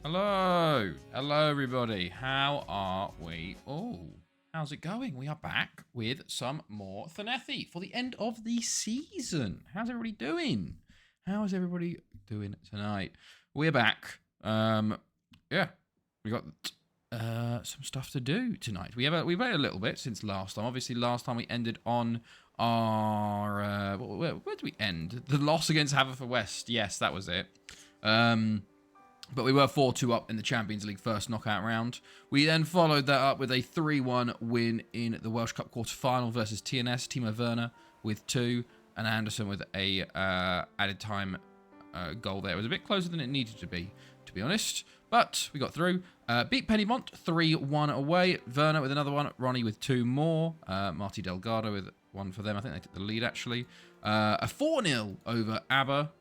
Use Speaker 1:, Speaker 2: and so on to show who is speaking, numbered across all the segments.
Speaker 1: Hello. Hello, everybody. How are we all? How's it going? We are back with some more Thanethi for the end of the season. How's everybody doing? How's everybody doing tonight? We're back. Yeah, we got some stuff to do tonight. We've played a little bit since last time. Obviously, last time we ended on our where did we end? The loss against Haverfordwest. Yes, that was it. But we were 4-2 up in the Champions League first knockout round. We then followed that up with a 3-1 win in the Welsh Cup quarter-final versus TNS. Timo Werner with 2 and Anderson with a added time goal there. It was a bit closer than it needed to be honest. But we got through. Beat Pen-Y-Bont 3-1 away. Werner with another one. Ronnie with 2 more. Marty Delgado with 1 for them. I think they took the lead, actually. A 4-0 over ABBA.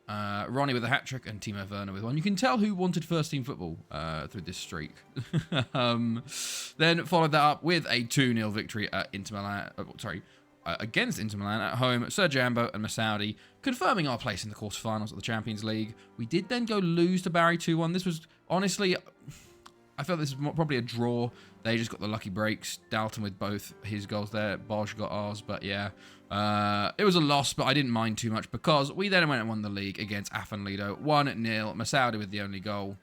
Speaker 1: Ronnie with a hat-trick and Timo Werner with 1. You can tell who wanted first-team football through this streak. Then followed that up with a 2-0 victory at Inter Milan. Against Inter Milan at home. Sergiambo and Masaudi confirming our place in the quarterfinals of the Champions League. We did then go lose to Barry 2-1. This was, honestly, I felt this was probably a draw. They just got the lucky breaks. Dalton with both his goals there. Bosch got ours, but yeah. It was a loss, but I didn't mind too much because we then went and won the league against Afan Lido. 1-0. Masaudi with the only goal.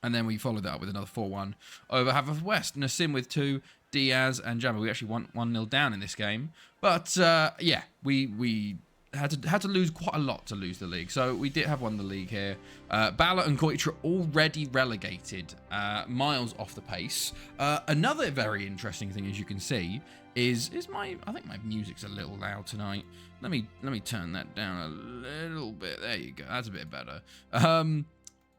Speaker 1: And then we followed that up with another 4-1 over Haverfordwest. Nassim with 2, Diaz and Jambo. We actually won 1-0 down in this game. But, yeah, we had to lose quite a lot to lose the league. So we did have won the league here. Bala and Goitra already relegated, miles off the pace. Another very interesting thing, as you can see, is I think my music's a little loud tonight. Let me turn that down a little bit. There you go. That's a bit better.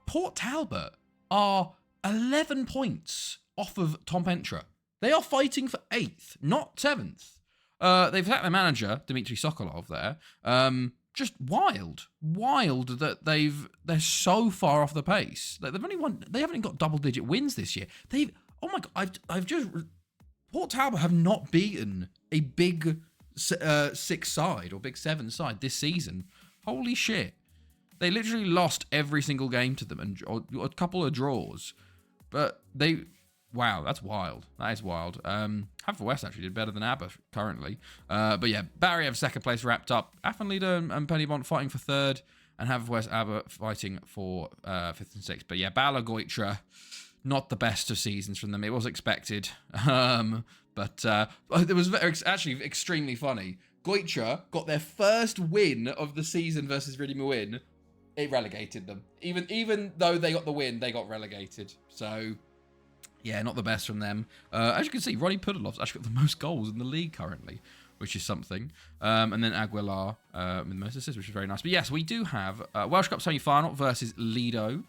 Speaker 1: Port Talbot are 11 points off of Tom Pentra. They are fighting for 8th, not 7th. They've sacked their manager, Dmitry Sokolov, there. Just wild that they're so far off the pace. They haven't got double-digit wins this year. Oh my god, Port Talbot have not beaten a big 6 side or big 7 side this season. Holy shit. They literally lost every single game to them and a couple of draws. But wow, that's wild. That is wild. Haverfordwest actually did better than ABBA currently. But yeah, Barry have second place wrapped up. Afan Lido and Pen-Y-Bont fighting for 3rd. And Haverfordwest ABBA fighting for 5th and 6th. But yeah, Bala Goitra, not the best of seasons from them. It was expected. But it was actually extremely funny. Goitra got their first win of the season versus Ready Win. It relegated them. Even though they got the win, they got relegated. So, yeah, not the best from them. As you can see, Ronnie Pudilov's actually got the most goals in the league currently, which is something. And then Aguilar with the most assists, which is very nice. But yes, we do have Welsh Cup Semi-Final versus Lido.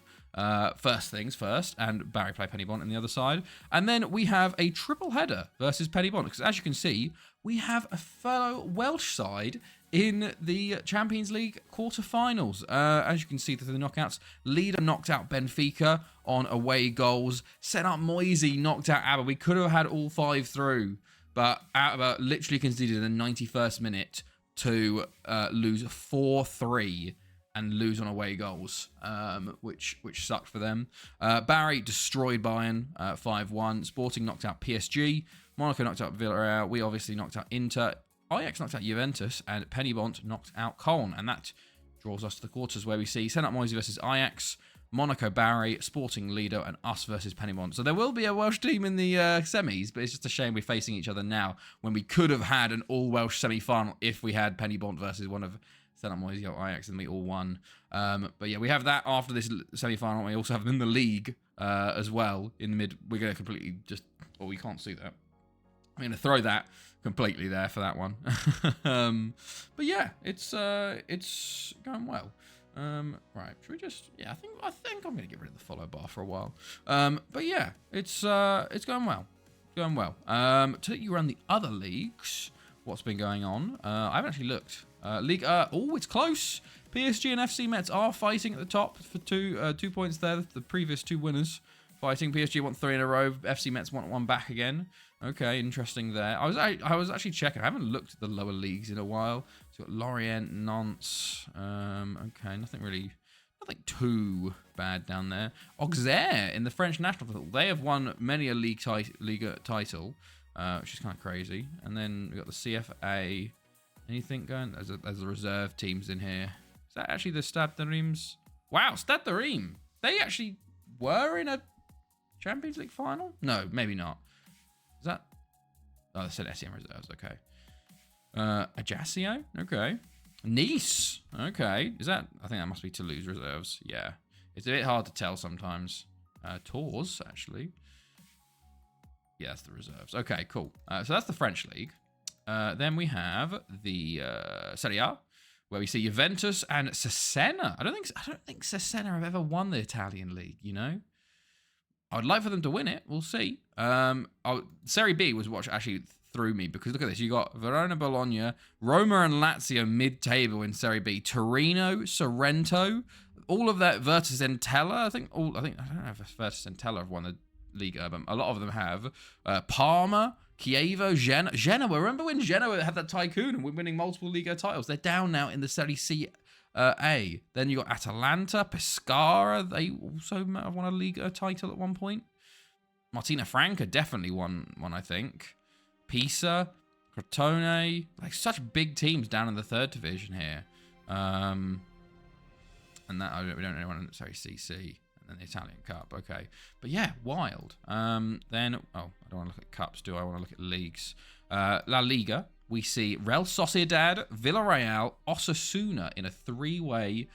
Speaker 1: First things first, and Barry play Pen-Y-Bont on the other side. And then we have a triple header versus Pen-Y-Bont, because as you can see, we have a fellow Welsh side in the Champions League quarterfinals. As you can see through the knockouts, Lido knocked out Benfica on away goals. Senat Moisey knocked out ABBA. We could have had all 5 through, but ABBA literally conceded in the 91st minute to lose 4-3 and lose on away goals, which sucked for them. Barry destroyed Bayern 5-1. Sporting knocked out PSG. Monaco knocked out Villarreal. We obviously knocked out Inter. Ajax knocked out Juventus. And Pen-Y-Bont knocked out Köln. And that draws us to the quarters where we see Senat Moisey versus Ajax, Monaco Barry, Sporting Lido, and us versus Pen-Y-Bont. So there will be a Welsh team in the semis, but it's just a shame we're facing each other now when we could have had an all-Welsh semi-final if we had Pen-Y-Bont versus one of Senat Moisey or Ajax, and we all won. But yeah, we have that after this semi-final. We also have them in the league as well in the mid. We're going to completely just... Well, we can't see that. I'm going to throw that completely there for that one. But yeah, it's going well. Right, should we just... Yeah, I think I'm going to get rid of the follow bar for a while. But yeah, it's going well. It's going well. To let you run the other leagues, what's been going on, I haven't actually looked. League, it's close. PSG and FC Metz are fighting at the top for 2 points there. The previous 2 winners fighting. PSG won 3 in a row. FC Metz want 1 back again. Okay, interesting there. I was actually checking. I haven't looked at the lower leagues in a while. So we've got Lorient, Nantes. Okay, nothing really Nothing too bad down there. Auxerre in the French national football. They have won many a league title, which is kind of crazy. And then we got the CFA. Anything going? There's the reserve teams in here. Is that actually the Stade de Reims? Wow, Stade de Reims. They actually were in a Champions League final? No, maybe not. Is that? Oh, they said SEM reserves. Okay. Ajaccio. Okay. Nice. Okay. Is that? I think that must be Toulouse reserves. Yeah. It's a bit hard to tell sometimes. Tours, actually. Yeah, that's the reserves. Okay, cool. So that's the French league. Then we have the Serie A, where we see Juventus and Cesena. I don't think Cesena have ever won the Italian league, you know? I'd like for them to win it. We'll see. Serie B was what actually threw me, because look at this. You got Verona, Bologna, Roma and Lazio mid-table in Serie B. Torino, Sorrento, all of that. Virtus Entella. I don't know if Virtus Entella have won the Liga, but a lot of them have. Parma, Chievo, Genoa. Remember when Genoa had that tycoon and were winning multiple Liga titles? They're down now in the Serie C A. Then you got Atalanta, Pescara. They also might have won a Liga title at one point. Martina Franca definitely won one, I think. Pisa, Crotone. Like, such big teams down in the third division here. And that we don't know anyone in Serie CC. And the Italian Cup, okay. But yeah, wild. Then, I don't want to look at cups, do I? I want to look at leagues. La Liga, we see Real Sociedad, Villarreal, Osasuna in a three-way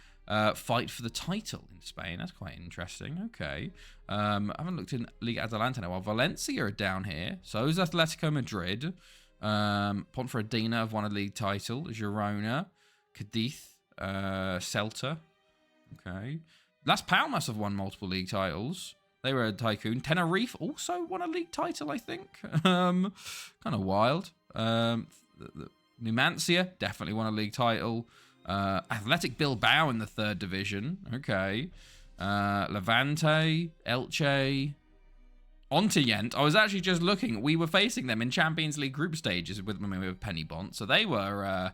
Speaker 1: fight for the title in Spain. That's quite interesting, okay. I haven't looked in Liga Atalanta now. Well, Valencia are down here. So is Atletico Madrid. Ponferradina have won a league title. Girona, Cadiz, Celta, okay. Las Palmas have won multiple league titles. They were a tycoon. Tenerife also won a league title, I think. Kind of wild. Numancia definitely won a league title. Athletic Bilbao in the third division. Okay. Levante, Elche, Ontient. I was actually just looking. We were facing them in Champions League group stages with Pen-Y-Bont. So they were...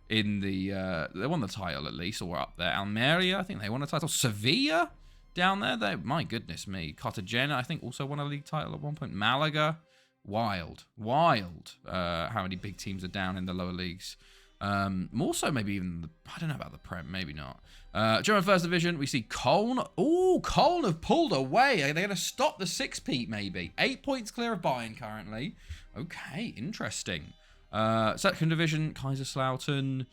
Speaker 1: they won the title at least, or were up there. Almeria, I think they won a title. Sevilla down there, my goodness me. Cartagena, I think, also won a league title at one point. Malaga, wild. How many big teams are down in the lower leagues? More so maybe even, I don't know about the Prem, maybe not. German First Division, we see Köln. Oh, Köln have pulled away. They're going to stop the 6-peat maybe. 8 points clear of Bayern currently. Okay, interesting. Second division, Kaiserslautern,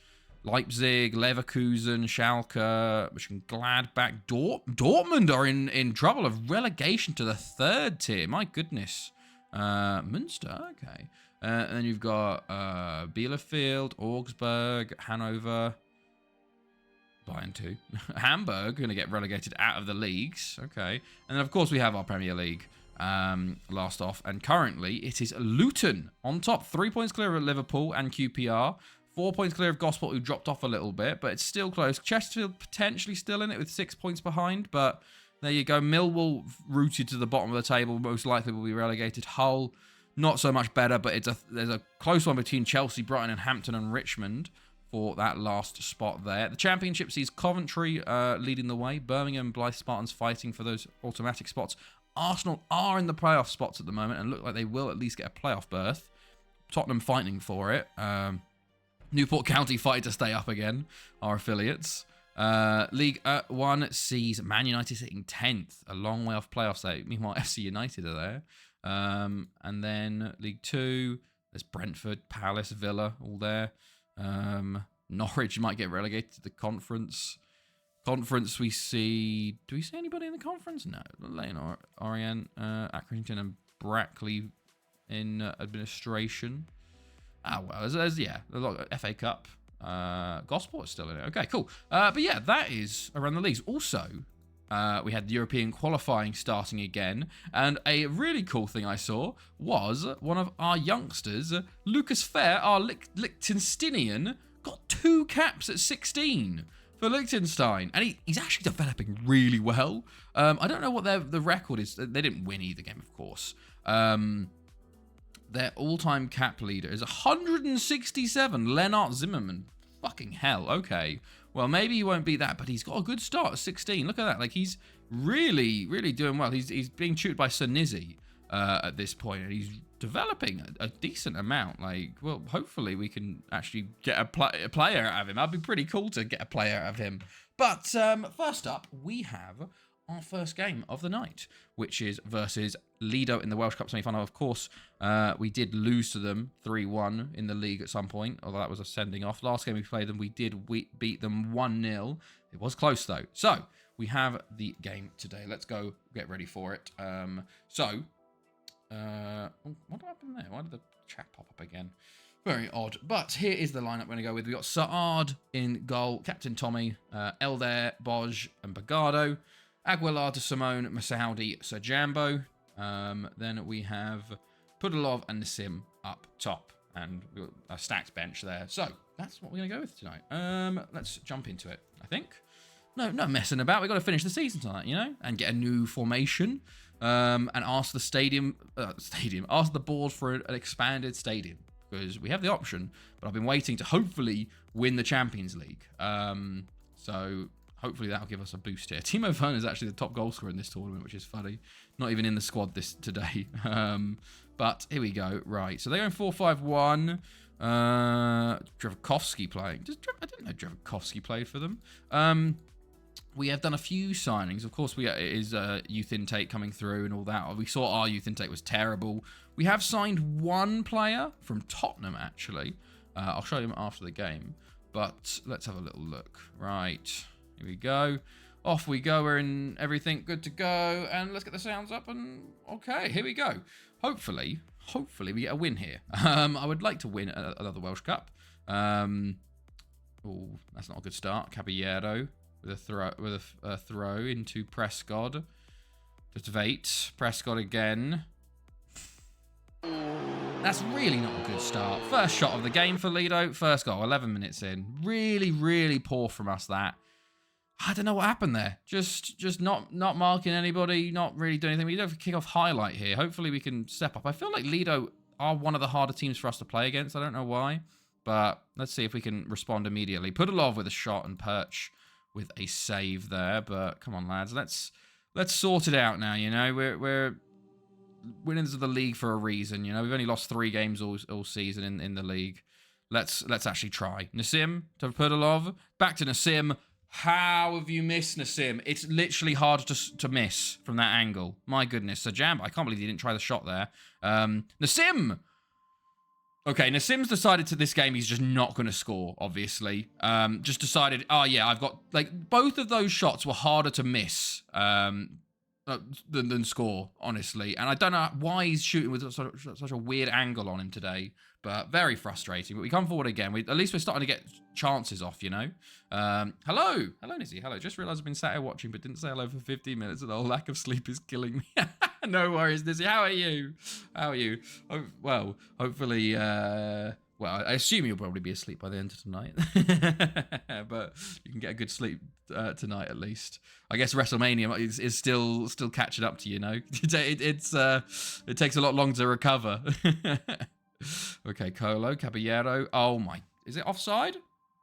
Speaker 1: Leipzig, Leverkusen, Schalke, Mönchengladbach, Dortmund are in trouble of relegation to the third tier. My goodness. Münster, okay. And then you've got Bielefeld, Augsburg, Hanover, Bayern 2. Hamburg going to get relegated out of the leagues. Okay. And then, of course, we have our Premier League. Last off, and currently it is Luton on top, 3 points clear of Liverpool and QPR, 4 points clear of Gosport, who dropped off a little bit, but it's still close. Chesterfield potentially still in it with 6 points behind, but there you go. Millwall rooted to the bottom of the table, most likely will be relegated. Hull not so much better, but there's a close one between Chelsea, Brighton, and Hampton and Richmond for that last spot there. The Championship sees Coventry leading the way, Birmingham and Blythe Spartans fighting for those automatic spots. Arsenal are in the playoff spots at the moment and look like they will at least get a playoff berth. Tottenham fighting for it. Newport County fighting to stay up again, our affiliates. League 1 sees Man United sitting 10th, a long way off playoffs there. Meanwhile, FC United are there. And then League 2, there's Brentford, Palace, Villa, all there. Norwich might get relegated to the conference. Conference, we see... Do we see anybody in the conference? No. Lane Orient, Accrington and Brackley in administration. Ah, well, there's yeah, a lot of FA Cup. Gosport is still in it. Okay, cool. But yeah, that is around the leagues. Also, we had the European qualifying starting again. And a really cool thing I saw was one of our youngsters, Lucas Fair, our Liechtensteinian, got 2 caps at 16. For Liechtenstein, and he's actually developing really well. I don't know what the record is. They didn't win either game, of course. Their all-time cap leader is 167, Lennart Zimmerman. Fucking hell. Okay. Well, maybe he won't be that, but he's got a good start at 16. Look at that. Like, he's really, really doing well. He's being tutored by Sir Nizzy at this point, and he's developing a decent amount. Like, well, hopefully we can actually get a player out of him. That'd be pretty cool to get a player out of him. But first up, we have our first game of the night, which is versus Lido in the Welsh Cup Semi-Final. Of course, we did lose to them 3-1 in the league at some point, although that was a sending off. Last game we played them, we did beat them 1-0. It was close, though. So, we have the game today. Let's go get ready for it. What happened there? Why did the chat pop up again? Very odd. But here is the lineup we're going to go with. We've got Saad in goal, Captain Tommy, Elder, Boj, and Bagado. Aguilar to Simone, Masaudi, Sir Jambo. Then we have Pudilov and Nassim up top. And we've got a stacked bench there. So, that's what we're going to go with tonight. Let's jump into it, I think. No messing about. We've got to finish the season tonight, you know? And get a new formation. And ask the ask the board for an expanded stadium. Because we have the option, but I've been waiting to hopefully win the Champions League. So hopefully that'll give us a boost here. Timo Werner is actually the top goal scorer in this tournament, which is funny. Not even in the squad today. But here we go. Right, so they're going 4-5-1. Drevkovsky playing. I didn't know Drevkovsky played for them. We have done a few signings. Of course, it is youth intake coming through and all that. We saw our youth intake was terrible. We have signed one player from Tottenham, actually. I'll show him after the game. But let's have a little look. Right. Here we go. Off we go. We're in everything good to go. And let's get the sounds up. And okay, here we go. Hopefully we get a win here. I would like to win another Welsh Cup. Oh, that's not a good start. Caballero with a throw into Prescott. Just Vate. Prescott again. That's really not a good start. First shot of the game for Lido. First goal, 11 minutes in. Really, really poor from us, that. I don't know what happened there. Just not marking anybody, not really doing anything. We don't have a kick-off highlight here. Hopefully we can step up. I feel like Lido are one of the harder teams for us to play against. I don't know why. But let's see if we can respond immediately. Pudilov with a shot and Perch with a save there. But come on, lads. Let's sort it out now, you know. We're winners of the league for a reason, you know. We've only lost 3 games all season in the league. Let's actually try. Nassim to Pudilov. Back to Nassim. How have you missed, Nassim? It's literally hard to miss from that angle. My goodness. So Jambo, I can't believe he didn't try the shot there. Nassim! Okay, Nassim's decided to this game he's just not going to score, obviously. Just decided, oh yeah, I've got... Like, both of those shots were harder to miss than score, honestly. And I don't know why he's shooting with such a weird angle on him today. But very frustrating. But we come forward again. At least we're starting to get chances off, you know. Hello, Nizzy. Hello. Just realised I've been sat here watching, but didn't say hello for 15 minutes, and the lack of sleep is killing me. No worries, Nizzy. How are you? Oh, well, hopefully. Well, I assume you'll probably be asleep by the end of tonight. But you can get a good sleep tonight at least. I guess WrestleMania is still catching up to you, know. It takes a lot longer to recover. Okay, Colo, Caballero. Oh my, is it offside?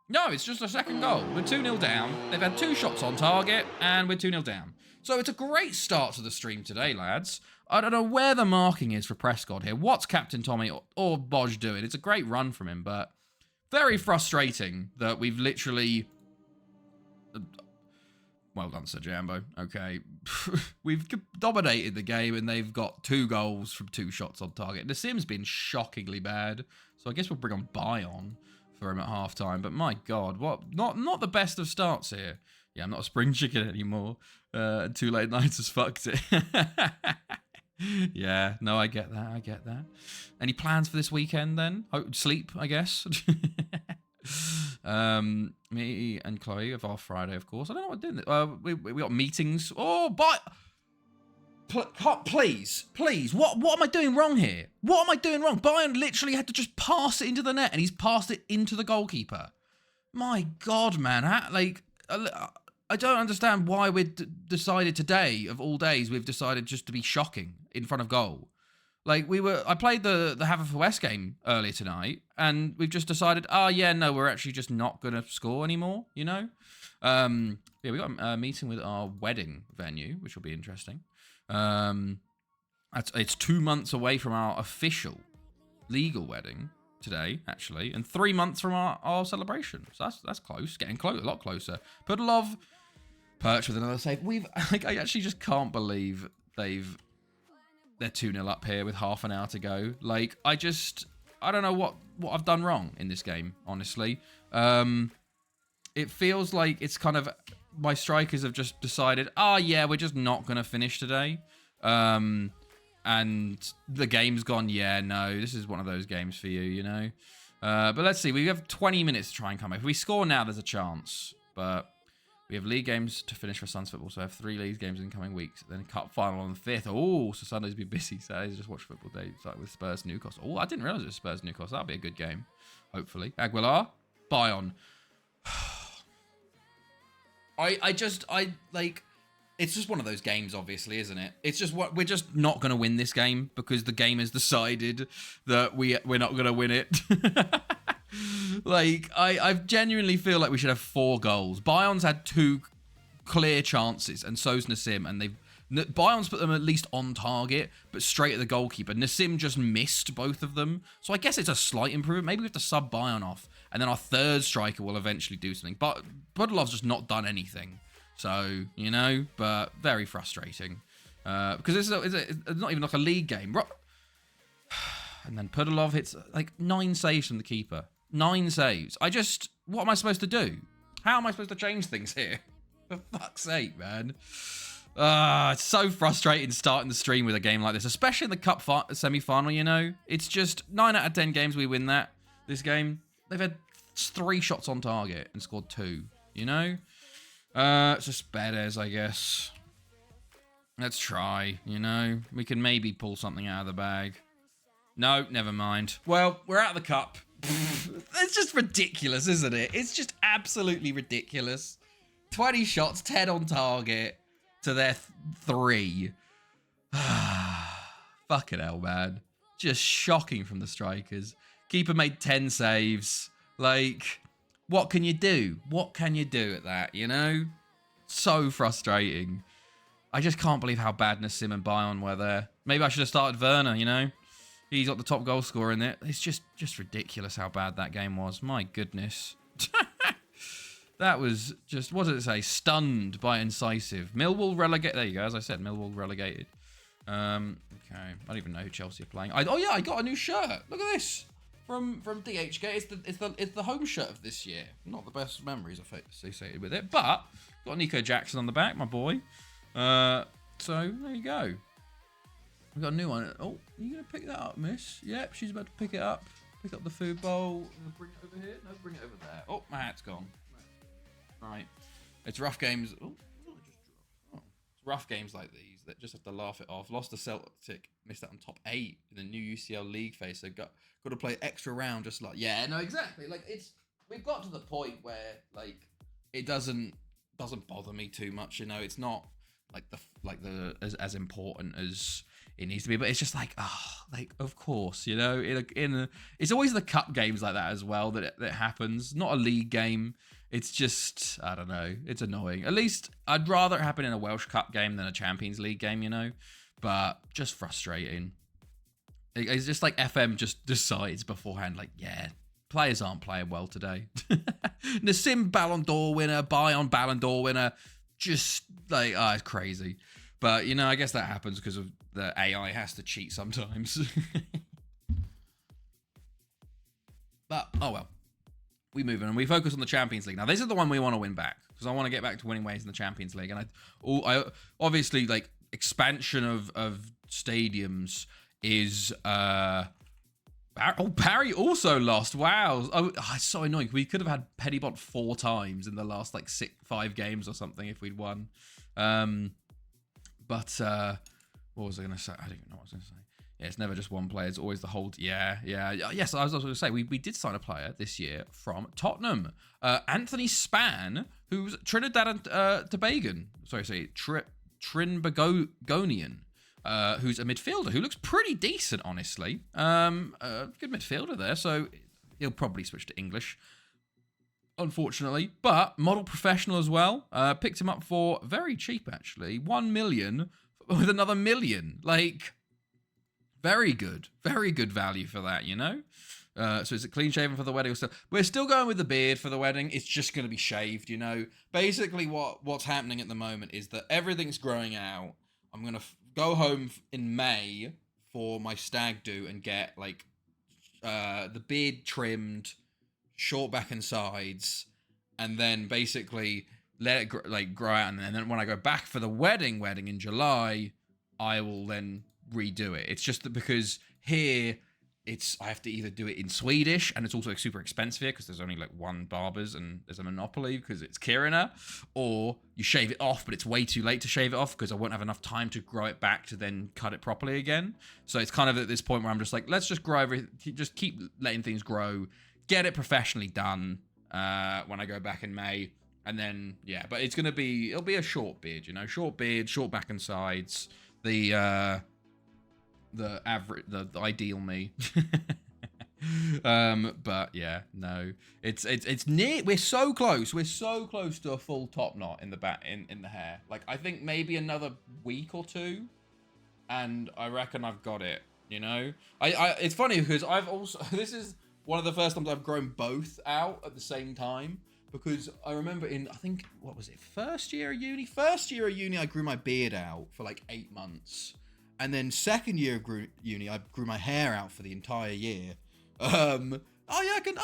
Speaker 1: No, it's just a second goal. We're 2-0 down. They've had 2 shots on target, and we're 2-0 down. So it's a great start to the stream today, lads. I don't know where the marking is for Prescott here. What's Captain Tommy or Boj doing? It's a great run from him, but very frustrating that we've literally... Well done, Sir Jambo. Okay. We've dominated the game, and they've got 2 goals from 2 shots on target. Nassim's been shockingly bad, so I guess we'll bring on Bayon for him at half-time. But my God, what? Not the best of starts here. Yeah, I'm not a spring chicken anymore. 2 late nights has fucked it. Yeah, no, I get that. Any plans for this weekend then? Sleep, I guess. Me and Chloe have our Friday, of course. I don't know what we're doing. We got meetings. Oh, but please, what am I doing wrong here? What am I doing wrong? Bayern literally had to just pass it into the net, and he's passed it into the goalkeeper. My God, man, I don't understand why we decided today, of all days, we've decided just to be shocking in front of goal. Like I played the Haverfordwest game earlier tonight, and we've just decided, oh yeah, no, we're actually just not gonna score anymore. You know, yeah, we got a meeting with our wedding venue, which will be interesting. It's 2 months away from our official legal wedding today, actually, and 3 months from our celebration. So that's close, getting close, a lot closer. Puddlove perched with another save. I actually just can't believe they're 2-0 up here with half an hour to go. Like, I don't know what I've done wrong in this game, honestly. It feels like it's kind of, my strikers have just decided, oh yeah, we're just not going to finish today. And the game's gone, yeah, no, this is one of those games for you, you know. But let's see, we have 20 minutes to try and come back. If we score now, there's a chance. But we have league games to finish for Suns football, so I have 3 league games in coming weeks. Then a cup final on the 5th. Oh, so Sundays will be busy. Saturdays just watch football day. Start with Spurs Newcastle. Oh, I didn't realise it was Spurs Newcastle. That'll be a good game, hopefully. Aguilar, Pen-Y-Bont. It's just one of those games, obviously, isn't it? It's just we're just not going to win this game because the game has decided that we're not going to win it. Like, I genuinely feel like we should have 4 goals. Pen-Y-Bont's had 2 clear chances, and so's Nassim, and Pen-Y-Bont's put them at least on target, but straight at the goalkeeper. Nassim just missed both of them, so I guess it's a slight improvement. Maybe we have to sub Pen-Y-Bont off, and then our 3rd striker will eventually do something. But Budlov's just not done anything, so, you know, but very frustrating. Because it's not even like a league game. And then Puddlove hits like 9 saves from the keeper. 9 saves. What am I supposed to do? How am I supposed to change things here? For fuck's sake, man. It's so frustrating starting the stream with a game like this, especially in the Cup semi-final, you know? It's just 9 out of 10 games we win this game. They've had 3 shots on target and scored 2, you know? It's just badass, I guess. Let's try, you know? We can maybe pull something out of the bag. No, never mind. Well, we're out of the cup. It's just ridiculous, isn't it? It's just absolutely ridiculous. 20 shots, 10 on target to their 3. Fucking hell, man. Just shocking from the strikers. Keeper made 10 saves. Like, what can you do? What can you do at that, you know? So frustrating. I just can't believe how bad Nassim and Pen-Y-Bont were there. Maybe I should have started Werner, you know? He's got the top goal scorer in it. It's just ridiculous how bad that game was. My goodness. That was just, what did it say? Stunned by incisive. Millwall relegated. There you go. As I said, Millwall relegated. Okay. I don't even know who Chelsea are playing. Oh yeah, I got a new shirt. Look at this. From DHK. It's the home shirt of this year. Not the best memories associated with it, but got Nico Jackson on the back, my boy. So there you go. We got a new one. Oh, are you gonna pick that up, miss? Yep, she's about to pick it up. Pick up the food bowl. Bring it over here. No, bring it over there. Oh, my hat's gone. Right. It's rough games. Oh, it's rough games like these that just have to laugh it off. Lost to Celtic, missed out on top 8 in the new UCL league phase. So got to play extra round. Just like, yeah, no, exactly. Like, we've got to the point where like it doesn't bother me too much. You know, it's not as important as it needs to be, but it's just like, of course, you know, it's always the cup games like that as well that happens. Not a league game. It's just, I don't know, it's annoying. At least I'd rather it happen in a Welsh Cup game than a Champions League game, you know, but just frustrating. It's just like FM just decides beforehand, like, yeah, players aren't playing well today. Nassim Ballon d'Or winner, Pen-Y-Bont Ballon d'Or winner, just like, it's crazy. But, you know, I guess that happens because of the AI has to cheat sometimes. But, oh well. We move on and we focus on the Champions League. Now, this is the one we want to win back because I want to get back to winning ways in the Champions League. And I obviously, like, expansion of stadiums is... Barry also lost. Wow. Oh, it's so annoying. We could have had Pen-Y-Bont 4 times in the last, like, 5 games or something if we'd won. But what was I going to say? I don't even know what I was going to say. Yeah, it's never just one player. It's always the whole... Yeah. Yes, I was also going to say, we did sign a player this year from Tottenham. Anthony Span, who's Trinidad and Tobago. Trinbagonian. who's a midfielder who looks pretty decent, honestly. Good midfielder there, so he'll probably switch to English, unfortunately. But model professional as well. Picked him up for very cheap, actually. 1 million with another million. Like, very good value for that, you know? So is it clean shaven for the wedding? We're still going with the beard for the wedding. It's just going to be shaved, you know? Basically, what's happening at the moment is that everything's growing out. I'm going to go home in May for my stag do and get, like, the beard trimmed, short back and sides, and then basically let it grow out. And then when I go back for the wedding in July, I will then redo it. It's just that because here I have to either do it in Swedish, and it's also super expensive here because there's only like one barber's and there's a monopoly because it's Kiruna, or you shave it off, but it's way too late to shave it off because I won't have enough time to grow it back to then cut it properly again. So it's kind of at this point where I'm just like, let's just grow everything, just keep letting things grow, get it professionally done when I go back in May. And then, yeah, but it'll be a short beard, you know, short beard, short back and sides, the ideal me. But yeah, no, it's near. We're so close to a full top knot in the back, in the hair. Like, I think maybe another week or two, and I reckon I've got it, you know. It's funny because I've also, this is one of the first times I've grown both out at the same time, because I remember I think, what was it, first year of uni, I grew my beard out for like 8 months. And then second year of uni, I grew my hair out for the entire year. Oh yeah, I can.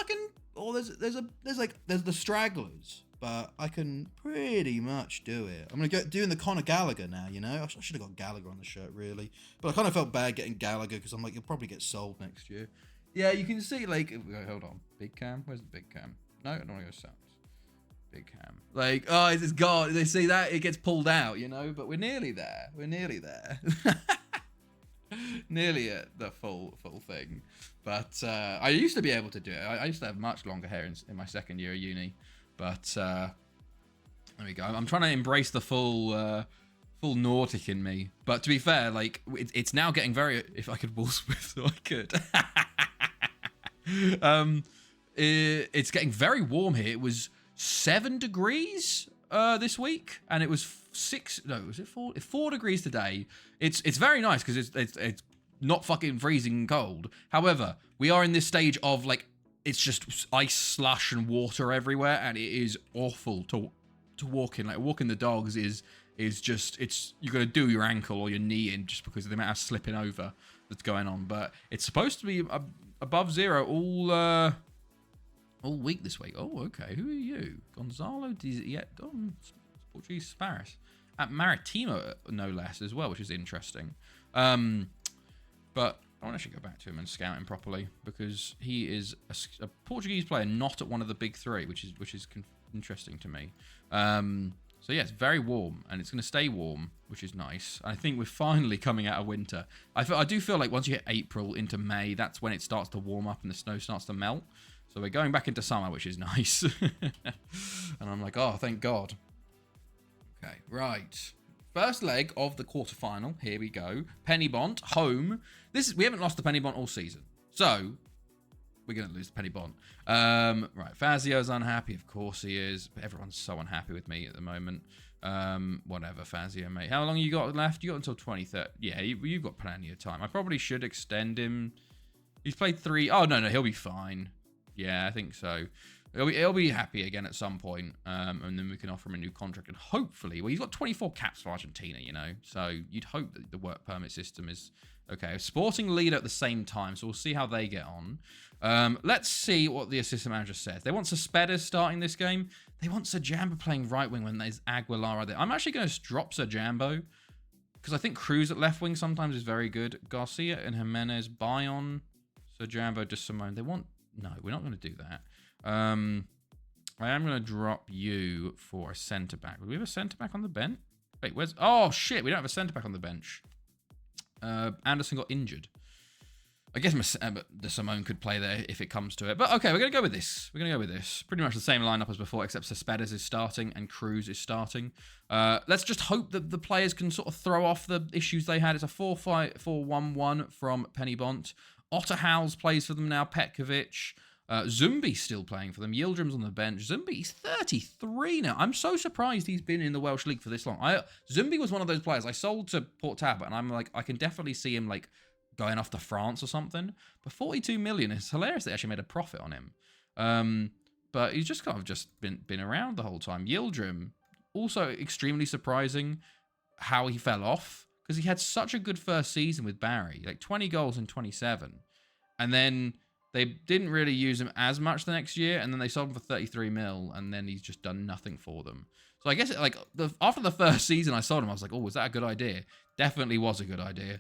Speaker 1: Oh, there's the stragglers, but I can pretty much do it. I'm gonna go doing the Conor Gallagher now. You know, I should have got Gallagher on the shirt really, but I kind of felt bad getting Gallagher because I'm like, you'll probably get sold next year. Yeah, you can see, like, hold on, big cam. Where's the big cam? No, I don't want to go south. Big cam. Like, oh, it's gone. They see that it gets pulled out, you know, but we're nearly there. Nearly at the full thing. But I used to be able to do it. I used to have much longer hair in my second year of uni. But there we go. I'm trying to embrace the full Nordic in me. But to be fair, like, it's now getting very, if I could Wolfsmith, so I could. It's getting very warm here. It was 7 degrees this week, and it was 4 degrees today. It's very nice because it's not fucking freezing cold. However, we are in this stage of, like, it's just ice, slush, and water everywhere, and it is awful to walk in. Like, walking the dogs is just, you're gonna do your ankle or your knee in just because of the amount of slipping over that's going on. But it's supposed to be above zero all week this week. Oh, okay. Who are you? Gonzalo Portuguese Sparrows. At Maritimo, no less, as well, which is interesting. But I want to actually go back to him and scout him properly, because he is a Portuguese player, not at one of the big three, which is interesting to me. So yeah, it's very warm, and it's going to stay warm, which is nice. I think we're finally coming out of winter. I do feel like once you hit April into May, that's when it starts to warm up and the snow starts to melt. So we're going back into summer, which is nice. And I'm like, oh, thank God. Okay, right. First leg of the quarterfinal. Here we go. Pen-Y-Bont, home. We haven't lost the Pen-Y-Bont all season. So we're going to lose the Pen-Y-Bont. Right, Fazio's unhappy. Of course he is. But everyone's so unhappy with me at the moment. Whatever, Fazio, mate. How long you got left? You got until 2030. Yeah, you've got plenty of time. I probably should extend him. He's played 3. Oh, no, he'll be fine. Yeah, I think so. He'll be happy again at some point, and then we can offer him a new contract. And hopefully, well, he's got 24 caps for Argentina, you know, so you'd hope that the work permit system is okay. Sporting leader at the same time, so we'll see how they get on. Let's see what the assistant manager says. They want Cespedes starting this game. They want Sir Jambo playing right wing when there's Aguilar there. I'm actually going to drop Sir Jambo because I think Cruz at left wing sometimes is very good. Garcia and Jimenez, Bayon, Sir Jambo, De Simone. No, we're not going to do that. I am going to drop you for a centre-back. Do we have a centre-back on the bench? Wait, where's... Oh, shit, we don't have a centre-back on the bench. Anderson got injured. I guess the Simone could play there if it comes to it. But okay, we're going to go with this. We're going to go with this. Pretty much the same lineup as before, except Cespedes is starting and Cruz is starting. Let's just hope that the players can sort of throw off the issues they had. It's a 4-1-1 from Pen-Y-Bont. Otterhouse plays for them now. Petkovic. Zumbi's still playing for them. Yildirim's on the bench. Zumbi's 33 now. I'm so surprised he's been in the Welsh League for this long. Zumbi was one of those players I sold to Port Talbot, and I'm like, I can definitely see him like going off to France or something. But 42 million, it's hilarious they actually made a profit on him. But he's just kind of just been around the whole time. Yildirim, also extremely surprising how he fell off, because he had such a good first season with Barry, like 20 goals in 27. And then they didn't really use him as much the next year, and then they sold him for 33 mil, and then he's just done nothing for them. So I guess after the first season I sold him, I was like, oh, was that a good idea? Definitely was a good idea.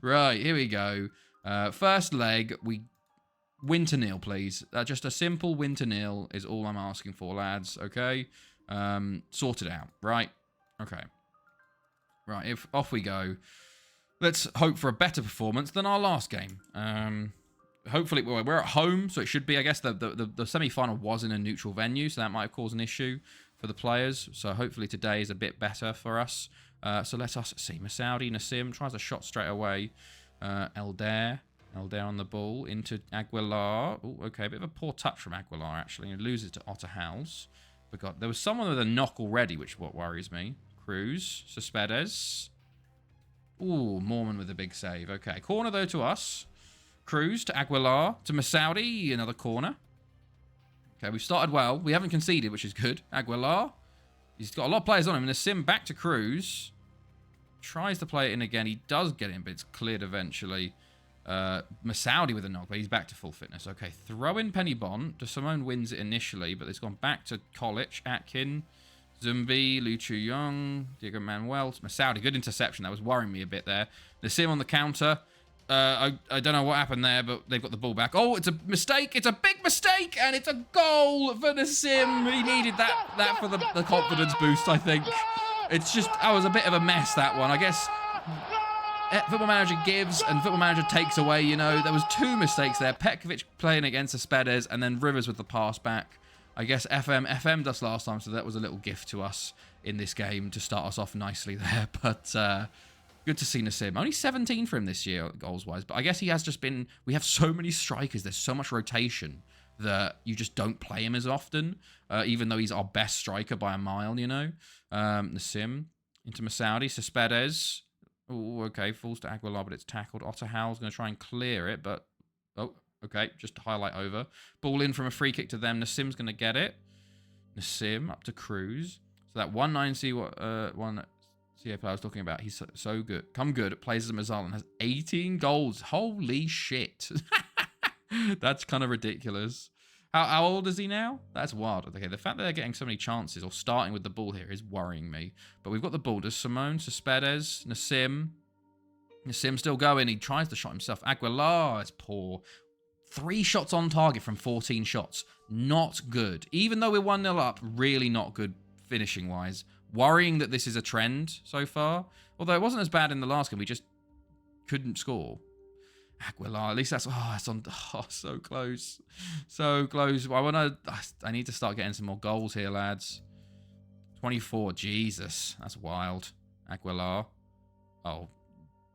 Speaker 1: Right, here we go. First leg, we win to nil, please. Just a simple win to nil is all I'm asking for, lads, okay? Sort it out, right? Okay. Right, off we go. Let's hope for a better performance than our last game. Hopefully, we're at home, so it should be, I guess, the semi-final was in a neutral venue, so that might have caused an issue for the players. So hopefully today is a bit better for us. So let us see. Masoudi, Nassim tries a shot straight away. Elder on the ball into Aguilar. Oh, okay, a bit of a poor touch from Aguilar, actually. He loses to Otterhouse. There was someone with a knock already, which is what worries me. Cruz, Cespedes. Ooh, Mormon with a big save. Okay, corner though to us. Cruz to Aguilar to Masoudi, another corner. Okay, we've started well. We haven't conceded, which is good. Aguilar, he's got a lot of players on him. And Nassim back to Cruz. Tries to play it in again. He does get in, but it's cleared eventually. Masoudi with a knock, but he's back to full fitness. Okay, throw in Pen-Y-Bont. Simone wins it initially, but it's gone back to Kolic, Atkin, Zumbi, Lu Chu Young, Diego Manuel, Masoudi. Good interception. That was worrying me a bit there. Nassim on the counter. I don't know what happened there, but they've got the ball back. Oh, it's a mistake. It's a big mistake, and it's a goal for Nassim. He needed that for the confidence boost, I think. It's just, was a bit of a mess, that one. I guess Football Manager gives and Football Manager takes away, you know. There was two mistakes there. Petkovic playing against Cespedes, and then Rivers with the pass back. I guess FM does last time, so that was a little gift to us in this game to start us off nicely there. But good to see Nassim. Only 17 for him this year, goals-wise. But I guess he has just been... We have so many strikers. There's so much rotation that you just don't play him as often, even though he's our best striker by a mile, you know. Nassim into Masoudi. Cespedes. Oh, okay. Falls to Aguilar, but it's tackled. Otterhouse going to try and clear it, but... Oh, okay. Just to highlight over. Ball in from a free kick to them. Nassim's going to get it. Nassim up to Cruz. So that 1-9C... one CA player I was talking about, he's so good. Come good, plays as a Mazzal and has 18 goals. Holy shit. That's kind of ridiculous. How old is he now? That's wild. Okay, the fact that they're getting so many chances or starting with the ball here is worrying me. But we've got the ball. Does Simone, Cespedes, Nassim. Nassim still going. He tries to shot himself. Aguilar is poor. 3 shots on target from 14 shots. Not good. Even though we're 1-0 up, really not good finishing-wise. Worrying that this is a trend so far. Although it wasn't as bad in the last game. We just couldn't score. Aguilar, at least that's... Oh, it's on... Oh, so close. So close. I need to start getting some more goals here, lads. 24. Jesus. That's wild. Aguilar. Oh,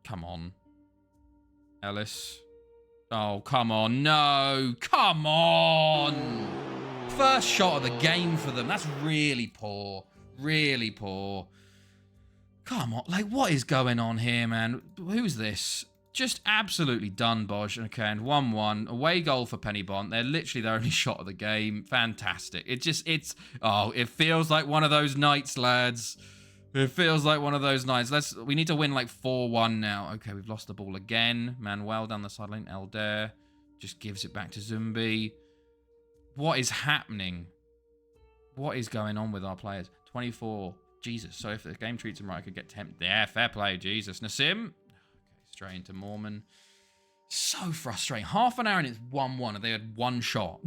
Speaker 1: come on. Ellis. Oh, come on. No. Come on. First shot of the game for them. That's really poor. Really poor. Come on. Like, what is going on here, man? Who's this? Just absolutely done, Bosch. Okay, and 1-1. Away goal for Pen-Y-Bont. They're literally their only shot of the game. Fantastic. It feels like one of those nights, lads. It feels like one of those nights. We need to win like 4-1 now. Okay, we've lost the ball again. Manuel down the sideline. Elder just gives it back to Zumbi. What is happening? What is going on with our players? 24. Jesus. So if the game treats him right, I could get 10. Yeah, fair play. Jesus. Nassim. Okay, straight into Mormon. So frustrating. Half an hour and it's 1-1 and they had one shot.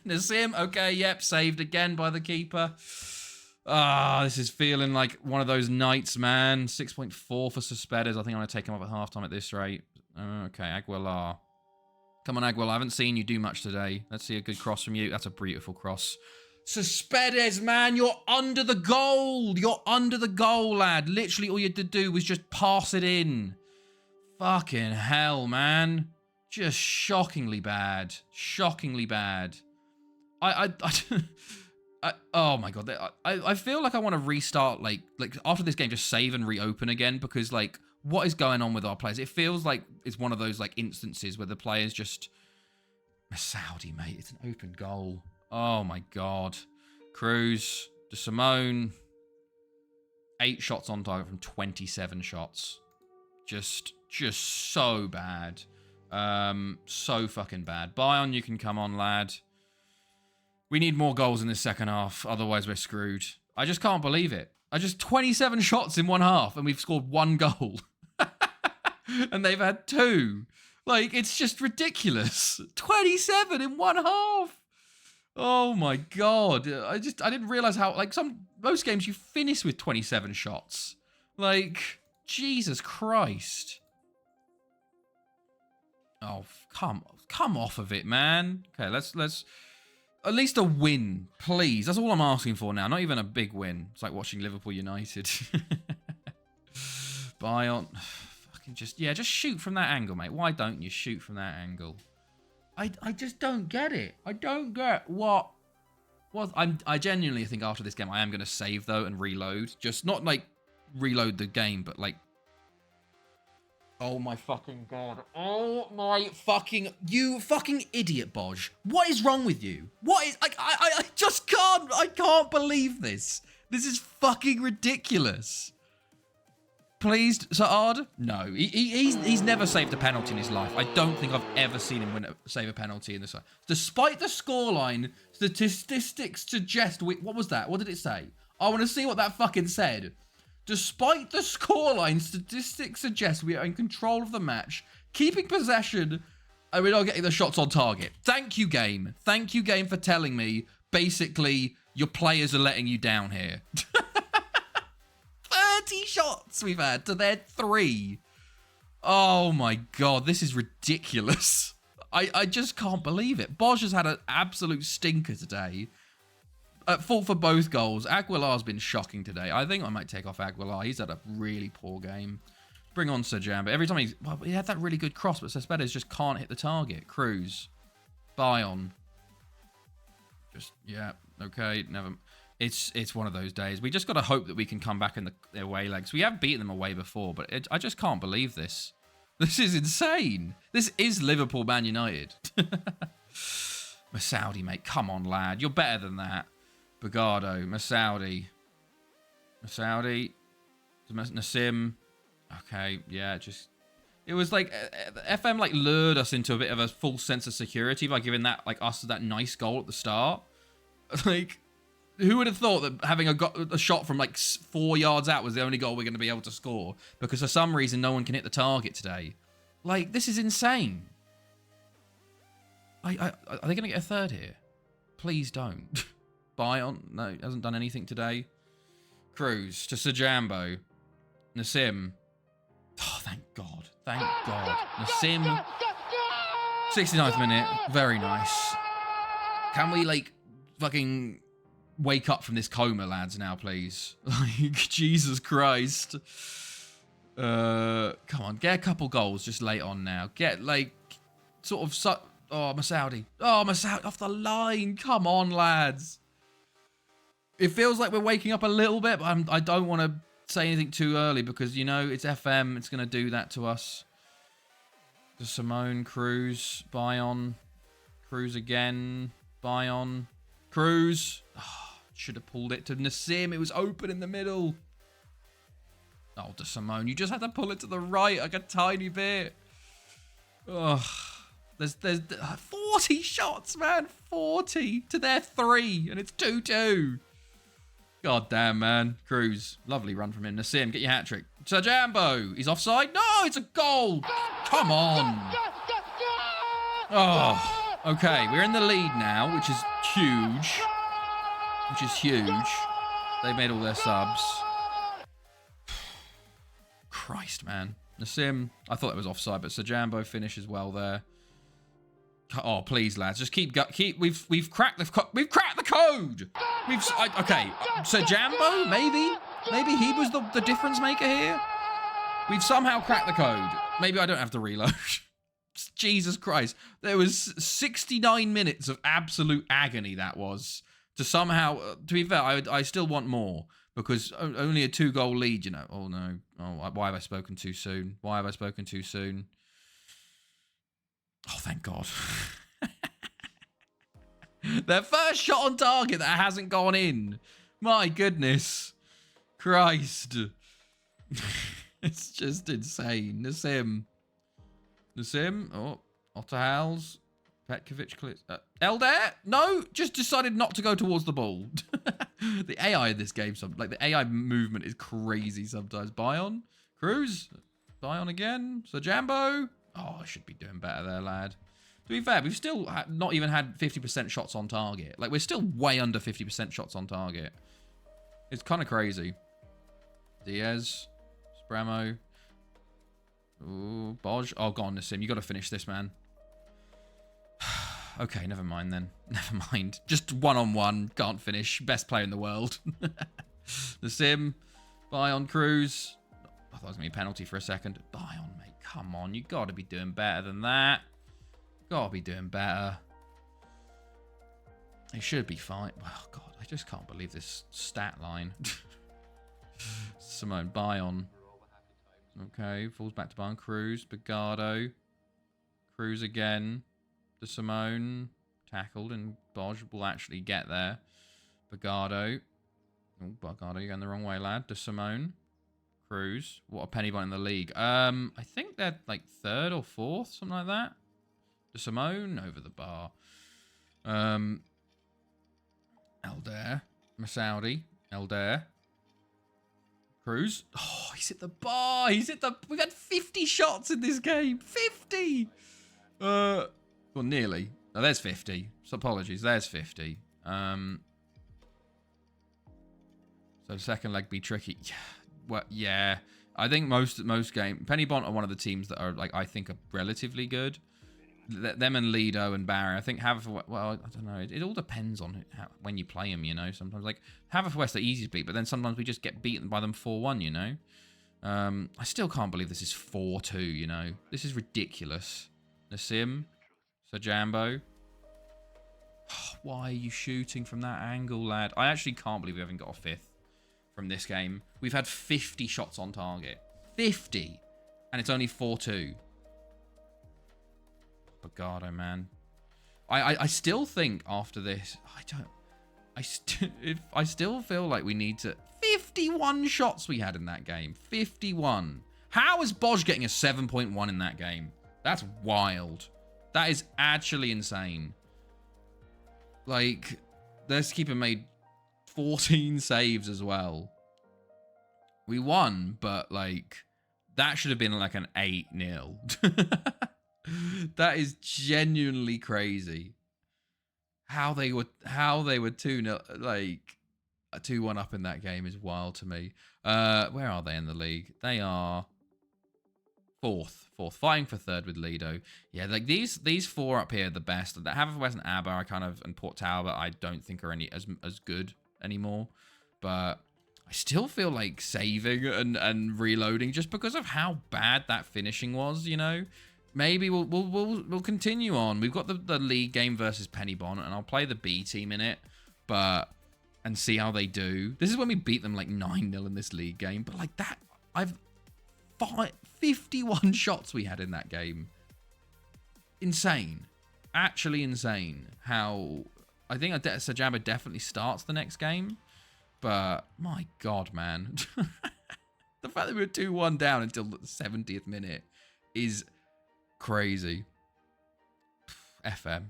Speaker 1: Nassim. Okay, yep. Saved again by the keeper. This is feeling like one of those nights, man. 6.4 for Cespedes. I think I'm going to take him up at halftime at this rate. Okay, Aguilar. Come on, Aguilar. I haven't seen you do much today. Let's see a good cross from you. That's a beautiful cross. Cespedes, man, you're under the goal. You're under the goal, lad. Literally all you had to do was just pass it in. Fucking hell, man. Just shockingly bad. Shockingly bad. Oh my god. I feel like I want to restart, like after this game, just save and reopen again, because like, what is going on with our players? It feels like it's one of those like instances where the players just... Saudi, mate. It's an open goal. Oh my god. Cruz, De Simone. 8 shots on target from 27 shots. Just so bad. So fucking bad. Bayern, you can come on, lad. We need more goals in this second half, otherwise we're screwed. I just can't believe it. 27 shots in one half, and we've scored 1 goal. And they've had 2. Like, it's just ridiculous. 27 in one half. Oh my god. I didn't realize how, like, most games you finish with 27 shots. Like, Jesus Christ. Oh, come off of it, man. Okay, let's at least a win, please. That's all I'm asking for now. Not even a big win. It's like watching Liverpool United. Bayern. Fucking just shoot from that angle, mate. Why don't you shoot from that angle? I just don't get it. I don't get what... Well, I genuinely think after this game I am going to save, though, and reload. Just not, like, reload the game, but, like... Oh, my fucking god. Oh, my fucking... You fucking idiot, Bodge. What is wrong with you? What is... Like, I just can't... I can't believe this. This is fucking ridiculous. Please, Saad? No. He's never saved a penalty in his life. I don't think I've ever seen him save a penalty in this life. Despite the scoreline, statistics suggest... What was that? What did it say? I want to see what that fucking said. Despite the scoreline, statistics suggest we are in control of the match, keeping possession, and we're not getting the shots on target. Thank you, game. Thank you, game, for telling me, basically, your players are letting you down here. 30 shots we've had to their 3. Oh my god, this is ridiculous. I just can't believe it. Bosch has had an absolute stinker today. At fault for both goals. Aguilar's been shocking today. I think I might take off Aguilar. He's had a really poor game. Bring on Serjan. But every time he had that really good cross, but Cespedes just can't hit the target. Cruz. Bayern. Just, yeah, okay, never. It's one of those days. We just got to hope that we can come back in the away legs. We have beaten them away before, but I just can't believe this. This is insane. This is Liverpool Man United. Masoudi, mate. Come on, lad. You're better than that. Bagado. Masoudi. Nassim. Okay, yeah, just... It was like... FM, like, lured us into a bit of a false sense of security by giving that, like, us that nice goal at the start. Like... Who would have thought that having a shot from like 4 yards out was the only goal we're going to be able to score? Because for some reason, no one can hit the target today. Like, this is insane. Are they going to get a third here? Please don't. Bayern, no, hasn't done anything today. Cruz to Sajambo. Nassim. Oh, thank God. Thank God. Nassim. 69th minute. Very nice. Can we, like, fucking... wake up from this coma, lads, now, please. Like, Jesus Christ. Come on, get a couple goals just late on now. Get, like, sort of... Oh, Masoudi. Oh, Masoudi off the line. Come on, lads. It feels like we're waking up a little bit, but I don't want to say anything too early because, you know, it's FM. It's going to do that to us. To Simone, Cruz, Bayern. Cruz again. Bayern. Cruz. Oh. Should have pulled it to Nassim. It was open in the middle. Oh, De Simone, you just had to pull it to the right like a tiny bit. Ugh. There's 40 shots, man. 40 to their 3, and it's 2-2. God damn, man. Cruz, lovely run from him. Nassim, get your hat trick. Sajambo, he's offside. No, it's a goal. Come on. Oh, okay. We're in the lead now, which is huge. They made all their subs. Christ, man. Nassim, I thought it was offside, but Sir Jambo finishes well there. Oh, please, lads, just keep. We've cracked the code. Okay. Sir Jambo, maybe he was the difference maker here. We've somehow cracked the code. Maybe I don't have to reload. Jesus Christ, there was 69 minutes of absolute agony. That was to somehow. To be fair, I still want more because only a 2-goal lead. You know. Oh no. Oh, why have I spoken too soon? Why have I spoken too soon? Oh, thank God. Their first shot on target that hasn't gone in. My goodness. Christ. It's just insane. Nassim. Oh, Otterhals. Petkovic. Elder? No, just decided not to go towards the ball. The AI in this game, like the AI movement is crazy sometimes. Bion. Cruz. Bion again. Sir Jambo. Oh, I should be doing better there, lad. To be fair, we've still not even had 50% shots on target. Like, we're still way under 50% shots on target. It's kind of crazy. Diaz. Spramo. Ooh, Boj. Oh, go on, Nassim. You got to finish this, man. Okay, never mind then. Never mind. Just one-on-one. Can't finish. Best player in the world. Nassim. Bion Cruz. I thought it was going to be a penalty for a second. Bion, mate. Come on. You got to be doing better than that. Got to be doing better. It should be fine. Oh, God. I just can't believe this stat line. Simone. Bion. Okay. Falls back to Bion. Cruz. Bogado. Cruz again. De Simone. Tackled. And Boj will actually get there. Bogado. Oh, Bogado. You're going the wrong way, lad. De Simone. Cruz. What a Pen-Y-Bont in the league. I think they're like 3rd or 4th, something like that. De Simone over the bar. Elder. Masoudi. Elder. Cruz. Oh, he's hit the bar. We've had 50 shots in this game. 50! Well, nearly. Oh, there's 50. So apologies. There's 50. So second leg be tricky. Well, yeah. I think most games... Pen-Y-Bont are one of the teams that are, like, I think are relatively good. Them and Lido and Barry. I think Haverford... Well, I don't know. It all depends on when you play them, you know. Sometimes, like, Haverford are easy to beat, but then sometimes we just get beaten by them 4-1, you know. I still can't believe this is 4-2, you know. This is ridiculous. Nassim. Sir Jambo. Why are you shooting from that angle, lad? I actually can't believe we haven't got a 5th from this game. We've had 50 shots on target. 50! And it's only 4-2. Bogado, man. I still think after this... I still feel like we need to... 51 shots we had in that game. 51. How is Boj getting a 7.1 in that game? That's wild. That is actually insane. Like, this keeper made 14 saves as well. We won, but, like, that should have been like an 8-0. That is genuinely crazy. How they were 2-0, like, a 2-1 up in that game is wild to me. Where are they in the league? They are 4th, fighting for 3rd with Lido. Yeah, like these 4 up here are the best. The Haverford and Aber, and Port Talbot, I don't think are any as good anymore. But I still feel like saving and reloading just because of how bad that finishing was. You know, maybe we'll continue on. We've got the league game versus Pen-Y-Bont, and I'll play the B team in it, and see how they do. This is when we beat them like 9-0 in this league game. But like that, 51 shots we had in that game. Insane. Actually insane. How... I think Sir Jambo definitely starts the next game. But, my God, man. The fact that we were 2-1 down until the 70th minute is crazy. FM.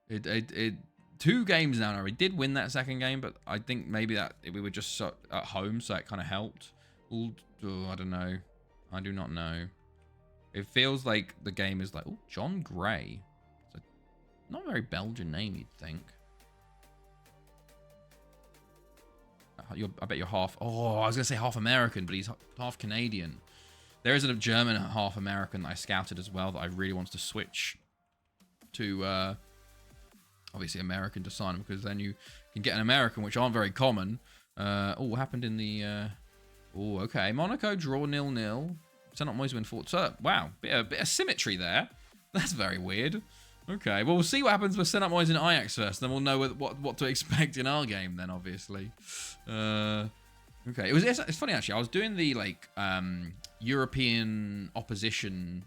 Speaker 1: It 2 games now. We did win that second game, but I think maybe that we were just at home, so it kind of helped. Oh, I don't know. I do not know. It feels like the game is like... Oh, John Gray. It's not a very Belgian name, you'd think. I bet you're half... Oh, I was going to say half American, but he's half Canadian. There is a German half American that I scouted as well that I really want to switch to, obviously American to sign him, because then you can get an American, which aren't very common. What happened in the... okay. Monaco draw 0-0. St. Moise win 4. So, wow, bit of symmetry there. That's very weird. Okay, well, we'll see what happens with St. Moise and Ajax first, then we'll know what to expect in our game then, obviously. Okay, it's funny, actually. I was doing the, like, European opposition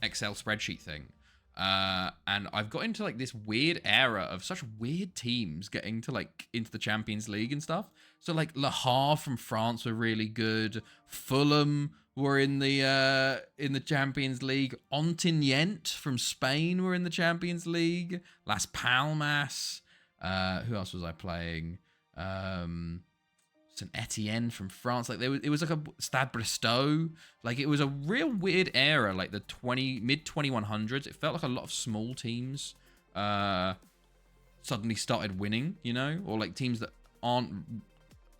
Speaker 1: Excel spreadsheet thing. And I've got into, like, this weird era of such weird teams getting to, like, into the Champions League and stuff. So, like, Le Havre from France were really good. Fulham were in the Champions League. Ontinyent from Spain were in the Champions League. Las Palmas. Who else was I playing? St. Etienne from France. Like, it was like a Stade Bristow. Like, it was a real weird era, like the mid 2100s. It felt like a lot of small teams suddenly started winning, you know, or like teams that aren't,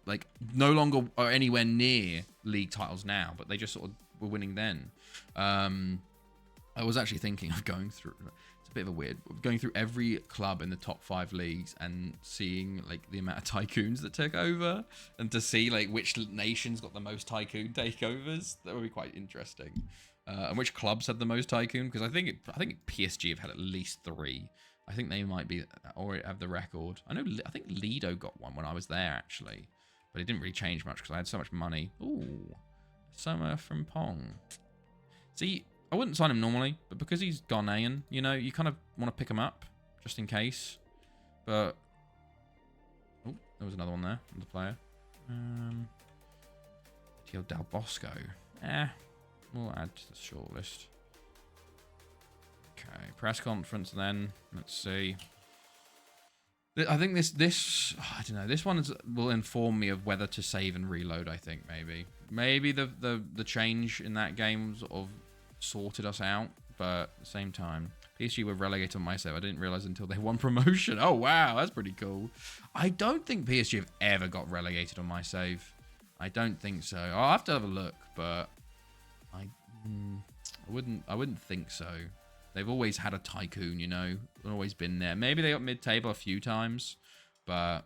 Speaker 1: like, no longer are anywhere near league titles now, but they just sort of were winning then. I was actually thinking of going through, it's a bit of a weird, going through every club in the top 5 leagues and seeing, like, the amount of tycoons that took over, and to see, like, which nations got the most tycoon takeovers. That would be quite interesting. And which clubs had the most tycoon, because I think PSG have had at least 3. I think they might be, or have the record. I think Lido got one when I was there, actually. But it didn't really change much because I had so much money. Ooh, Summer from Pong. See, I wouldn't sign him normally, but because he's Ghanaian, you know, you kind of want to pick him up just in case. But oh, there was another one there, another player. Tio Del Bosco. We'll add to the shortlist. Okay, press conference then. Let's see. I think this I don't know. This one will inform me of whether to save and reload. I think maybe the change in that game sort of sorted us out, but at the same time, PSG were relegated on my save. I didn't realize until they won promotion. Oh wow, that's pretty cool. I don't think PSG have ever got relegated on my save. I don't think so. I'll have to have a look, but I wouldn't think so. They've always had a tycoon, you know, always been there. Maybe they got mid-table a few times, but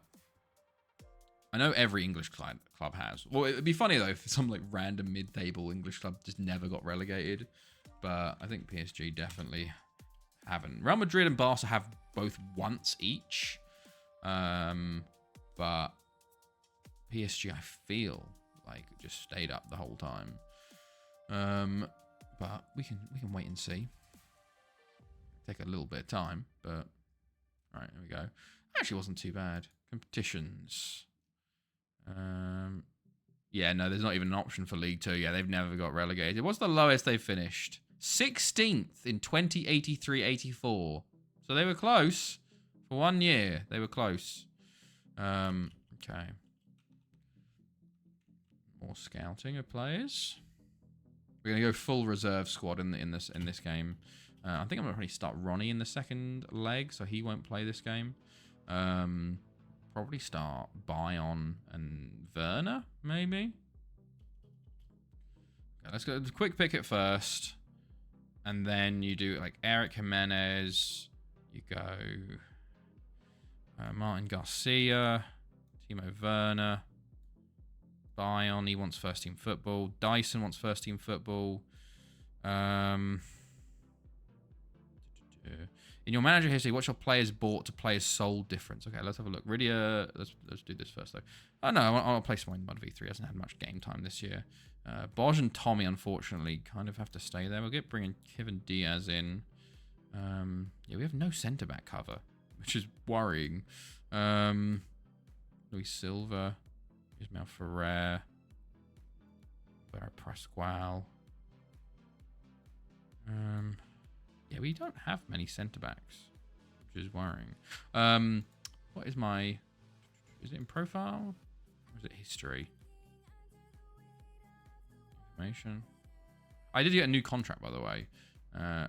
Speaker 1: I know every English club has. Well, it'd be funny, though, if some, like, random mid-table English club just never got relegated. But I think PSG definitely haven't. Real Madrid and Barca have both once each. But PSG, I feel like, just stayed up the whole time. But we can wait and see. Take a little bit of time, but all right, there we go. Actually wasn't too bad. Competitions. Yeah, no, there's not even an option for League 2. Yeah, they've never got relegated. What's the lowest they finished? 16th in 2083-84. So they were close. For 1 year, they were close. Okay. More scouting of players. We're gonna go full reserve squad in this game. I think I'm gonna probably start Ronnie in the second leg, so he won't play this game. Probably start Bion and Werner, maybe. Okay, let's go quick pick it first, and then you do like Eric Jimenez. You go Martin Garcia, Timo Werner, Bion. He wants first team football. Dyson wants first team football. In your manager history, what's your players bought to players sold difference? Okay, let's have a look. Rydia, let's do this first though. Oh no, I'll play someone in Mud V3. Hasn't had much game time this year. Boj and Tommy, unfortunately, kind of have to stay there. We'll bringing Kevin Diaz in. Yeah, we have no centre back cover, which is worrying. Luis Silva, Ismail Ferrer, Vera Pascual. Yeah, we don't have many centre-backs, which is worrying. What is my... Is it in profile? Or is it history? Information. I did get a new contract, by the way.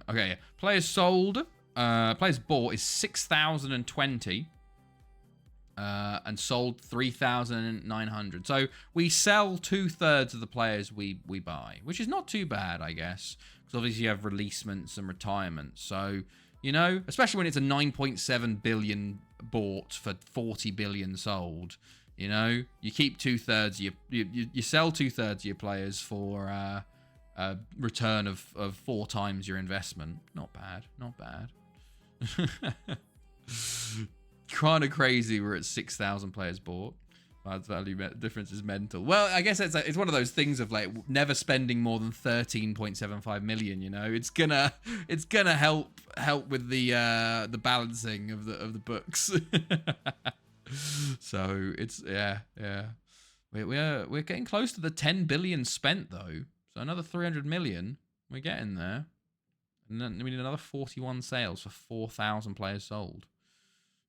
Speaker 1: Okay, yeah. Players sold. Players bought is 6,020. and sold 3,900. So we sell 2/3 of the players we buy, which is not too bad, I guess, because obviously you have releasements and retirements. So, you know, especially when it's a 9.7 billion bought for 40 billion sold, you know, you keep 2/3 of you sell 2/3 of your players for a return of 4 times your investment. Not bad, not bad. Kind of crazy. We're at 6,000 players bought. Odds value difference is mental. Well, I guess it's one of those things of like never spending more than 13.75 million. You know, it's gonna help with the balancing of the books. So it's yeah. We're getting close to the 10 billion spent though. So another 300 million. We're getting there, and then we need another 41 sales for 4,000 players sold.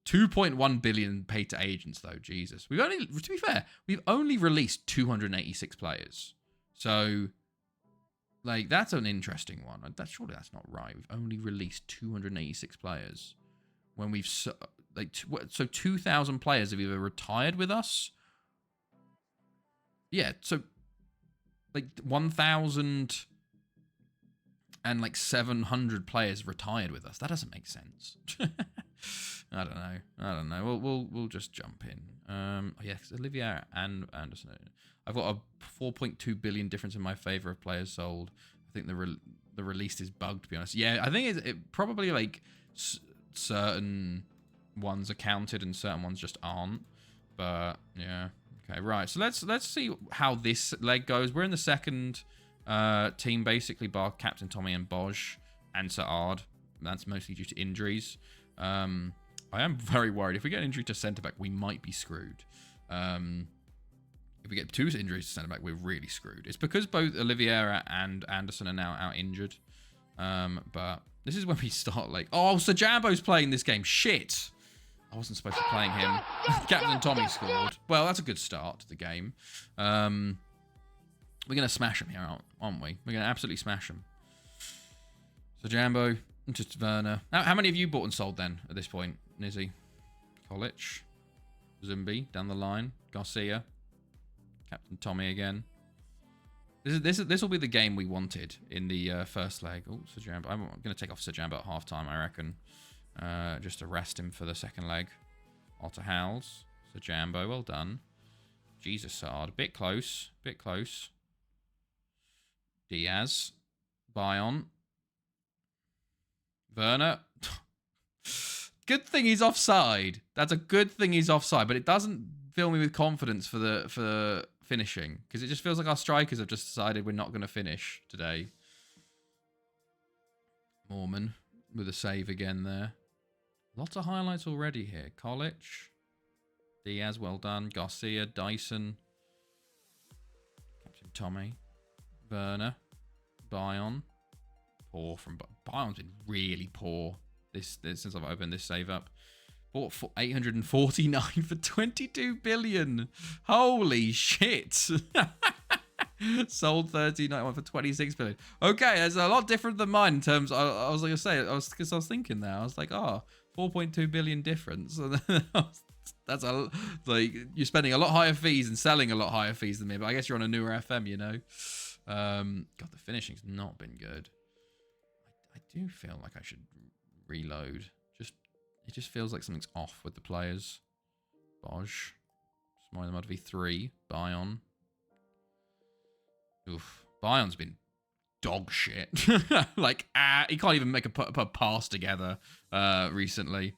Speaker 1: 2.1 billion paid to agents, though. Jesus. To be fair, we've only released 286 players. So, like, that's an interesting one. Surely that's not right. We've only released 286 players. When we've, so 2,000 players have either retired with us. Yeah, so, like, 1,000 and, like, 700 players retired with us. That doesn't make sense. I don't know. We'll just jump in. Yeah, because Olivier and Anderson. I've got a 4.2 billion difference in my favor of players sold. I think the release is bugged, to be honest. Yeah, I think it probably like certain ones are counted and certain ones just aren't. But yeah, okay, right. So let's see how this leg goes. We're in the second team basically, bar Captain Tommy and Boj and Saad. That's mostly due to injuries. I am very worried. If we get an injury to centre-back, we might be screwed. If we get 2 injuries to centre-back, we're really screwed. It's because both Oliveira and Anderson are now out injured. But this is when we start like... Oh, Sir Jambo's playing this game. Shit. I wasn't supposed to be playing him. Captain Tommy scored. Well, that's a good start to the game. We're going to smash him here, aren't we? We're going to absolutely smash him. Sir Jambo... Just Werner. How many have you bought and sold then at this point, Nizzy? College, Zumbi down the line, Garcia, Captain Tommy again. This will be the game we wanted in the first leg. Oh, Sir Jambo. I'm going to take off Sir Jambo at half time, I reckon, just to rest him for the second leg. Otter Howls, Sir Jambo, well done. Jesus Sard, bit close. Diaz, Bayon. Werner. Good thing he's offside. That's a good thing he's offside, but it doesn't fill me with confidence for finishing, because it just feels like our strikers have just decided we're not going to finish today. Mormon with a save again there. Lots of highlights already here. College. Diaz, well done. Garcia, Dyson. Captain Tommy. Werner. Bayon. Poor from Bayon's been really poor this since I've opened this save up. Bought for 849 for 22 billion. Holy shit. Sold 1391 for 26 billion. Okay, that's a lot different than mine in terms. I was going to say, because I was thinking there, I was like, 4.2 billion difference. That's like you're spending a lot higher fees and selling a lot higher fees than me. But I guess you're on a newer FM, you know. God, the finishing's not been good. I do feel like I should reload. It just feels like something's off with the players. Boj. Smile the Mud V3. Bayon. Oof. Bayon's been dog shit. Like, he can't even put a pass together recently.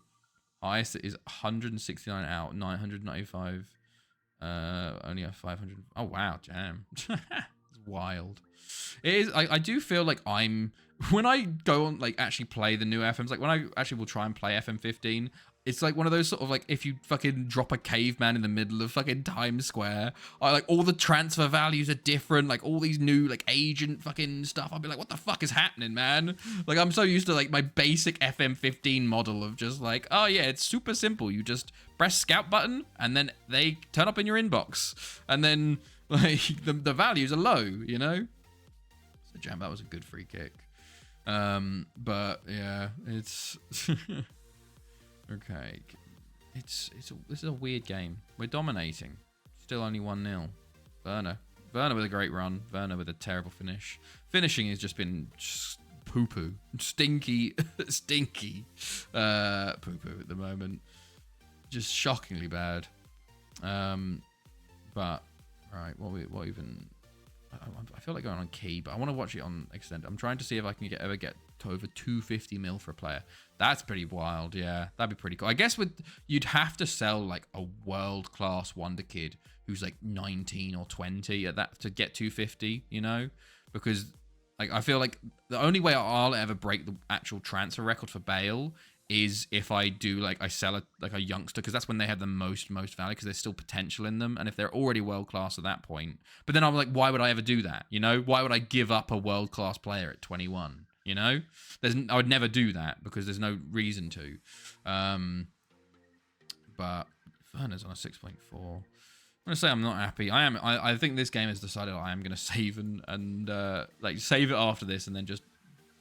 Speaker 1: Highest is 169 out, 995. Only a 500. Oh, wow, damn. It's wild. It is. I do feel like when I go on, like, actually play the new FMs, like, when I actually will try and play FM15, it's like one of those sort of, like, if you fucking drop a caveman in the middle of fucking Times Square, like, all the transfer values are different, like, all these new, like, agent fucking stuff, I'll be like, what the fuck is happening, man? Like, I'm so used to, like, my basic FM15 model of just, like, oh, yeah, it's super simple. You just press scout button, and then they turn up in your inbox. And then, like, the values are low, you know? So, Jam, that was a good free kick. But, yeah, it's... Okay. this is a weird game. We're dominating. Still only 1-0. Werner with a great run. Werner with a terrible finish. Finishing has just been poo-poo. Stinky poo-poo at the moment. Just shockingly bad. But right, what even? I feel like going on key, but I want to watch it on extended. I'm trying to see if I can ever get to over 250 mil for a player. That's pretty wild. Yeah, that'd be pretty cool. I guess you'd have to sell like a world-class wonder kid who's like 19 or 20 at that to get 250. You know, because like I feel like the only way I'll ever break the actual transfer record for Bale is if I do like I sell a youngster, because that's when they have the most value, because there's still potential in them, and if they're already world class at that point. But then I'm like, why would I ever do that? You know, why would I give up a world class player at 21? You know, I would never do that because there's no reason to. But Werner's on a 6.4. I'm gonna say I'm not happy. I think this game has decided I am gonna save and like save it after this, and then just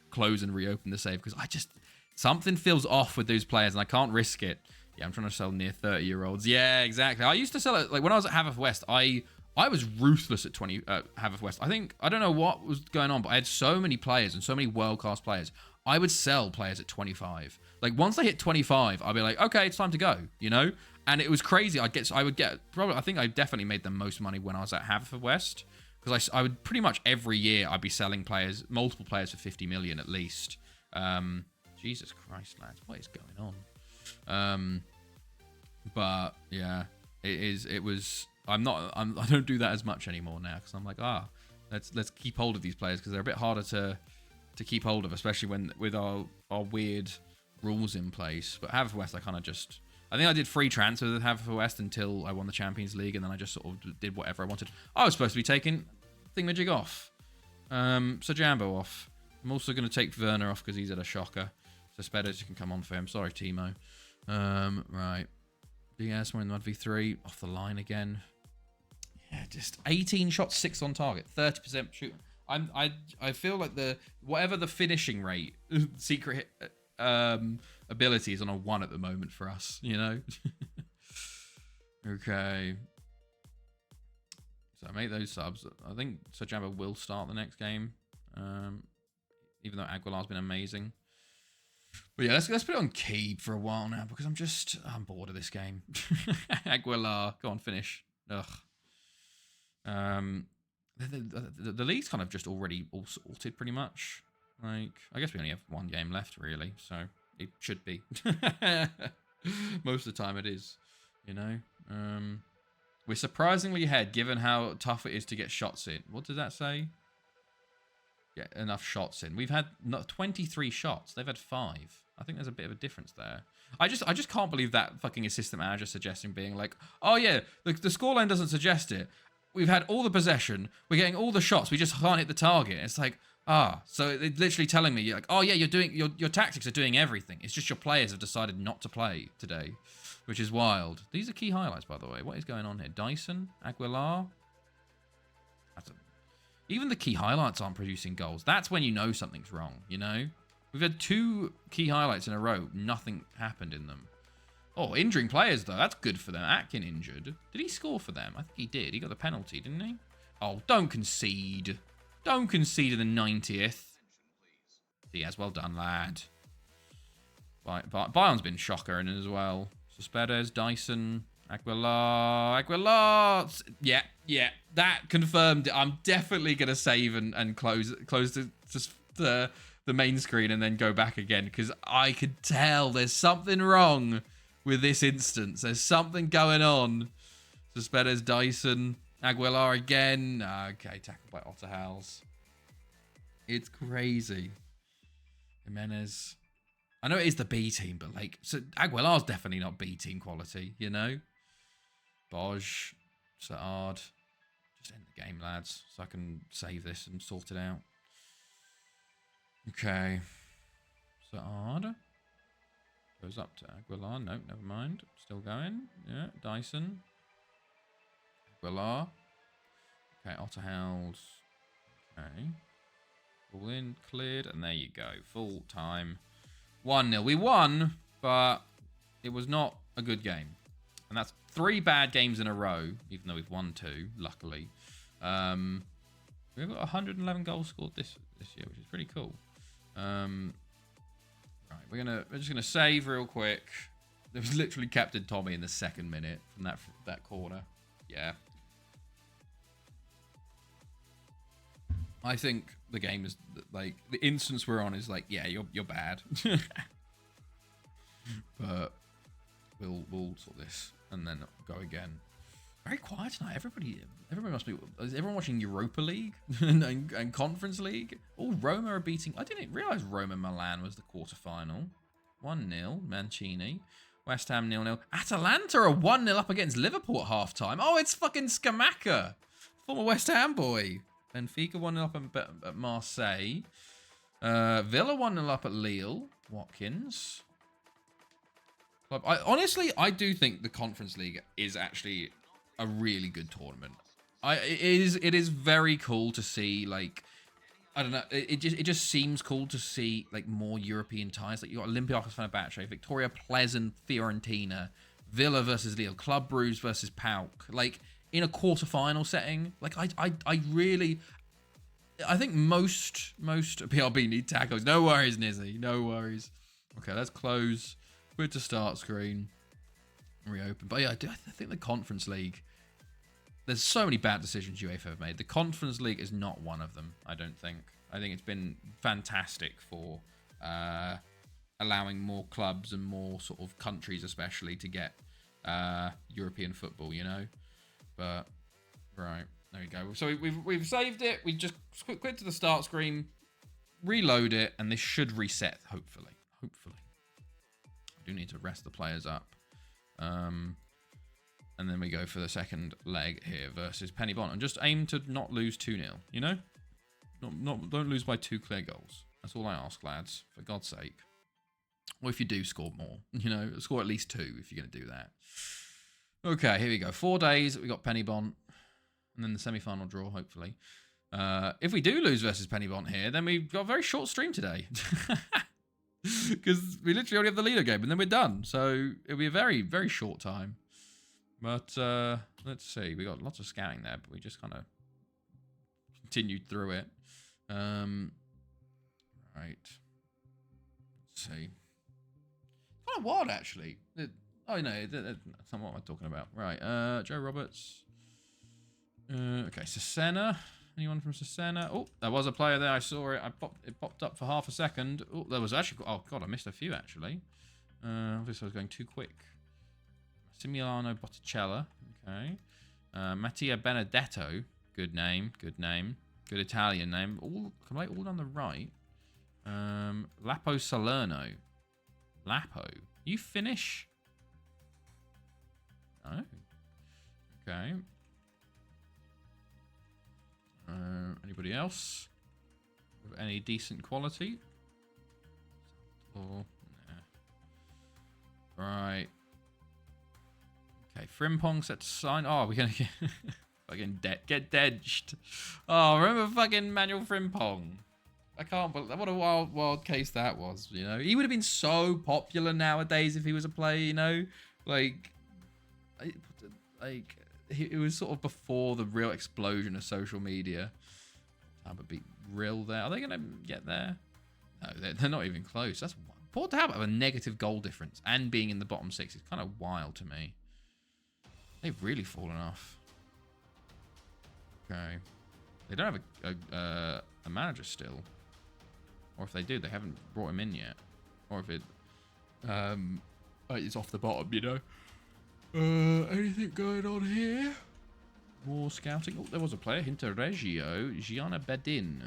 Speaker 1: close and reopen the save, because something feels off with those players, and I can't risk it. Yeah, I'm trying to sell near 30-year-olds. Yeah, exactly. I used to sell it, like, when I was at Haverfordwest, I was ruthless at Haverfordwest. I don't know what was going on, but I had so many players and so many world-class players. I would sell players at 25. Like, once they hit 25, I'd be like, okay, it's time to go, you know? And it was crazy. I think I definitely made the most money when I was at Haverfordwest, because I would pretty much every year I'd be selling multiple players for 50 million at least. Jesus Christ, lads, what is going on? But yeah, it was. I don't do that as much anymore now, because I'm like, let's keep hold of these players, because they're a bit harder to keep hold of, especially with our weird rules in place. But Haverfordwest, I think I did free transfers with Haverfordwest until I won the Champions League, and then I just sort of did whatever I wanted. I was supposed to be taking Thingamajig off, Sir Jambo off. I'm also going to take Werner off because he's at a shocker. So Spedders, you can come on for him. Sorry, Timo. Right. DS, we're in the 1v3. Off the line again. Yeah, just 18 shots, 6 on target. 30% shoot. I feel like whatever the finishing rate, secret ability is on a 1 at the moment for us, you know? Okay. So I make those subs. I think Sir Jambo will start the next game. Even though Aguilar's been amazing. But yeah, let's put it on key for a while now, because I'm bored of this game. Aguilar, go on, finish. Ugh. The league's kind of just already all sorted pretty much. Like, I guess we only have 1 game left, really, so it should be. Most of the time it is, you know. We're surprisingly ahead, given how tough it is to get shots in. What does that say? Get enough shots in. We've had 23 shots. They've had 5. I think there's a bit of a difference there. I just can't believe that fucking assistant manager suggesting, being like, oh yeah, the scoreline doesn't suggest it. We've had all the possession. We're getting all the shots. We just can't hit the target. It's like, so they're literally telling me, like, oh yeah, you're doing your tactics are doing everything. It's just your players have decided not to play today, which is wild. These are key highlights, by the way. What is going on here? Dyson, Aguilar. Even the key highlights aren't producing goals. That's when you know something's wrong, you know? We've had 2 key highlights in a row. Nothing happened in them. Oh, injuring players, though. That's good for them. Atkin injured. Did he score for them? I think he did. He got the penalty, didn't he? Oh, don't concede. Don't concede in the 90th. Diaz, well done, lad. Bayern's been shockering as well. Suspedes, Dyson, Aguilar. Yeah. That confirmed it. I'm definitely going to save and close the main screen and then go back again, because I could tell there's something wrong with this instance. There's something going on. Suspedes, Dyson, Aguilar again. Okay, tackled by Otterhouse. It's crazy. Jimenez. I know it is the B team, but like, so Aguilar's definitely not B team quality, you know? Boj, Saad. Just end the game, lads, so I can save this and sort it out. Okay. Saad. Goes up to Aguilar. Nope, never mind. Still going. Yeah, Dyson. Aguilar. Okay, Otterhouse. Okay. All in, cleared, and there you go. Full time. 1-0. We won, but it was not a good game. And that's 3 bad games in a row, even though we've won 2, luckily. We've got 111 goals scored this year, which is pretty cool. Right, we're just gonna save real quick. There was literally Captain Tommy in the 2nd minute from that corner. Yeah. I think the game is like the instance we're on is like, yeah, you're bad. But we'll sort this and then go again. Very quiet tonight. Everybody must be. Is everyone watching Europa League and Conference League? Oh, Roma are beating. I didn't realize Roma Milan was the quarterfinal. 1-0, Mancini. West Ham 0-0. Atalanta are 1-0 up against Liverpool at halftime. Oh, it's fucking Scamacca, former West Ham boy. Benfica 1-0 up at Marseille. Villa 1-0 up at Lille. Watkins. Honestly, I do think the Conference League is actually a really good tournament. It is very cool to see, like, I don't know, it just seems cool to see like more European ties. Like you got Olympiacos Fenerbahce, Victoria Pleasant, Fiorentina, Villa versus Lille, Club Brugge versus PAOK. Like in a quarterfinal setting, like I think most PRB need tacos. No worries, Nizzy, no worries. Okay, let's close. We're to start screen. Reopen. But yeah, I think the Conference League, there's so many bad decisions UEFA have made. The Conference League is not one of them, I don't think. I think it's been fantastic for allowing more clubs and more sort of countries especially to get European football, you know? But, right, there we go. So we've saved it. We just quit to the start screen, reload it, and this should reset, hopefully. Hopefully. I do need to rest the players up. And then we go for the second leg here versus Pen-Y-Bont. And just aim to not lose 2-0, you know? Don't lose by 2 clear goals. That's all I ask, lads, for God's sake. Or if you do score more, you know, score at least 2 if you're going to do that. Okay, here we go. 4 days, we got Pen-Y-Bont. And then the semi-final draw, hopefully. If we do lose versus Pen-Y-Bont here, then we've got a very short stream today. Because we literally only have the Lido game and then we're done. So it'll be a very, very short time. But let's see. We got lots of scouting there, but we just kind of continued through it. Right. Let's see. Kind of wild, actually. Oh, no. That's not what I'm talking about. Right. Joe Roberts. Okay. Cesena. Anyone from Cesena? Oh, there was a player there. I saw it. It popped up for half a second. Oh, there was actually... Oh, God, I missed a few, actually. Obviously, I was going too quick. Massimiliano Botticella. Okay. Mattia Benedetto. Good name. Good name. Good Italian name. All on the right. Lapo Salerno. Lapo. You Finnish? No. Okay. Anybody else with any decent quality? Or nah. Right. Okay, Frimpong set to sign. Oh, we're gonna get fucking get dedged. Oh, remember fucking Manuel Frimpong? I can't believe what a wild case that was. You know, he would have been so popular nowadays if he was a player. You know, like it was sort of before the real explosion of social media. Talbot beat Rill there. Are they going to get there? No, they're not even close. That's Port Talbot have a negative goal difference and being in the bottom 6 is kind of wild to me. They've really fallen off. Okay. They don't have a manager still. Or if they do, they haven't brought him in yet. Or if it's off the bottom, you know. Anything going on here? More scouting. Oh, there was a player. Interregio. Gianna Bedin.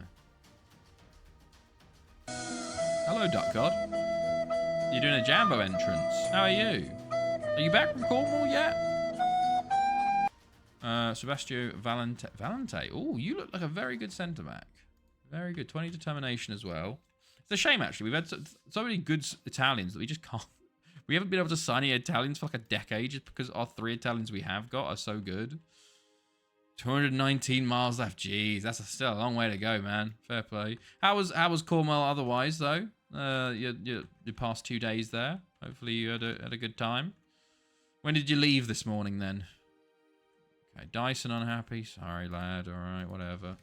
Speaker 1: Hello, Duck God. You're doing a Jambo entrance. How are you? Are you back from Cornwall yet? Sebastio Valente. Oh, you look like a very good centre-back. Very good. 20 determination as well. It's a shame, actually. We've had so many good Italians that we just can't... We haven't been able to sign any Italians for like a decade just because our 3 Italians we have got are so good. 219 miles left. Jeez, that's still a long way to go, man. Fair play. How was Cornwall otherwise, though? Your past 2 days there. Hopefully you had a good time. When did you leave this morning then? Okay, Dyson unhappy. Sorry, lad. All right, whatever.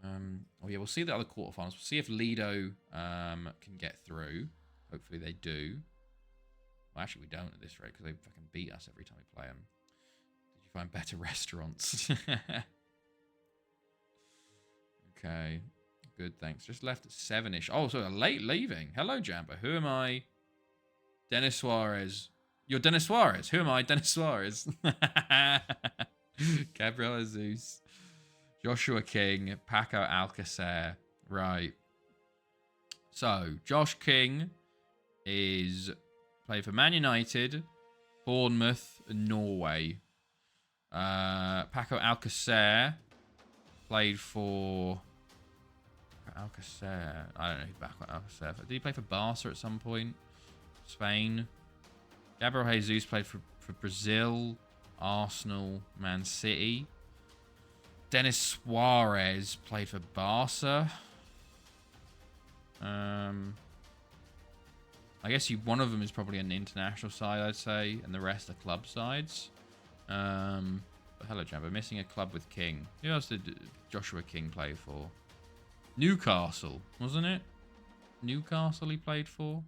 Speaker 1: Oh yeah, we'll see the other quarterfinals. We'll see if Lido can get through. Hopefully they do. Well, actually we don't at this rate because they fucking beat us every time we play them. Did you find better restaurants? Okay, good, thanks. Just left at 7-ish. Oh, so a late leaving. Hello, Jambo. Who am I? Dennis Suarez. You're Dennis Suarez. Who am I? Dennis Suarez. Gabriel Jesus. Joshua King. Paco Alcacer. Right. So, Josh King is played for Man United, Bournemouth, and Norway. Paco Alcacer played for Alcacer. I don't know who Paco Alcacer. Did he play for Barca at some point? Spain. Gabriel Jesus played for Brazil, Arsenal, Man City. Dennis Suarez played for Barca. I guess one of them is probably an international side, I'd say, and the rest are club sides. But hello, Jambo. Missing a club with King. Who else did Joshua King play for? Newcastle, wasn't it? Newcastle he played for.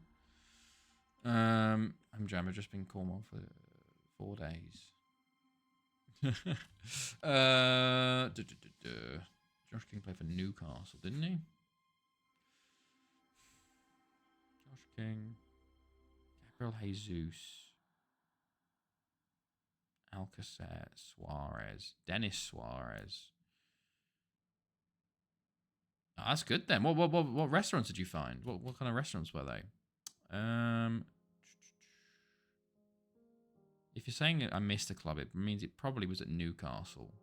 Speaker 1: I'm Jambo. Just been Cornwall for 4 days. Josh King played for Newcastle, didn't he? Josh King. Gabriel Jesus. Alcacer. Suarez. Dennis Suarez. Oh, that's good then. What restaurants did you find? What kind of restaurants were they? If you're saying I missed a club, it means it probably was at Newcastle.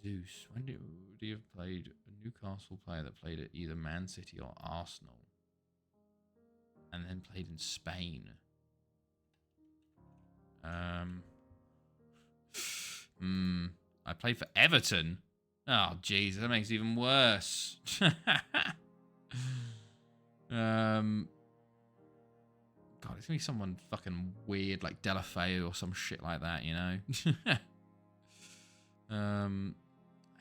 Speaker 1: Jesus, when did he have played? A Newcastle player that played at either Man City or Arsenal, and then played in Spain. I played for Everton. Oh, jeez, that makes it even worse. God, it's gonna be someone fucking weird like Delafeu or some shit like that, you know.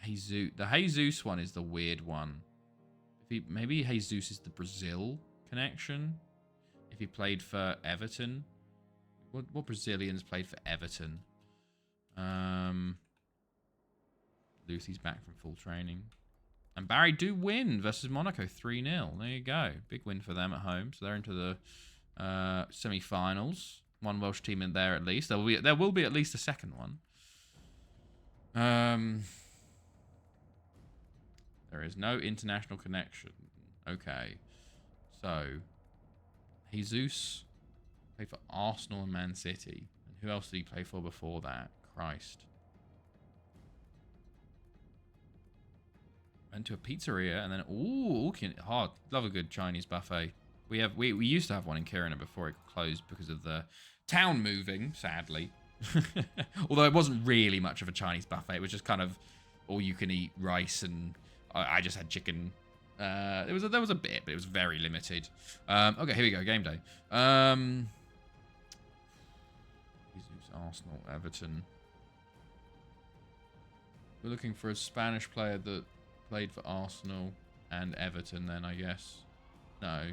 Speaker 1: Jesus. The Jesus one is the weird one. Maybe Jesus is the Brazil connection. If he played for Everton, what Brazilians played for Everton? Lucy's back from full training. And Barry do win versus Monaco 3-0. There you go. Big win for them at home. So they're into the semi-finals. One Welsh team in there at least. There will be at least a second one. There is no international connection. Okay. So, Jesus played for Arsenal and Man City. And who else did he play for before that? Christ. Went to a pizzeria and then hard. Love a good Chinese buffet. We used to have one in Kiruna before it closed because of the town moving, sadly. Although it wasn't really much of a Chinese buffet. It was just kind of all you can eat rice, and I just had chicken. There was a bit, but it was very limited. Okay, here we go. Game day. Arsenal, Everton. We're looking for a Spanish player that played for Arsenal and Everton then, I guess. No.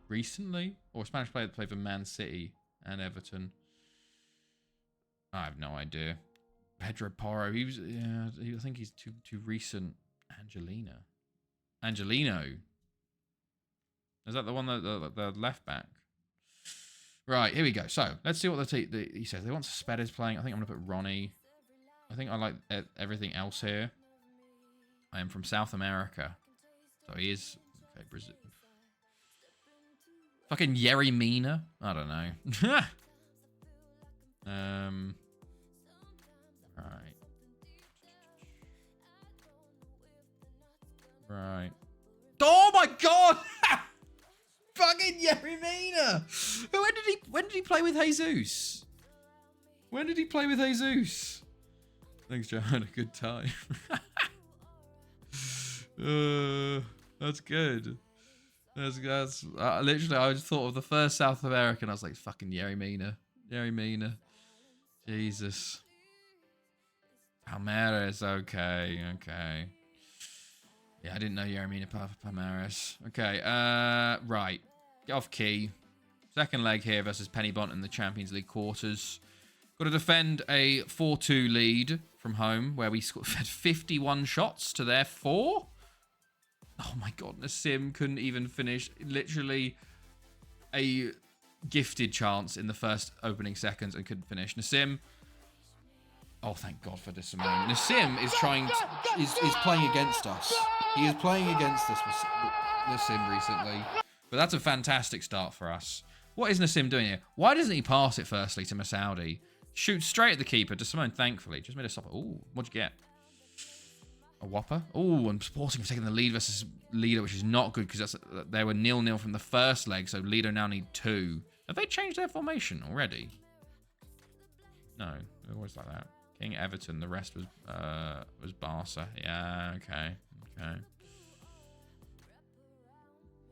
Speaker 1: Recently? Or a Spanish player that played for Man City and Everton. I have no idea. Pedro Porro. He was, yeah, I think he's too recent. Angelino. Is that the one that the left back? Right, here we go. So, let's see what he says. They want Spedders playing. I think I'm going to put Ronnie. I think I like everything else here. I am from South America. So he is... Okay, Brazil. Fucking Yerry Mina? I don't know. Right. Oh my god! Fucking Yerry Mina! When did he play with Jesus? When did he play with Jesus? Thanks, Joe. Had a good time. That's good. Literally, I just thought of the first South American. I was like, fucking Yerry Mina. Yerry Mina. Jesus. Palmeiras. Okay. Yeah, I didn't know Yerry Mina Palmeiras. Okay. Right. Get off key. Second leg here versus Pen-Y-Bont in the Champions League quarters. Got to defend a 4-2 lead from home where we had 51 shots to their 4. Oh my god, Nassim couldn't even finish. Literally a gifted chance in the first opening seconds and couldn't finish. Nassim. Oh, thank God for this. Nassim is is playing against us. He is playing against us with Nassim recently. But that's a fantastic start for us. What is Nassim doing here? Why doesn't he pass it firstly to Masaudi? Shoots straight at the keeper. Simone, thankfully, just made a stop. Ooh, what'd you get? A whopper. Oh, and Sporting have taken the lead versus Lido, which is not good because they were 0-0 from the first leg, so Lido now need 2. Have they changed their formation already? No, they're always like that. King Everton, the rest was Barca. Yeah, okay.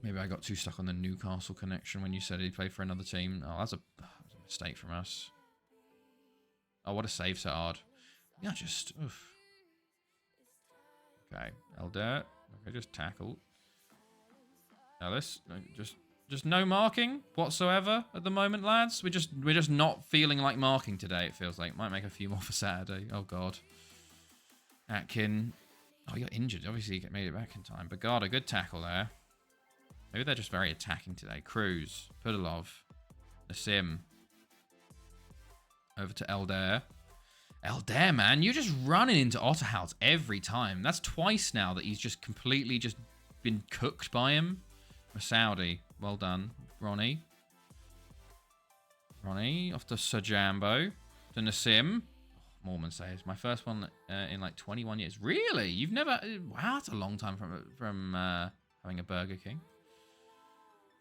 Speaker 1: Maybe I got too stuck on the Newcastle connection when you said he played for another team. Oh, that's a mistake from us. Oh, what a save, so hard. Yeah, just... Oof. Okay, Elder. Okay, just tackle. Ellis, just no marking whatsoever at the moment, lads. We're just not feeling like marking today. It feels like might make a few more for Saturday. Oh god. Atkin. Oh, you're injured. Obviously, you made it back in time. But god, a good tackle there. Maybe they're just very attacking today. Cruz, Pudilov, Nassim. Over to Elder. Elder, man, you're just running into Otterhouse every time. That's twice now that he's just completely just been cooked by him. Masaudi, well done. Ronnie off to Sir Jambo. To Nassim. Oh, Mormon saves. My first one in like 21 years. Really? You've never... Wow, that's a long time from having a Burger King.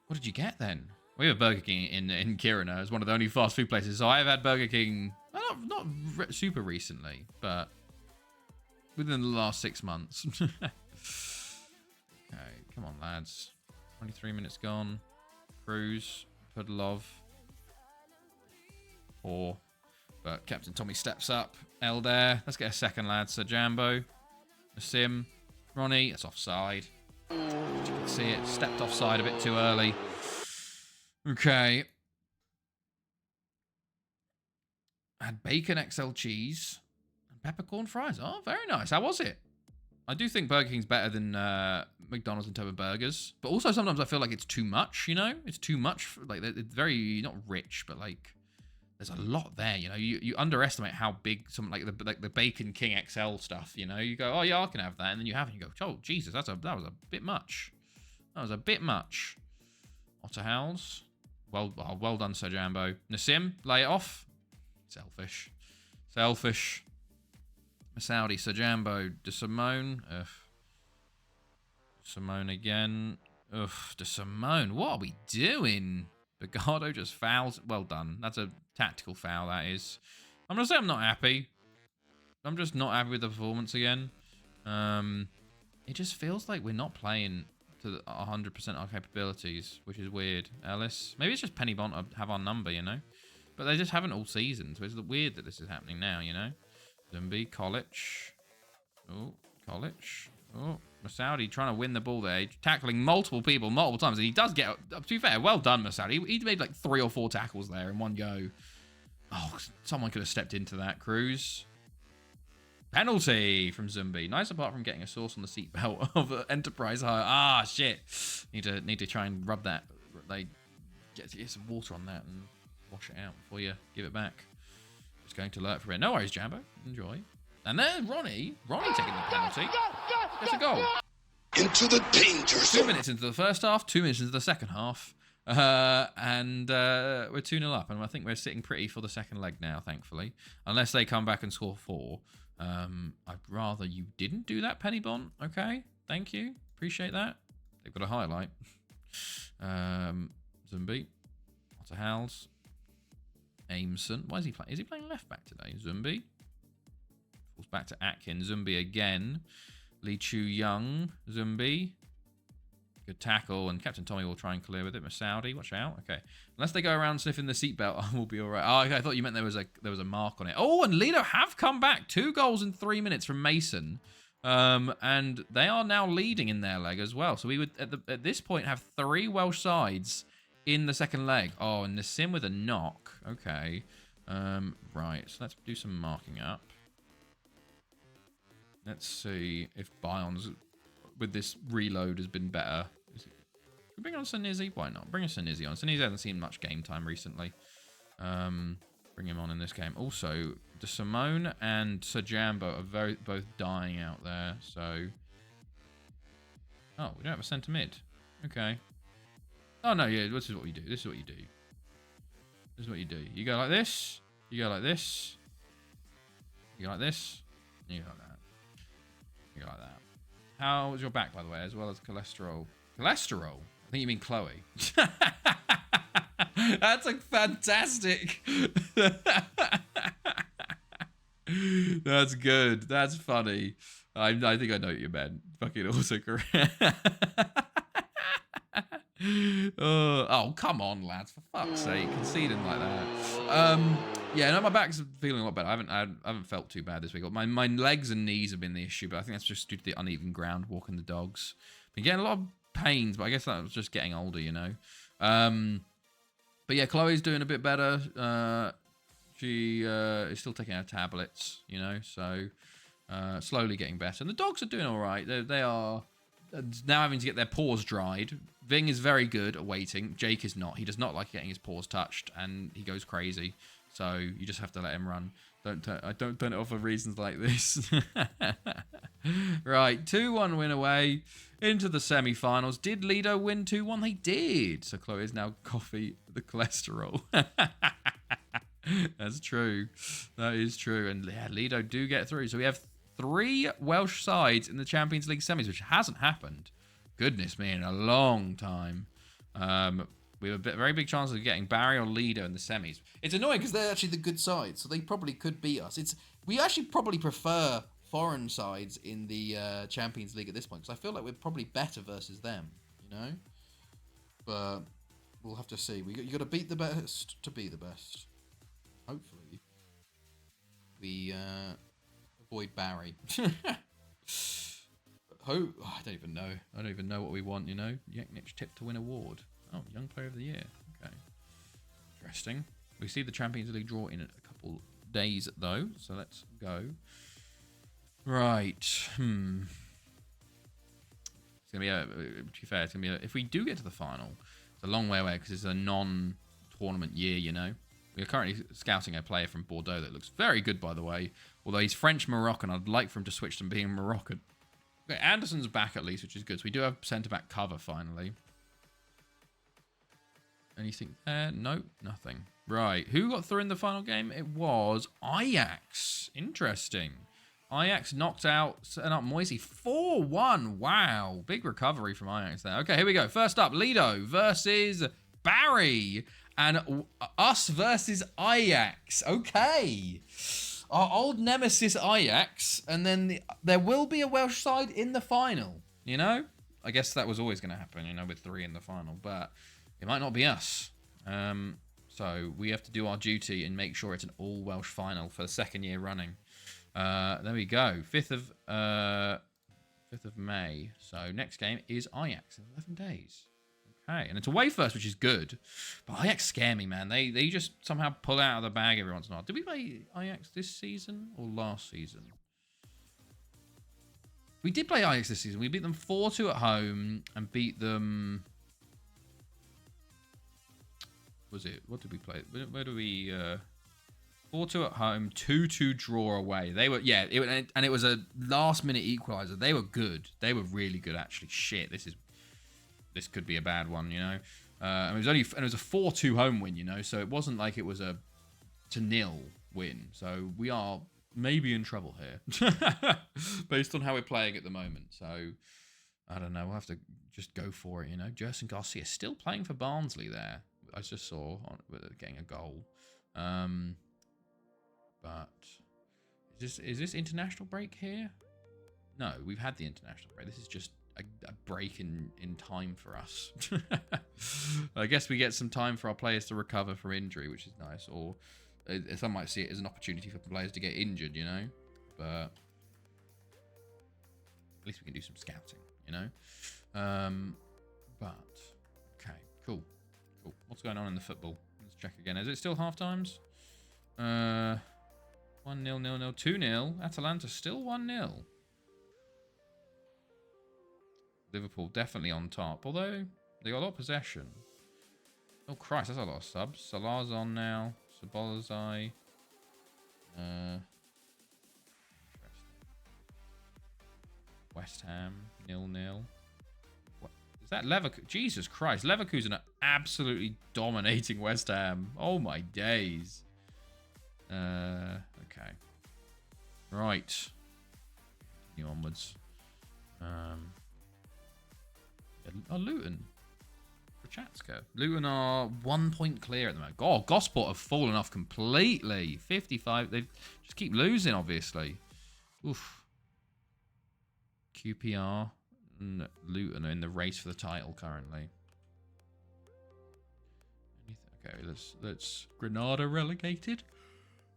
Speaker 1: What did you get then? We have a Burger King in Kiruna. It's one of the only fast food places. So I've had Burger King... Not super recently, but within the last 6 months. Okay, come on, lads. 23 minutes gone. Cruz, Pudilov. 4. But Captain Tommy steps up. Elder. Let's get a second, lads. Sir Jambo. Nassim. Ronnie. It's offside. As you can see, it stepped offside a bit too early. Okay. Had bacon XL cheese and peppercorn fries. Oh, very nice. How was it? I do think Burger King's better than McDonald's and Tobin Burgers. But also sometimes I feel like it's too much, you know? It's too much. Like, it's very, not rich, but like, there's a lot there, you know? You underestimate how big some, like the Bacon King XL stuff, you know? You go, oh yeah, I can have that. And then you have it and you go, oh, Jesus, that was a bit much. That was a bit much. Otterhouse. Well done, Sir Jambo. Nassim, lay it off. Selfish. Masaudi, Sir Jambo, De Simone. Simone again. De Simone. What are we doing? Bogado just fouls. Well done. That's a tactical foul, that is. I'm going to say I'm not happy. I'm just not happy with the performance again. It just feels like we're not playing to 100% our capabilities, which is weird. Ellis. Maybe it's just Pen-Y-Bont have our number, you know? But they just haven't all season, so it's weird that this is happening now, you know? Zumbi, College. Oh, College. Oh, Masaudi trying to win the ball there. Tackling multiple people multiple times. And he does get... To be fair, well done, Masaudi. He made like 3 or 4 tackles there in one go. Oh, someone could have stepped into that. Cruz. Penalty from Zumbi. Nice apart from getting a sauce on the seatbelt of Enterprise Hire. Ah, shit. Need to try and rub that. Like, get some water on that and... wash it out before you give it back. Just going to alert for it. No worries, Jambo. Enjoy. And then Ronnie taking the penalty. Gets a goal.
Speaker 2: Into the danger zone.
Speaker 1: 2 minutes into the first half, 2 minutes into the second half. And we're 2-0 up. And I think we're sitting pretty for the second leg now, thankfully. Unless they come back and score 4. I'd rather you didn't do that, Pen-Y-Bont. Okay. Thank you. Appreciate that. They've got a highlight. Zumbi. Otterhouse. Aimson. Why is he playing? Is he playing left back today? Zumbi. Falls back to Atkin. Zumbi again. Lee Chu Young. Zumbi. Good tackle, and Captain Tommy will try and clear with it. Masaudi, watch out. Okay, unless they go around sniffing the seatbelt, I will be all right. Oh, okay, I thought you meant there was a mark on it. Oh, and Lido have come back. 2 goals in 3 minutes from Mason, and they are now leading in their leg as well. So we would at this point have 3 Welsh sides in the second leg. Oh, and Nassim with a knock. Okay, right. So let's do some marking up. Let's see if Bayon's with this reload has been better. Can we bring on Sinizzi? Why not? Bring Sinizzi on. Sinizzi hasn't seen much game time recently. Bring him on in this game. Also, De Simone and Sir Jambo are both dying out there. So, oh, we don't have a centre mid. Okay. Oh no, yeah. This is what you do. This is what you do. This is what you do. You go like this. You go like this. You go like this. You go like that. You go like that. How's your back, by the way, as well as cholesterol? Cholesterol? I think you mean Chloe. That's like fantastic. That's good. That's funny. I think I know what you meant. Fucking autocorrect. Oh, come on, lads. For fuck's sake. Conceding like that. Yeah, no, my back's feeling a lot better. I haven't felt too bad this week. My legs and knees have been the issue, but I think that's just due to the uneven ground walking the dogs. Been getting a lot of pains, but I guess that was just getting older, you know. But yeah, Chloe's doing a bit better. She is still taking her tablets, you know, so slowly getting better. And the dogs are doing all right. They are now having to get their paws dried. Ving is very good at waiting. Jake is not. He does not like getting his paws touched, and he goes crazy. So you just have to let him run. Don't turn it off for reasons like this. Right, 2-1 win away into the semi-finals. Did Lido win 2-1? They did. So Chloe is now coffee the cholesterol. That's true. That is true. And yeah, Lido do get through. So we have 3 Welsh sides in the Champions League semis, which hasn't happened. Goodness me, in a long time. We have a very big chance of getting Barry or Lido in the semis. It's annoying because they're actually the good side, so they probably could beat us. We actually probably prefer foreign sides in the Champions League at this point, because I feel like we're probably better versus them, you know? But we'll have to see. You got to beat the best to be the best. Hopefully, we avoid Barry. I don't even know. I don't even know what we want, you know? Llangefni tip to win award. Oh, Young Player of the Year. Okay. Interesting. We see the Champions League draw in a couple days, though. So let's go. Right. It's going to be to be fair, it's going to be if we do get to the final, it's a long way away because it's a non-tournament year, you know? We are currently scouting a player from Bordeaux that looks very good, by the way. Although he's French-Moroccan, I'd like for him to switch to being Moroccan. Okay, Anderson's back at least, which is good. So we do have centre-back cover, finally. Anything there? Nope, nothing. Right, who got through in the final game? It was Ajax. Interesting. Ajax knocked out, setting up Moisey 4-1. Wow, big recovery from Ajax there. Okay, here we go. First up, Lido versus Barry. And us versus Ajax. Okay. Our old nemesis Ajax. And then there will be a Welsh side in the final. You know? I guess that was always going to happen, you know, with 3 in the final. But it might not be us. So we have to do our duty and make sure it's an all Welsh final for the 2nd year running. There we go. 5th of May. So next game is Ajax in 11 days. Okay, and it's away first, which is good. But Ajax scare me, man. They just somehow pull out of the bag every once in a while. Did we play Ajax this season or last season? We did play Ajax this season. We beat them 4-2 at home and beat them... Was it? What did we play? Where do we... 4-2 at home, 2-2 draw away. They were... Yeah, and it was a last-minute equaliser. They were good. They were really good, actually. Shit, this could be a bad one, you know. And it was a 4-2 home win, you know. So it wasn't like it was a 2-0 win. So we are maybe in trouble here, based on how we're playing at the moment. So I don't know. We'll have to just go for it, you know. Jerson Garcia still playing for Barnsley there. I just saw getting a goal. But is this international break here? No, we've had the international break. This is just a break in time for us. I guess we get some time for our players to recover from injury, which is nice. Or some might see it as an opportunity for players to get injured, you know. But at least we can do some scouting, you know. But okay, cool. What's going on in the football? Let's check again. Is it still half times? 1-0, 0-0, 2-0. Atalanta still 1-0. Liverpool definitely on top, although they got a lot of possession. Oh Christ, that's a lot of subs. Salah's on now. Sabolazai. Interesting. West Ham 0-0. What is that? Leverkusen? Jesus Christ, Leverkusen are absolutely dominating West Ham. Oh my days. Okay. Right. Continue onwards. Luton. Rochatska. Luton are 1 point clear at the moment. God, Gosport have fallen off completely. 55. They just keep losing, obviously. Oof. QPR and Luton are in the race for the title currently. Okay, let's Granada relegated.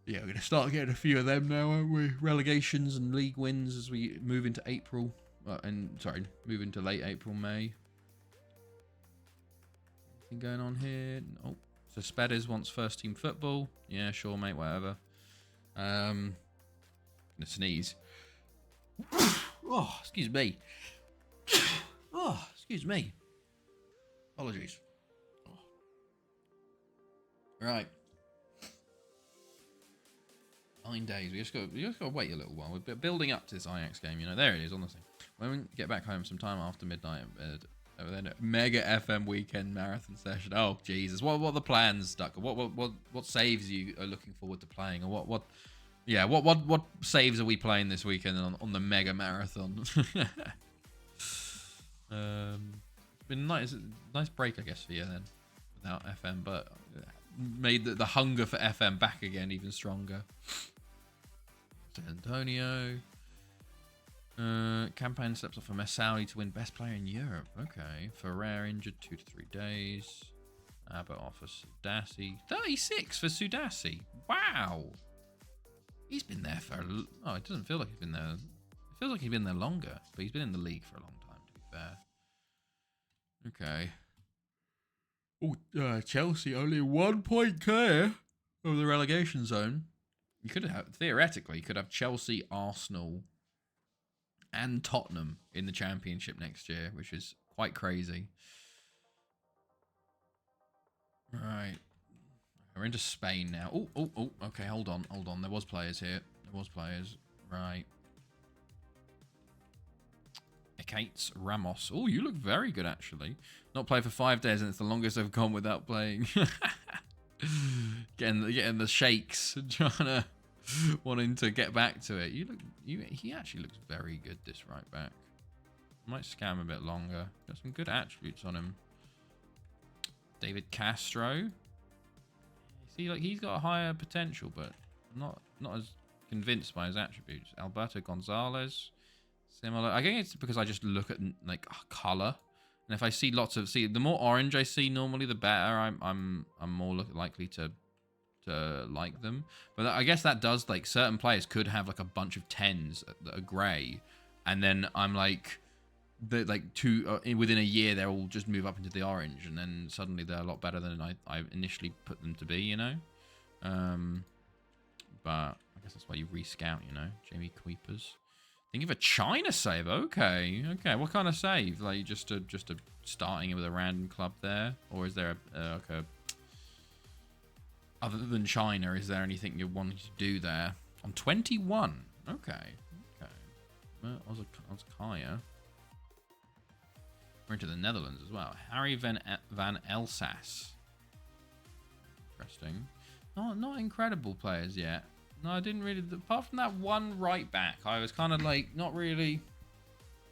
Speaker 1: Yeah, we're going to start getting a few of them now, aren't we? Relegations and league wins as we move into April. Move into late April, May. Anything going on here? No. So Spedders wants first team football. Yeah, sure, mate, whatever. Gonna sneeze. Oh, excuse me. Oh, excuse me. Apologies. Oh. Right. 9 days. We just got to wait a little while. We're building up to this Ajax game. You know, there it is. Honestly, when we get back home sometime after midnight, then a mega FM weekend marathon session. Oh Jesus! What are the plans, Duck? What saves you are looking forward to playing, or what saves are we playing this weekend on the mega marathon? It's been a nice break, I guess, for you then, without FM, but made the hunger for FM back again even stronger. Antonio. Campaign steps up for Messaoudi to win best player in Europe. Okay. Ferrer injured 2 to 3 days. Abbott offers Sudasi. 36 for Sudasi. Wow. He's been there for... Oh, it doesn't feel like he's been there. It feels like he's been there longer, but he's been in the league for a long time, to be fair. Okay. Oh, Chelsea only 1 point clear of the relegation zone. You could have, theoretically, Chelsea, Arsenal, and Tottenham in the Championship next year, which is quite crazy. Right. We're into Spain now. Oh, okay, hold on. There was players here. Right. Ekates Ramos. Oh, you look very good, actually. Not played for 5 days, and it's the longest I've gone without playing. getting the shakes, wanting to get back to it. He actually looks very good, this right back. Might scam a bit longer. Got some good attributes on him. David Castro. See, like, he's got a higher potential, but not as convinced by his attributes. Alberto Gonzalez, similar. I think it's because I just look at like color, and if I see the more orange I see normally, the better. I'm more likely to like them. But I guess that does, like, certain players could have like a bunch of 10s that are grey, and then I'm like, within a year they'll all just move up into the orange, and then suddenly they're a lot better than I initially put them to be, you know. But I guess that's why you rescout, you know. Jamie Kuipers. Think of a China save. Okay. What kind of save? Like just a starting with a random club there, or is there a other than China? Is there anything you're wanting to do there on 21? Okay. Ozkaya. We're into the Netherlands as well. Harry van Elsas. Interesting. Not incredible players yet. No, I didn't really... Apart from that one right back, I was kind of like not really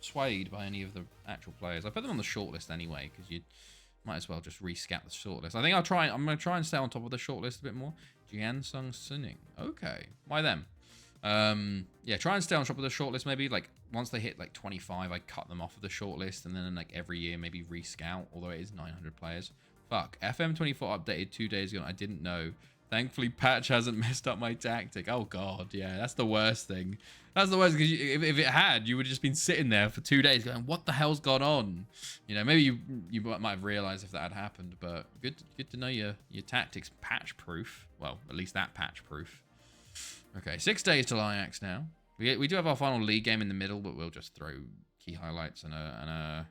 Speaker 1: swayed by any of the actual players. I put them on the shortlist anyway, because you might as well just rescat the shortlist. I think I'm going to try and stay on top of the shortlist a bit more. Jiansung Suning. Okay. Why them? Yeah, try and stay on top of the shortlist maybe. Like, once they hit like 25, I cut them off of the shortlist, and then like every year maybe rescout. Although it is 900 players. Fuck. FM24 updated 2 days ago. And I didn't know. Thankfully, patch hasn't messed up my tactic. Oh god, yeah, that's the worst thing. That's the worst, because if it had, you would have just been sitting there for 2 days going, "What the hell's gone on?" You know, maybe you might have realized if that had happened, but good to know your tactics patch proof. Well, at least that patch proof. Okay, 6 days till Ajax now. We do have our final league game in the middle, but we'll just throw key highlights and a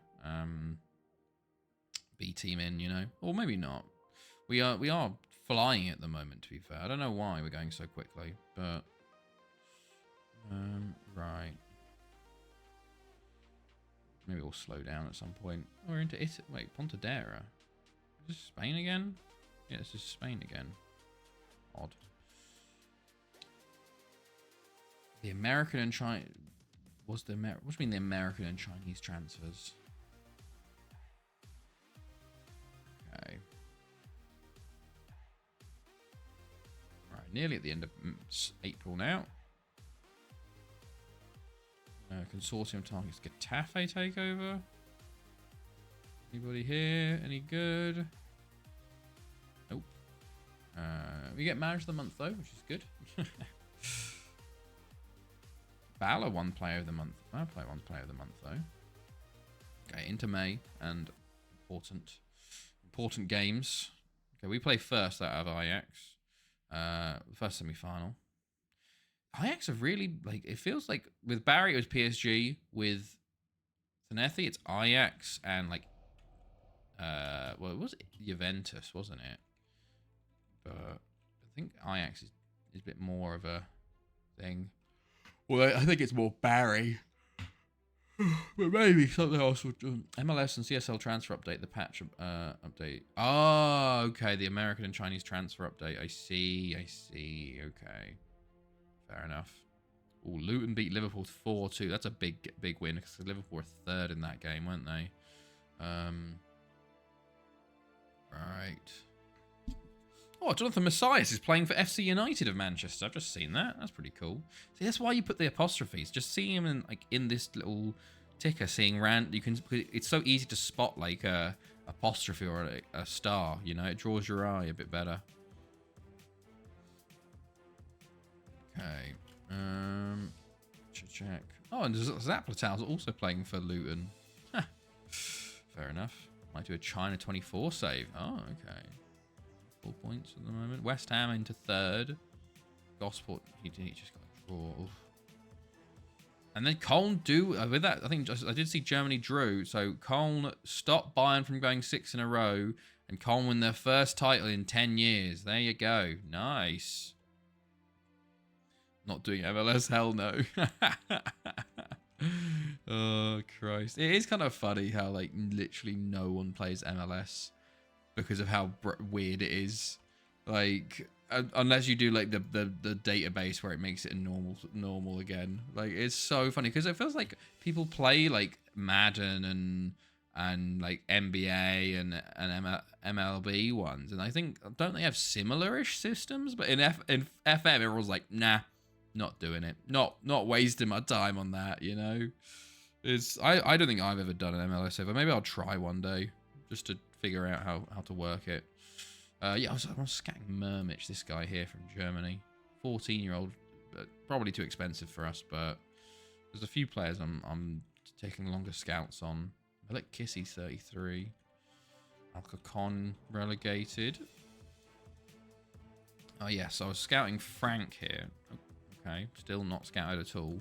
Speaker 1: B team in, you know, or maybe not. We are flying at the moment, to be fair. I don't know why we're going so quickly, but right. Maybe we'll slow down at some point. Oh, we're into Italy. Wait, Pontedera. Is this Spain again? Yeah, this is Spain again. Odd. The American and China... What do you mean the American and Chinese transfers? Okay. Right, nearly at the end of April now. Consortium targets Getafe takeover. Anybody here? Any good? Nope. We get Manager of the Month though, which is good. Bala won Player of the Month. Bala Player won Player of the Month though. Okay, into May and important games. Okay, we play first out of Ajax. First semi-final. Ajax have really, like, it feels like with Barry it was PSG, with Tanethi it's Ajax, and like well, it was Juventus, wasn't it? But I think Ajax is a bit more of a thing. Well, I think it's more Barry. But maybe something else would do. MLS and CSL transfer update, the patch update. Oh, okay, the American and Chinese transfer update. I see. Okay. Fair enough. Oh, Luton beat Liverpool 4-2. That's a big win, because Liverpool were third in that game, weren't they? Right. Oh, Jonathan Messias is playing for FC United of Manchester. I've just seen that. That's pretty cool. See, that's why you put the apostrophes. Just seeing him in this little ticker, seeing you can. It's so easy to spot like a apostrophe or a star. You know, it draws your eye a bit better. Okay. Check. Oh, and Zaplatal's also playing for Luton. Fair enough. Might do a China 24 save. Oh, okay. 4 points at the moment. West Ham into third. Gosport, he just got a draw. Oof. And then Köln with that, I think I did see Germany drew. So Köln stopped Bayern from going 6 in a row, and Köln win their first title in 10 years. There you go. Nice. Not doing MLS, hell no. Oh, Christ. It is kind of funny how, like, literally no one plays MLS because of how weird it is. Like, unless you do, like, the database where it makes it normal again. Like, it's so funny because it feels like people play, like, Madden and like, NBA and MLB ones. And I think, don't they have similar-ish systems? But in FM, everyone's like, nah. Not doing it. Not wasting my time on that, you know? I don't think I've ever done an MLS ever. Maybe I'll try one day just to figure out how to work it. Yeah, I was scatting Mermich, this guy here from Germany. 14-year-old. Probably too expensive for us, but there's a few players I'm taking longer scouts on. I like Kissy 33. Alcacon relegated. Oh yes, I was scouting Frank here. Okay, still not scouted at all.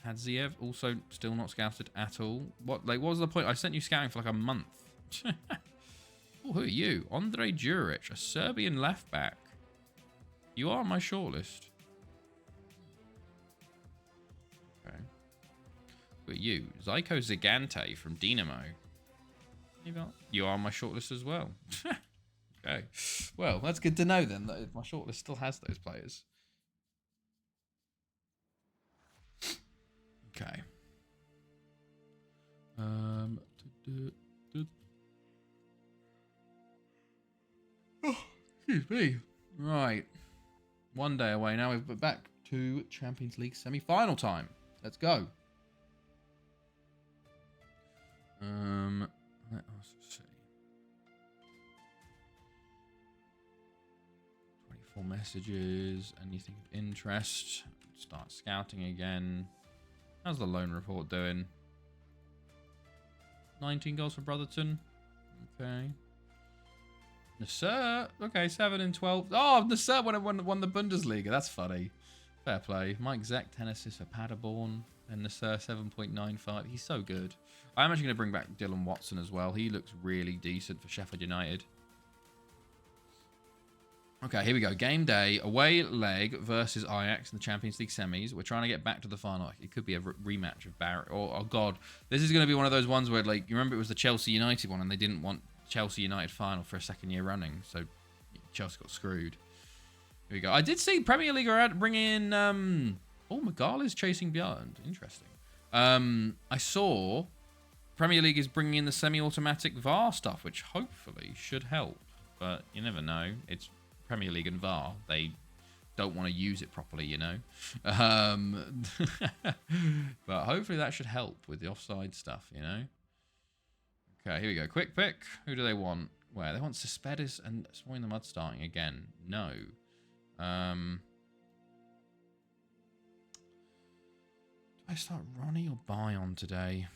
Speaker 1: Hadziev also still not scouted at all. What was the point? I sent you scouting for like a month. Oh, who are you? Andre Juric, a Serbian left back. You are on my shortlist. Okay. Who are you? Zyko Zigante from Dinamo. You are on my shortlist as well. Okay. Well, that's good to know then, that my shortlist still has those players. Okay. Oh, excuse me. Right. 1 day away now. We're back to Champions League semi-final time. Let's go. Let us see. 24 messages. Anything of interest? Start scouting again. How's the loan report doing? 19 goals for Brotherton. Okay. Nasser. Okay, 7 and 12. Oh, Nasser won the Bundesliga. That's funny. Fair play. Mike Zek, 10 assists for Paderborn. And Nasser, 7.95. He's so good. I'm actually going to bring back Dylan Watson as well. He looks really decent for Sheffield United. Okay, here we go. Game day. Away leg versus Ajax in the Champions League semis. We're trying to get back to the final. It could be a rematch of Barrett. Oh, God. This is going to be one of those ones where, like, you remember it was the Chelsea United one and they didn't want Chelsea United final for a second year running. So Chelsea got screwed. Here we go. I did see Premier League are bring in... Oh, Magala's chasing beyond. Interesting. I saw Premier League is bringing in the semi-automatic VAR stuff, which hopefully should help. But you never know. It's Premier League and VAR. They don't want to use it properly, you know. But hopefully that should help with the offside stuff, you know. Okay, here we go. Quick pick. Who do they want? Where? They want Cespedes and Spoiling the Mud starting again. No. Do I start Ronnie or Bion today?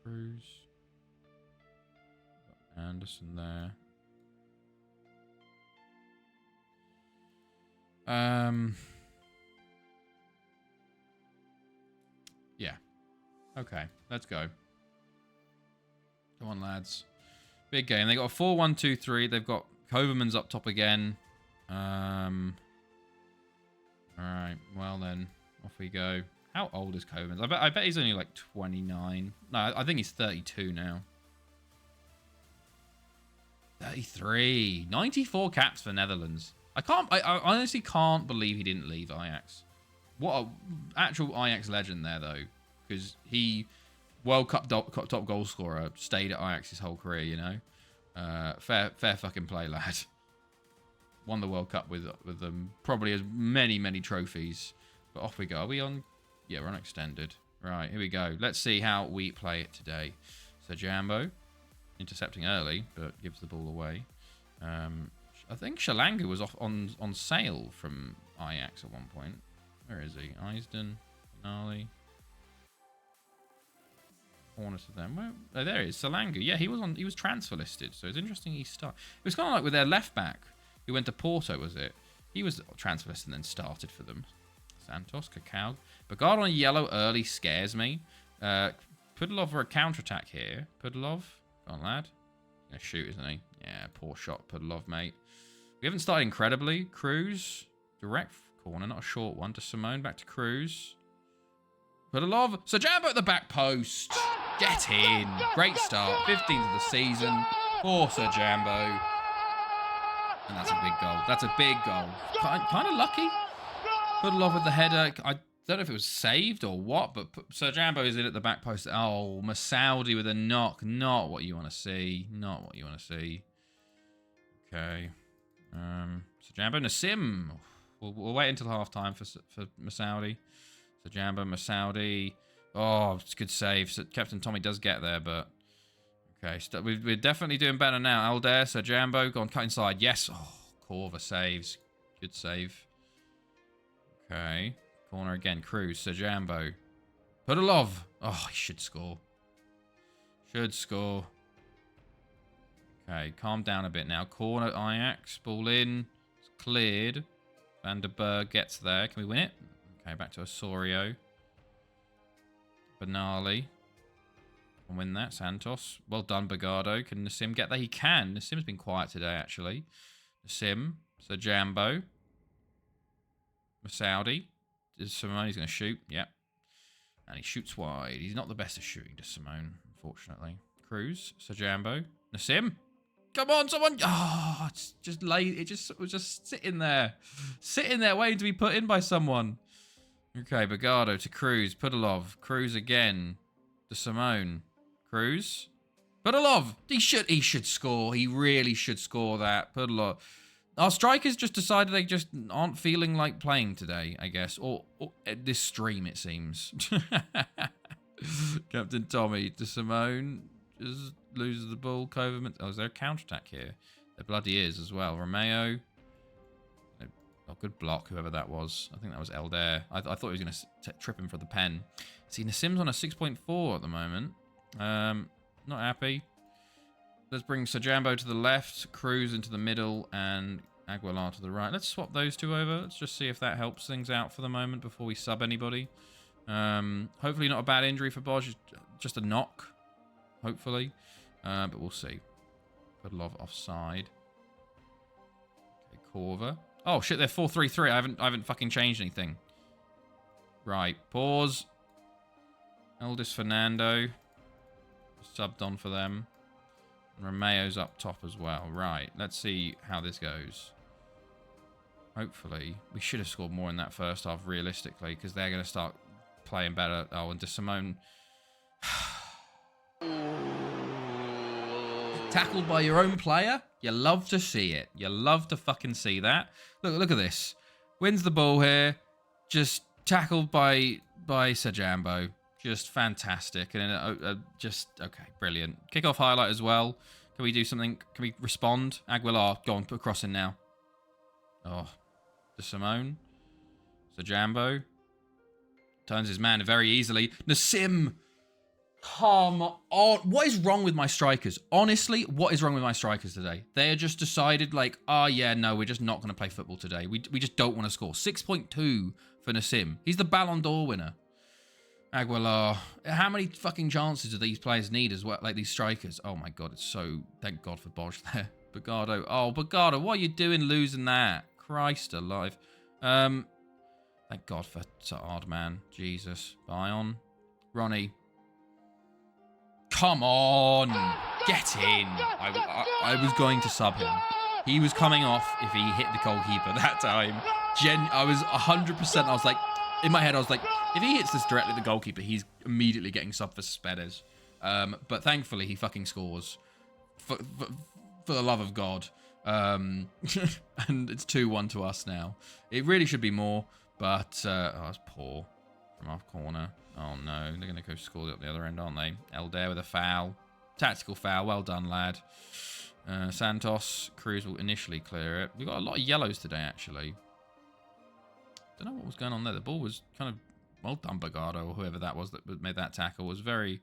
Speaker 1: Cruz. Got Anderson there. Yeah. Okay, let's go. Come on, lads. Big game. They got a 4-1-2-3. They've got Koverman's up top again. Alright, well then, off we go. How old is Koverman? I bet he's only like 29. No, I think he's 32 now. 33. 94 caps for Netherlands. I honestly can't believe he didn't leave Ajax. What a actual Ajax legend there, though. Because he, World Cup top goal scorer, stayed at Ajax his whole career, you know. Fair fucking play, lad. Won the World Cup with them. Probably as many trophies. But off we go. Are we on? Yeah, we're on extended. Right, here we go. Let's see how we play it today. So Jambo, intercepting early, but gives the ball away. I think Shalanga was off on sale from Ajax at one point. Where is he? Eisden, Finale. Corner to them. Where, oh, there he is. Salanga. Yeah, he was transfer listed. So it's interesting he started. It was kind of like with their left back who went to Porto, was it? He was transfer listed and then started for them. Santos, Cacao. Bagard on yellow early scares me. Pudlov for a counter-attack here. Pudlov. Go on, lad. He's going to shoot, isn't he? Yeah, poor shot, Pudlov, mate. We haven't started incredibly. Cruz. Direct corner, not a short one. To Simone, back to Cruz. Pudlov. So Jambo at the back post. Get in. Great start. 15th of the season. For Sir Jambo. And that's a big goal. That's a big goal. Kind of lucky. Pudlov with the header. I don't know if it was saved or what, but Sir Jambo is in at the back post. Oh, Masaudi with a knock. Not what you want to see. Not what you want to see. Okay. Sir Jambo. Nassim. We'll wait until half-time for Masaudi. Sir Jambo, Masaudi. Oh, it's a good save. So Captain Tommy does get there, but... Okay, we're definitely doing better now. Aldair, Sir Jambo, go on, cut inside. Yes. Oh, Corva saves. Good save. Okay. Corner again. Cruz, Sir Jambo. Pudlov. Oh, he should score. Should score. Okay, calm down a bit now. Corner, Ajax. Ball in. It's cleared. Van der Berg gets there. Can we win it? Okay, back to Osorio. Benali. Can win that. Santos. Well done, Bagardo. Can Nassim get there? He can. Nassim's been quiet today, actually. Nassim. Sir Jambo. Masaudi. Simone's going to shoot. Yep. And he shoots wide. He's not the best at shooting, to Simone, unfortunately. Cruz. Sir Jambo. Nassim. Come on, someone. Oh, it's just late. It was just sitting there. Sitting there waiting to be put in by someone. Okay, Bagardo to Cruz. Pudlov. Cruz again. To Simone. Cruz. Pudlov. He should score. He really should score that. Pudlov. Our strikers just decided they just aren't feeling like playing today, I guess. Or at this stream, it seems. Captain Tommy to Simone. Just loses the ball. Coverman. Oh, is there a counter-attack here? There bloody is as well. Romeo. Oh, good block, whoever that was. I think that was Elder. I thought he was going to trip him for the pen. See, Nassim's on a 6.4 at the moment. Not happy. Let's bring Sajambo to the left, Cruz into the middle, and Aguilar to the right. Let's swap those two over. Let's just see if that helps things out for the moment before we sub anybody. Hopefully not a bad injury for Bosch. Just a knock, hopefully. But we'll see. Podolov offside. Okay, Korver. Oh, shit, they're 4-3-3. I haven't fucking changed anything. Right, pause. Eldest Fernando. Subbed on for them. Romeo's up top as well. Right, let's see how this goes. Hopefully. We should have scored more in that first half, realistically, because they're going to start playing better. Oh, and De Simone... Tackled by your own player? You love to see it. You love to fucking see that. Look at this. Wins the ball here. Just tackled by Sajambo. Just fantastic. And just, okay, brilliant. Kickoff highlight as well. Can we do something? Can we respond? Aguilar, go on, put a cross in now. Oh, De Simone. Sajambo. Turns his man very easily. Nassim. Come on. What is wrong with my strikers? Honestly, what is wrong with my strikers today? They are just decided like, oh yeah, no, we're just not going to play football today. We just don't want to score. 6.2 for Nassim. He's the Ballon d'Or winner. Aguilar. How many fucking chances do these players need as well? Like these strikers. Oh my God, it's so... Thank God for Bosch there. Bogado. Oh, Bogado, what are you doing losing that? Christ alive. Thank God for Saad, man. Jesus. Bion. Ronnie. Come on. Get in. I was going to sub him. He was coming off if he hit the goalkeeper that time. I was 100%. I was like, in my head, I was like, if he hits this directly at the goalkeeper, he's immediately getting subbed for Spedes. But thankfully, he fucking scores. For the love of God. And it's 2-1 to us now. It really should be more, but oh, that's poor from our corner. Oh no, they're going to go score up the other end, aren't they? Elder with a foul. Tactical foul. Well done, lad. Santos. Cruz will initially clear it. We've got a lot of yellows today, actually. Don't know what was going on there. The ball was kind of... Well done, Bogado, or whoever that was that made that tackle. Was very...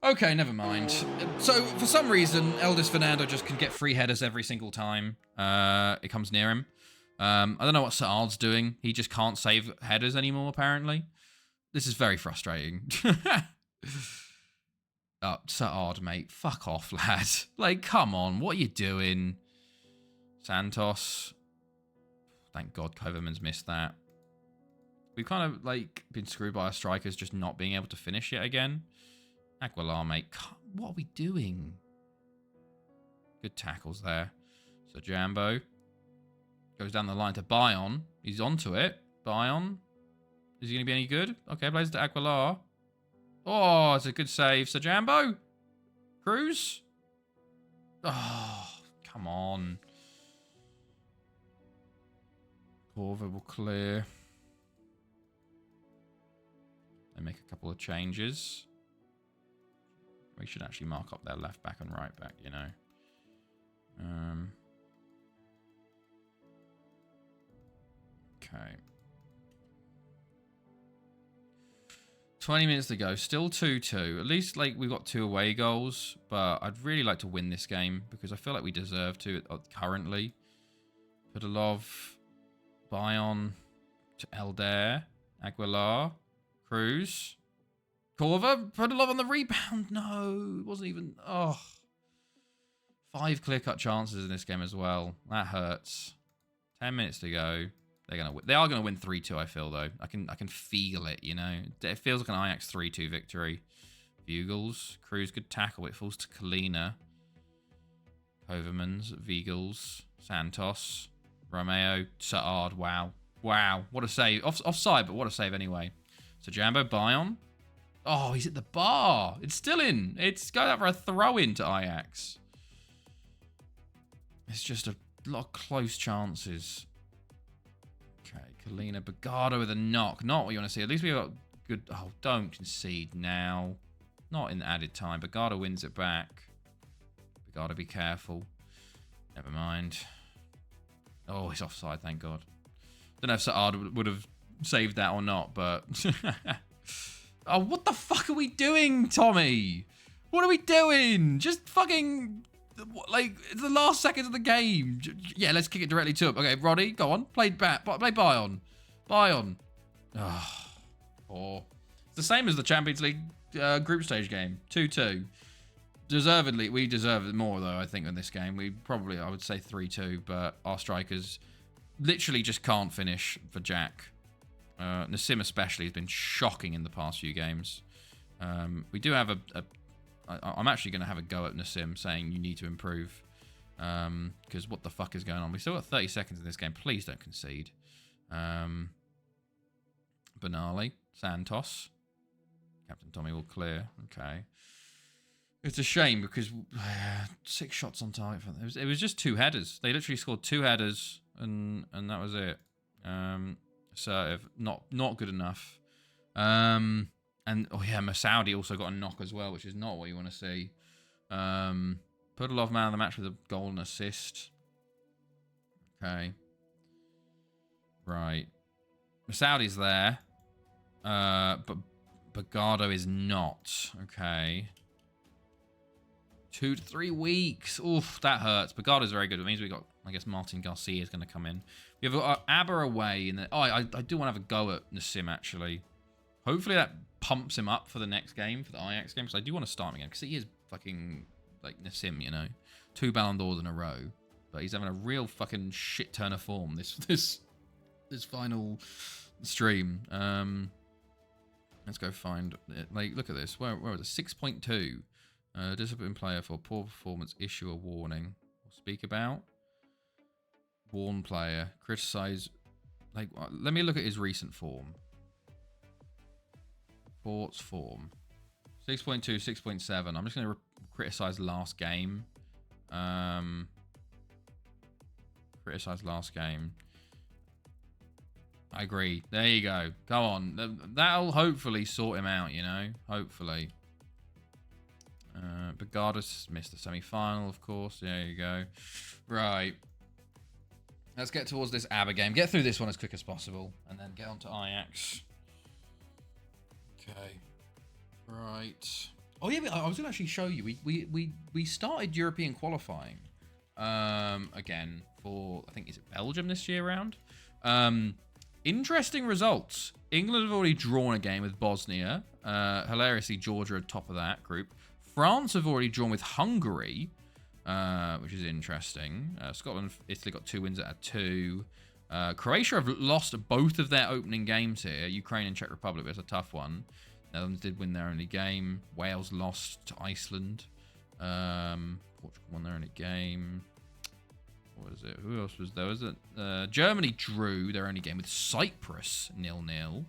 Speaker 1: Okay, never mind. So, for some reason, Eldest Fernando just can get free headers every single time it comes near him. I don't know what Saad's doing. He just can't save headers anymore, apparently. This is very frustrating. Oh, Saad, mate. Fuck off, lad. Like, come on. What are you doing? Santos. Thank God Koverman's missed that. We've kind of, like, been screwed by our strikers just not being able to finish yet again. Aguilar, mate. What are we doing? Good tackles there. So, Jambo. Goes down the line to Bion. He's onto it. Bion. Is he going to be any good? Okay, plays to Aguilar. Oh, it's a good save. So, Jambo. Cruz. Oh, come on. Korver will clear. They make a couple of changes. We should actually mark up their left back and right back, you know. Okay. 20 minutes to go. Still 2-2. At least, like, we've got 2 away goals. But I'd really like to win this game because I feel like we deserve to currently. Podolov. Bion. To Elder. Aguilar. Cruz. Korver. Podolov on the rebound. No. It wasn't even... Oh. 5 clear-cut chances in this game as well. That hurts. 10 minutes to go. They're gonna win. They are gonna win 3-2. I feel though. I can feel it. You know, it feels like an Ajax 3-2 victory. Bugles, Cruz, good tackle. It falls to Kalina. Kovermans, Vigels, Santos, Romeo, Saad. Wow, wow, what a save. Offside, but what a save anyway. So Jambo, Bion. Oh, he's at the bar. It's still in. It's going out for a throw in to Ajax. It's just a a lot of close chances. Okay, Kalina Bagada with a knock. Not what you want to see. At least we got good. Oh, don't concede now. Not in added time. Bagada wins it back. Bagada, be careful. Never mind. Oh, he's offside, thank God. Don't know if Saad would have saved that or not, but... Oh, what the fuck are we doing, Tommy? What are we doing? Just fucking... Like, it's the last seconds of the game. Yeah, let's kick it directly to him. Okay, Roddy, go on. Play Bayern. Bayern. Oh, poor. It's the same as the Champions League group stage game. 2-2. Deservedly, we deserve it more, though, I think, in this game. We probably, I would say 3-2, but our strikers literally just can't finish for Jack. Nassim especially has been shocking in the past few games. We do have I'm actually going to have a go at Nassim saying you need to improve. Because what the fuck is going on? We still got 30 seconds in this game. Please don't concede. Benali. Santos. Captain Tommy will clear. Okay. It's a shame because 6 shots on target. It was just 2 headers. They literally scored 2 headers and that was it. Assertive. Not good enough. And oh yeah, Masoudi also got a knock as well, which is not what you want to see. Put a lot of man of the match with a goal and assist. Okay. Right. Masaudi's there. But Bagado is not. Okay. 2 to 3 weeks. Oof, that hurts. Bagado's very good. It means we got, I guess, Martin Garcia is going to come in. We have Aber away. I do want to have a go at Nassim, actually. Hopefully that pumps him up for the next game, for the Ajax game, because I do want to start him again, because he is fucking, like, Nassim, you know. 2 Ballon d'Ors in a row. But he's having a real fucking shit turn of form this final stream. Let's go find it. Like, look at this. Where was it? 6.2. Disciplined player for poor performance. Issue a warning. We'll speak about. Warn player. Criticize. Like, let me look at his recent form. Reports form. 6.2, 6.7. I'm just going to criticize last game. Criticize last game. I agree. There you go. Go on. That'll hopefully sort him out, you know? Hopefully. Bagada's missed the semi-final, of course. There you go. Right. Let's get towards this ABBA game. Get through this one as quick as possible. And then get on to Ajax. Okay. Right. Oh, yeah, I was going to actually show you. We started European qualifying. Again, for, I think, is it Belgium this year round? Interesting results. England have already drawn a game with Bosnia. Hilariously, Georgia at top of that group. France have already drawn with Hungary, which is interesting. Scotland, Italy got 2 wins out of 2. Croatia have lost both of their opening games here. Ukraine and Czech Republic, it's a tough one. Netherlands did win their only game. Wales lost to Iceland. Portugal won their only game. What is it? Who else was there? Was it Germany drew their only game with Cyprus 0-0.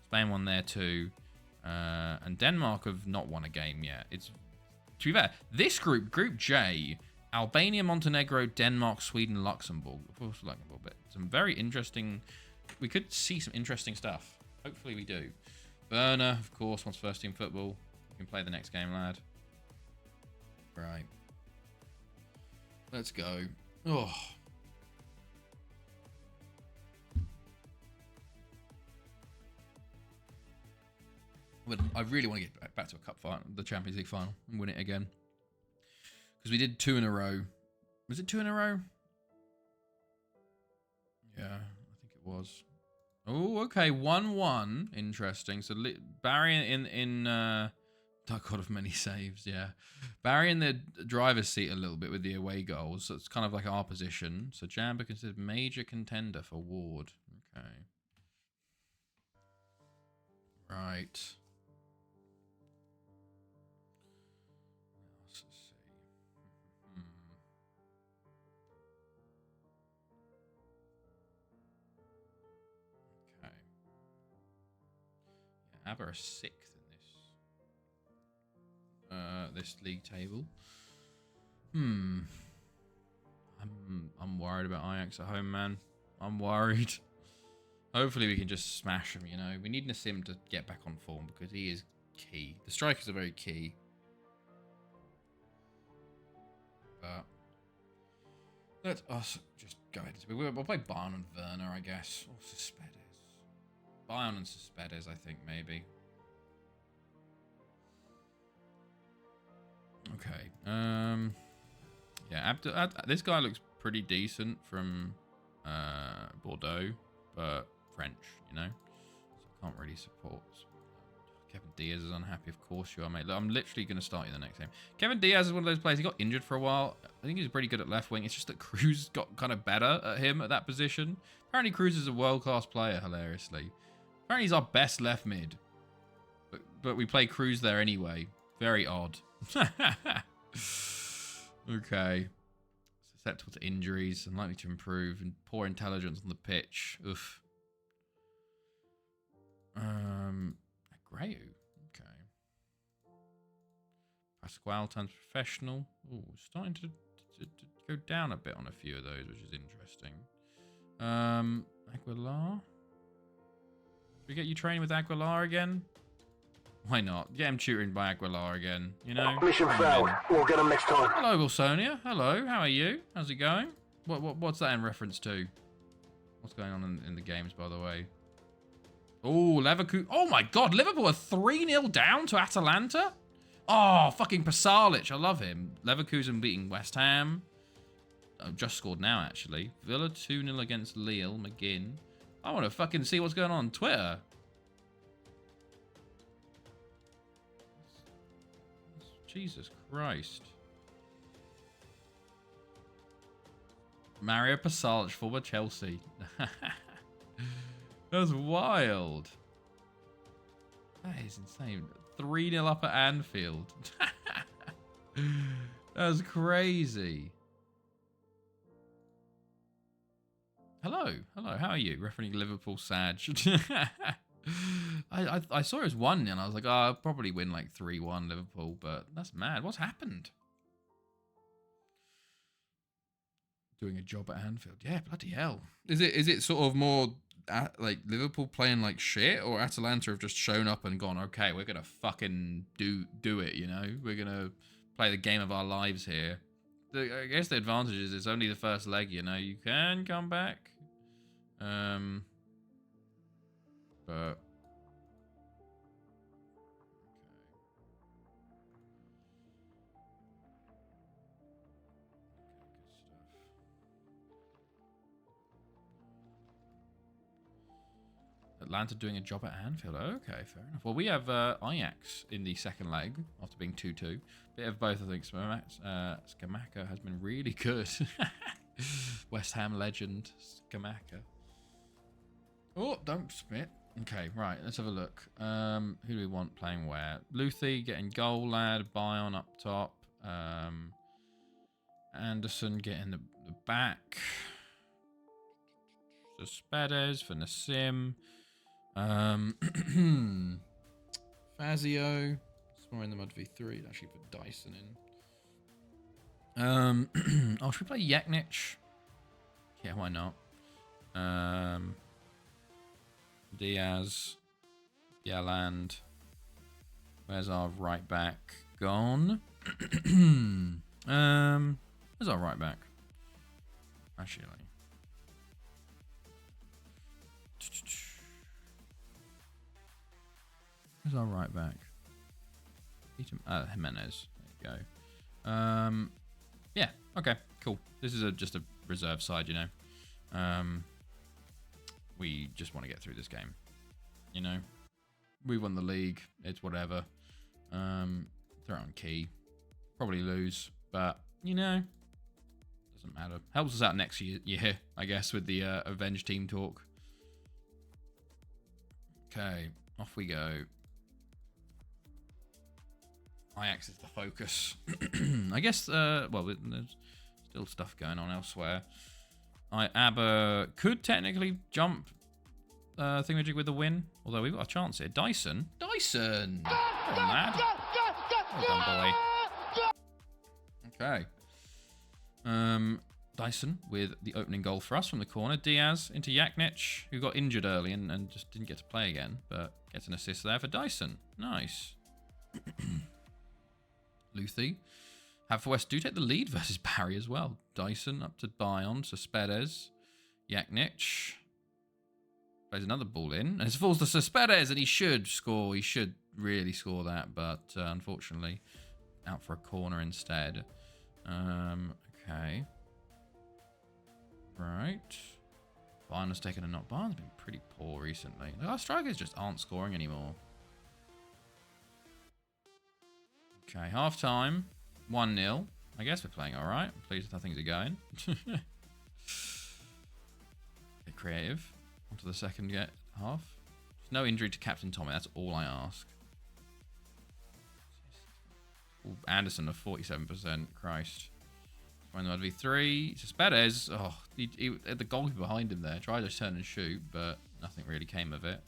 Speaker 1: Spain won there too. And Denmark have not won a game yet. It's, to be fair, this group, Group J, Albania, Montenegro, Denmark, Sweden, Luxembourg. But some very interesting. We could see some interesting stuff. Hopefully we do. Berner, of course, wants first team football. You can play the next game, lad. Right. Let's go. Oh. But I really want to get back to a cup final, the Champions League final, and win it again. Because we did 2 in a row. Was it 2 in a row? Yeah, I think it was. Oh, okay, 1-1. Interesting. So Barry in God of many saves, yeah. Barry in the driver's seat a little bit with the away goals. So it's kind of like our position. So Jamba considered major contender for Ward. Okay. Right. Let's see. Okay. Yeah, Aber are 6th in this league table. I'm worried worried about Ajax at home, man. I'm worried. Hopefully we can just smash him, you know. We need Nassim to get back on form because he is key. The strikers are very key. But let us just go ahead. We'll play Bayern and Werner, I guess. Or Suspedes. Bayern and Suspedes, I think, maybe. Okay. Yeah, this guy looks pretty decent from Bordeaux, but French, you know? So I can't really support. Kevin Diaz is unhappy, of course you are, mate. Look, I'm literally going to start you the next game. Kevin Diaz is one of those players, he got injured for a while. I think he's pretty good at left wing. It's just that Cruz got kind of better at him at that position. Apparently Cruz is a world-class player, hilariously. Apparently he's our best left mid. But we play Cruz there anyway. Very odd. Okay. Susceptible to injuries, unlikely to improve, and poor intelligence on the pitch. Oof. Abreu. Okay. Pascual turns professional. Ooh, starting to go down a bit on a few of those, which is interesting. Aguilar. Should we get you training with Aguilar again? Why not? Get him tutoring by Aguilar again, you know?
Speaker 3: Mission failed. We'll get him next time.
Speaker 1: Hello, Wilsonia. Hello, how are you? How's it going? What's that in reference to? What's going on in the games, by the way? Oh, Leverkusen. Oh my god, Liverpool are 3-0 down to Atalanta? Oh, fucking Pasalic. I love him. Leverkusen beating West Ham. Oh, just scored now, actually. Villa 2-0 against Lille. McGinn. I want to fucking see what's going on Twitter. Jesus Christ. Mario Pasalic, former Chelsea. That was wild. That is insane. 3-0 up at Anfield. That was crazy. Hello. Hello, how are you? Referencing Liverpool Sag. I saw it was 1-0 and I was like, oh, I'll probably win like 3-1 Liverpool, but that's mad. What's happened? Doing a job at Anfield. Yeah, bloody hell. Is it sort of more like Liverpool playing like shit, or Atalanta have just shown up and gone, okay, we're gonna fucking do it, you know? We're gonna play the game of our lives here. I guess the advantage is it's only the first leg, you know? You can come back. But Atlanta doing a job at Anfield. Okay, fair enough. Well, we have Ajax in the second leg after being 2-2. Bit of both, I think. Scamacca has been really good. West Ham legend, Scamacca. Oh, don't spit. Okay, right, let's have a look. Who do we want playing where? Luthi getting goal, lad. Bayern up top. Anderson getting the back. Suspedes for Nassim. Fazio. Somewhere in the mud v3. Actually put Dyson in. Oh, should we play Llangefni? Yeah, why not? Diaz. Yalland. Where's our right back gone? Where's our right back? Actually. Where's our right back? Jimenez. There you go. Yeah. Okay. Cool. This is just a reserve side, you know. We just want to get through this game. You know, we won the league. It's whatever. Throw on key. Probably lose, but you know, doesn't matter. Helps us out next year, I guess, with the Avenge team talk. Okay, off we go. Ajax is the focus. I guess, well, there's still stuff going on elsewhere. ABBA could technically jump thingamajig with the win, although we've got a chance here. Dyson! Dyson! Come on, lad. Well done, boy. Okay. Dyson with the opening goal for us from the corner. Diaz into Llangefni, who got injured early and just didn't get to play again, but gets an assist there for Dyson. Nice. Luthi. Haverfordwest do take the lead versus Barry as well. Dyson up to Pen-Y-Bont, Cespedes. Llangefni plays another ball in, and it falls to Cespedes, and he should score. He should really score that, but unfortunately, out for a corner instead. Okay. Right. Bayern has taken a knock. Bayern's been pretty poor recently. Our strikers just aren't scoring anymore. Okay, half time. 1-0. I guess we're playing alright. I'm pleased with how things are going. Bit creative. On to the second half. No injury to Captain Tommy. That's all I ask. Ooh, Anderson of 47%. Christ. When the v3. Cespedes. Oh, he had the goalkeeper behind him there. Tried to turn and shoot, but nothing really came of it.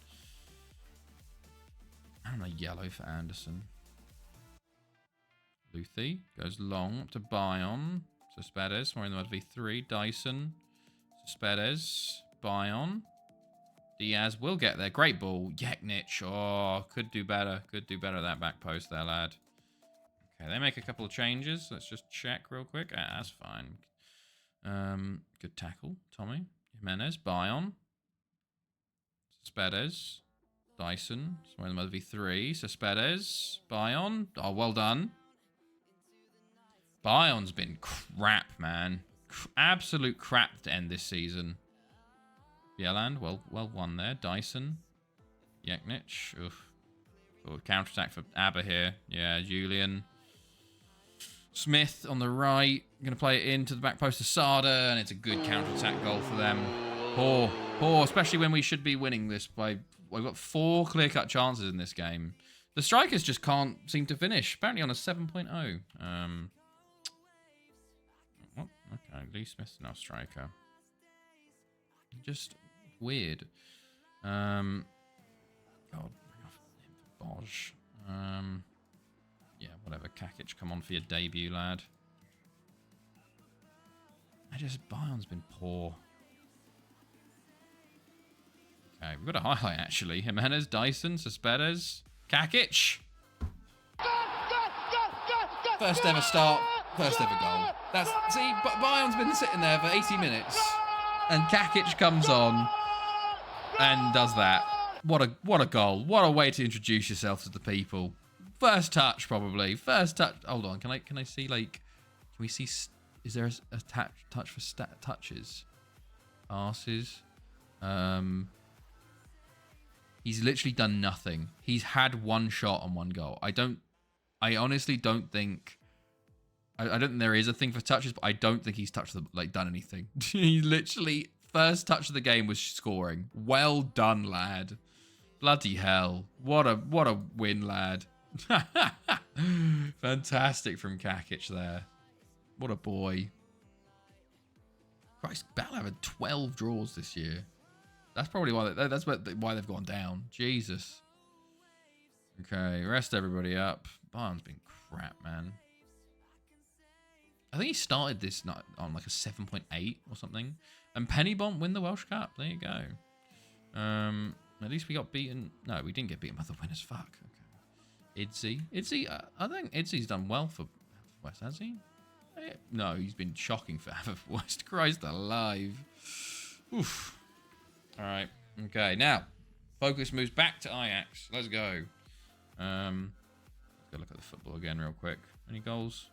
Speaker 1: And a yellow for Anderson. Luthi goes long up to Pen-Y-Bont. Cespedes. We're in the v3. Dyson. Cespedes. Pen-Y-Bont. Diaz will get there. Great ball. Llangefni. Oh, could do better. Could do better at that back post there, lad. Okay, they make a couple of changes. Let's just check real quick. Ah, that's fine. Good tackle, Tommy. Jimenez. Pen-Y-Bont. Cespedes. Dyson. So we're in the v3. Cespedes. Pen-Y-Bont. Oh, well done. Pen-Y-Bont's been crap, man. Absolute crap to end this season. Bieland, well won there. Dyson. Llangefni. Oof. Oh, counter-attack for ABBA here. Yeah, Julian. Smith on the right. Going to play it into the back post of Sada, and it's a good counter-attack goal for them. Poor, especially when we should be winning this by... We've got 4 clear-cut chances in this game. The strikers just can't seem to finish. Apparently on a 7.0. What? Okay, Lee Smith's now striker. Just weird. God, bring off him for Bosch. Yeah, whatever. Kakic, come on for your debut, lad. Pen-Y-Bont's been poor. Okay, we've got a highlight actually. Jimenez, Dyson, Cespedes, Kakic. First ever start, first ever goal. See, Pen-Y-Bont's been sitting there for 80 minutes, and Kakic comes on and does that. What a goal! What a way to introduce yourself to the people. First touch, probably. First touch. Hold on. Can I see, like... Can we see... Is there a touch for touches? Passes. He's literally done nothing. He's had 1 shot on 1 goal. I honestly don't think... I don't think there is a thing for touches, but I don't think he's touched done anything. He literally... First touch of the game was scoring. Well done, lad. Bloody hell. What a win, lad. Fantastic from Kakic there. What a boy. Christ, Battle have had 12 draws this year. That's probably why why they've gone down. Jesus. Okay, rest everybody up. Bayern's been crap, man. I think he started this night on like a 7.8 or something. And Pen-Y-Bont win the Welsh Cup. There you go. At least we got beaten. No, we didn't get beaten by the winners. Fuck. Okay. Idzi. I think Idzi's done well for West, has he? No, he's been shocking for West. Christ alive. Oof. All right. Okay. Now, focus moves back to Ajax. Let's go. Let's go look at the football again real quick. Any goals?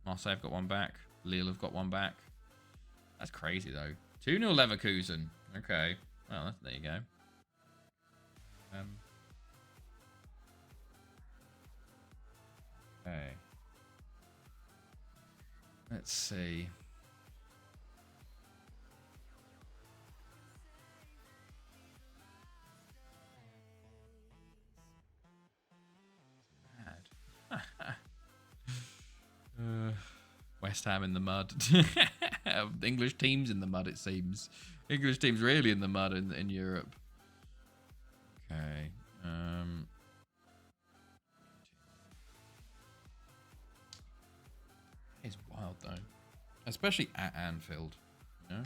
Speaker 1: Marseille have got 1 back. Lille have got 1 back. That's crazy, though. 2-0 Leverkusen. Okay. Well, there you go. Okay. Let's see. West Ham in the mud. English teams in the mud, it seems. English teams really in the mud in Europe. Okay. It's wild though. Especially at Anfield. You know?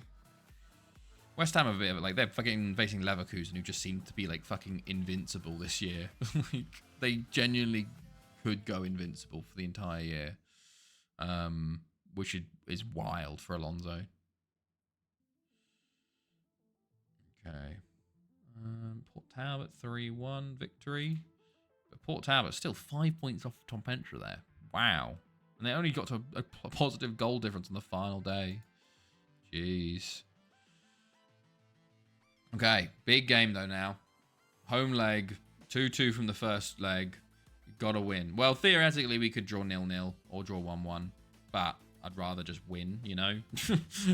Speaker 1: West Ham are a bit of it, like, they're fucking facing Leverkusen, who just seem to be, like, fucking invincible this year. Like, they genuinely could go invincible for the entire year. Which is wild for Alonso. Okay. Port Talbot 3-1 victory. But Port Talbot still 5 points off Tom Pentra there. Wow. And they only got to a positive goal difference on the final day. Jeez. Okay, big game though now. Home leg, 2-2 from the first leg. Gotta win. Well, theoretically, we could draw 0-0 or draw 1-1. But I'd rather just win, you know?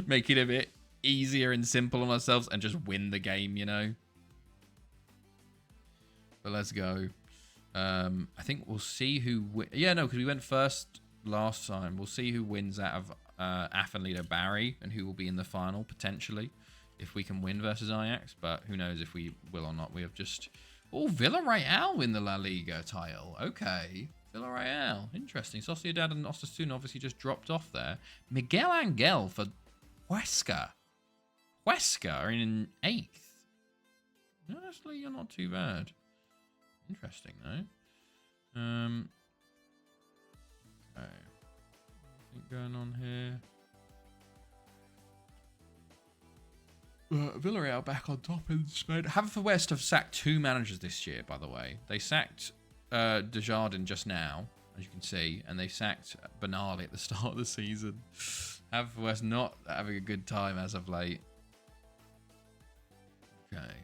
Speaker 1: Make it a bit easier and simple on ourselves and just win the game, you know? But let's go. I think we'll see who... Yeah, no, because we went first last time. We'll see who wins out of Afan Lido Barry and who will be in the final, potentially, if we can win versus Ajax. But who knows if we will or not. We have just... Oh, Villarreal win the La Liga title. Okay. Villarreal. Interesting. Sociedad and Osasuna obviously just dropped off there. Miguel Angel for Huesca. Huesca are in 8th. Honestly, you're not too bad. Interesting, though. Okay. Anything going on here? Villarreal back on top in Spain. Haverfordwest have sacked 2 managers this year, by the way. They sacked Desjardins just now, as you can see, and they sacked Benali at the start of the season. Haverfordwest not having a good time as of late. Okay.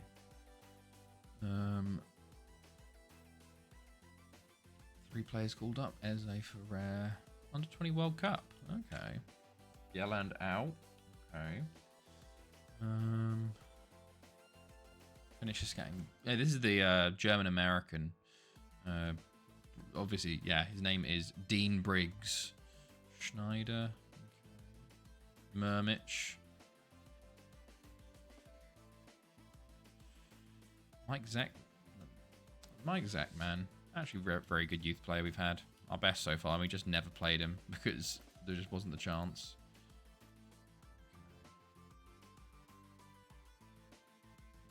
Speaker 1: 3 players called up. Eze Ferrer. Under 20 World Cup. Okay. Yelland out. Okay. Finish this game. Yeah, this is the German-American. Obviously, yeah, his name is Dean Briggs. Schneider. Okay. Murmich. Mike Zach, man. Actually, very good youth player we've had. Our best so far, and we just never played him because there just wasn't the chance.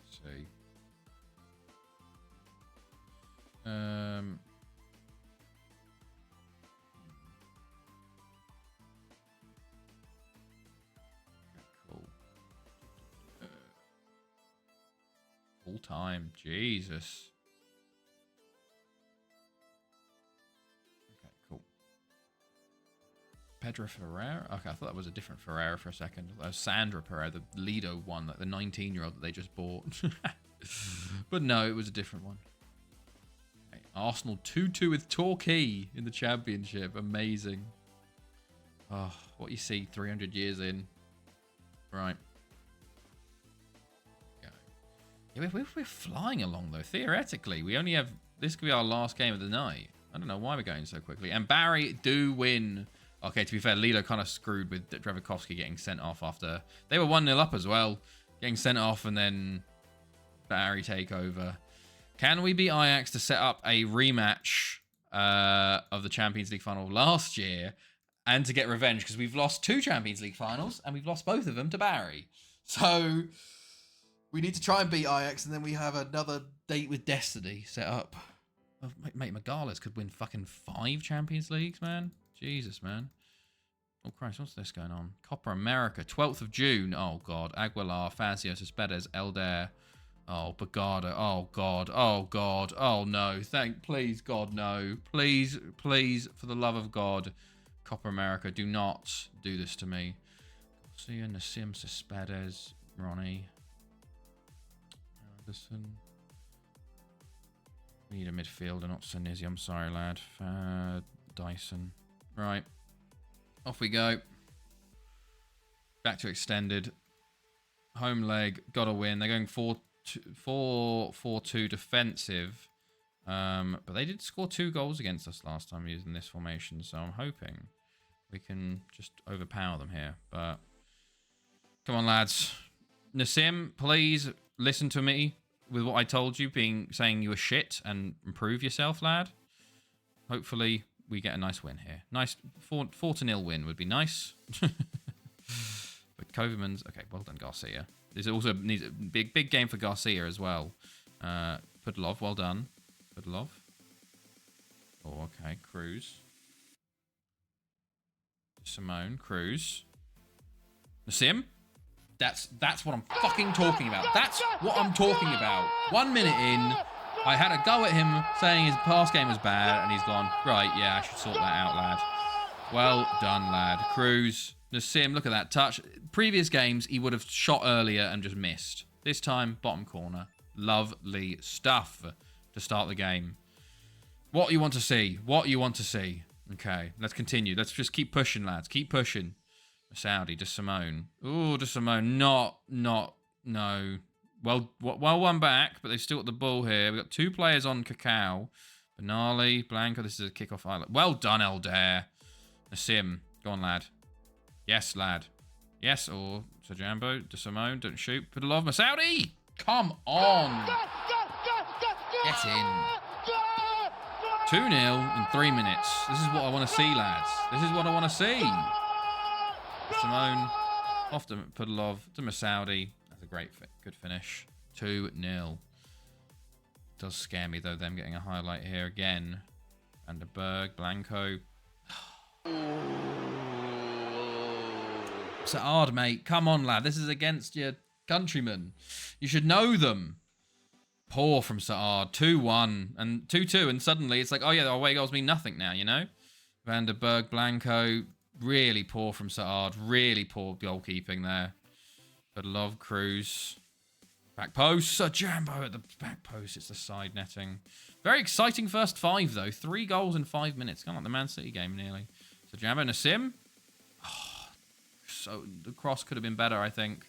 Speaker 1: Let's see. Cool. Full time, Jesus. Okay, cool. Pedro Ferreira. Okay, I thought that was a different Ferreira for a second. That was Sandra Pereira, the Lido one, like the 19-year-old that they just bought. But no, it was a different one. Okay, Arsenal 2-2 with Torquay in the Championship. Amazing. Oh, what you see 300 years in. Right. Yeah, we're flying along, though. Theoretically, we only have... This could be our last game of the night. I don't know why we're going so quickly. And Barry do win. Okay, to be fair, Lido kind of screwed with Drevikovsky getting sent off after... They were 1-0 up as well. Getting sent off and then Barry take over. Can we beat Ajax to set up a rematch of the Champions League final last year and to get revenge? Because we've lost 2 Champions League finals and we've lost both of them to Barry. So... We need to try and beat Ajax, and then we have another date with destiny set up. Oh, mate, Magales could win fucking 5 Champions Leagues, man. Jesus, man. Oh, Christ, what's this going on? Copa America, 12th of June. Oh, God. Aguilar, Fazio, Cespedes, Elder. Oh, Bagada. Oh, God. Oh, God. Oh, no. Please, God, no. Please, please, for the love of God. Copa America, do not do this to me. Garcia, Nassim, Cespedes, Ronnie. Listen. We need a midfielder, not Sinisi. I'm sorry, lad. Dyson. Right. Off we go. Back to extended. Home leg. Gotta win. They're going 4-4-2 defensive. But they did score 2 goals against us last time using this formation. So I'm hoping we can just overpower them here. But come on, lads. Nassim, please listen to me with what I told you, saying you were shit, and improve yourself, lad. Hopefully, we get a nice win here. Nice 4-0 win would be nice. Koverman's... Okay, well done, Garcia. This also needs a big game for Garcia as well. Pudlov, well done. Pudlov. Oh, okay, Cruz. Simone, Cruz. Nassim? That's what I'm fucking talking about. That's what I'm talking about. 1 minute in, I had a go at him saying his pass game was bad, and he's gone, right, yeah, I should sort that out, lad. Well done, lad. Cruz, Nassim, look at that touch. Previous games, he would have shot earlier and just missed. This time, bottom corner. Lovely stuff to start the game. What you want to see? What you want to see? Okay, let's continue. Let's just keep pushing, lads. Keep pushing. Saudi, De Simone. Ooh, De Simone. No. Well, one back, but they've still got the ball here. We've got 2 players on Cacao. Benali, Blanco. This is a kickoff island. Well done, Eldair. Nassim. Go on, lad. Yes, lad. Yes, or Sajambo. De Simone. Don't shoot. Pudlov. Saudi. Come on. Get in. 2-0 in 3 minutes. This is what I want to see, lads. This is what I want to see. Simone, off to Pudlov, to Masaudi. That's a good finish. 2-0. Does scare me, though, them getting a highlight here again. Vanderberg, Blanco. Saad, mate. Come on, lad. This is against your countrymen. You should know them. Poor from Saad. 2-1 and 2-2. And suddenly it's like, oh, yeah, the away goals mean nothing now, you know? Vanderberg, Blanco. Really poor from Saad. Really poor goalkeeping there. But love Cruz. Back post. Jambo at the back post. It's the side netting. Very exciting first 5, though. 3 goals in 5 minutes. Kind of like the Man City game, nearly. Jambo, Nassim. Oh, so the cross could have been better, I think.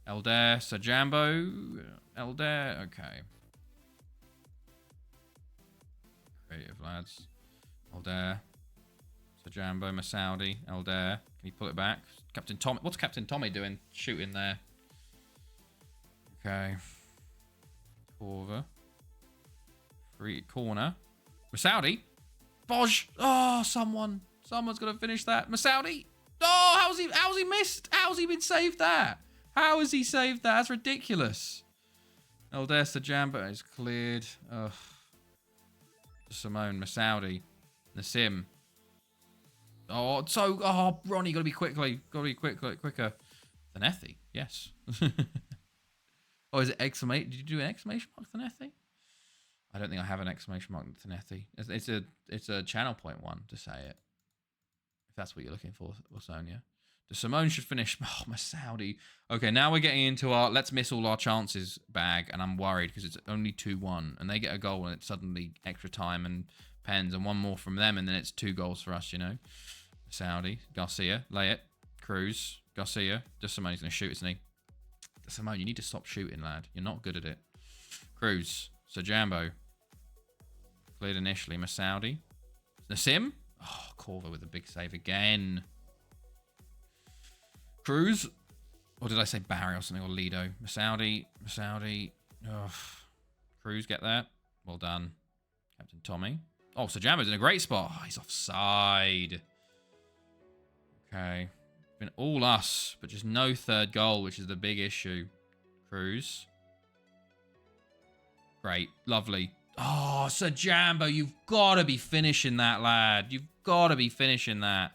Speaker 1: Eldair, Sajambo. Eldair. Okay. Creative, lads. Eldair. Sajambo, Masaudi, Eldair. Can he pull it back? Captain Tommy. What's Captain Tommy doing? Shooting there. Okay. Corver. Free corner. Masaudi. Boj. Oh, someone's got to finish that. Masaudi. Oh, how's he missed? How's he been saved that? How has he saved that? That's ridiculous. Eldair, Sajambo is cleared. Ugh. Simone, Masaudi. Nassim. Oh, Ronnie, gotta be quicker. Thanethi, yes. Oh, is it exclamation? Did you do an exclamation mark, Thanethi? I don't think I have an exclamation mark, Thanethi. It's a channel point one to say it. If that's what you're looking for, Sonia. The Simone should finish. Oh, my Saudi. Okay, now we're getting into our let's miss all our chances bag, and I'm worried because it's only 2-1, and they get a goal, and it's suddenly extra time and pens, and one more from them, and then it's 2 goals for us, you know. Saudi, Garcia, lay it, Cruz, Garcia. De Simone's going to shoot, isn't he? De Simone, you need to stop shooting, lad. You're not good at it. Cruz, Sajambo. Cleared initially, Masaudi. Nassim. Oh, Corver with a big save again. Cruz. Or did I say Barry or something? Or Lido. Masaudi. Oh. Cruz, get that. Well done. Captain Tommy. Oh, Sajambo's in a great spot. Oh, he's offside. Okay. Been all us, but just no third goal, which is the big issue. Cruz. Great. Lovely. Oh, Sajambo, you've got to be finishing that, lad. You've got to be finishing that.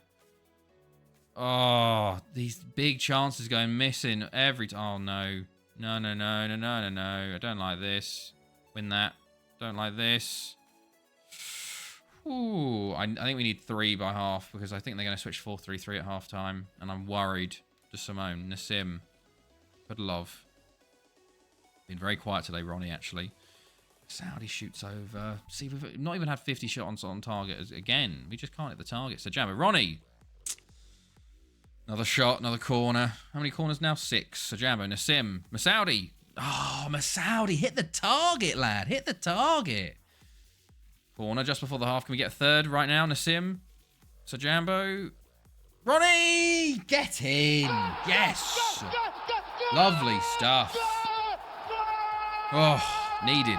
Speaker 1: Oh, these big chances going missing every time. Oh, no. No. I don't like this. Win that. Don't like this. Ooh, I think we need 3 by half because I think they're going to switch 4-3-3 at half time. And I'm worried. De Simone, Nassim, Pudlov. Been very quiet today, Ronnie, actually. Saudi shoots over. See, we've not even had 50 shots on target. Again, we just can't hit the target. So, Jammer, Ronnie. Another shot, another corner. How many corners now? 6. Sajambo, Nassim, Masaudi. Oh, Masaudi, hit the target, lad. Hit the target. Corner just before the half. Can we get a third right now? Nassim, Sajambo. Ronnie, get in. Yes. Lovely stuff. Oh, needed.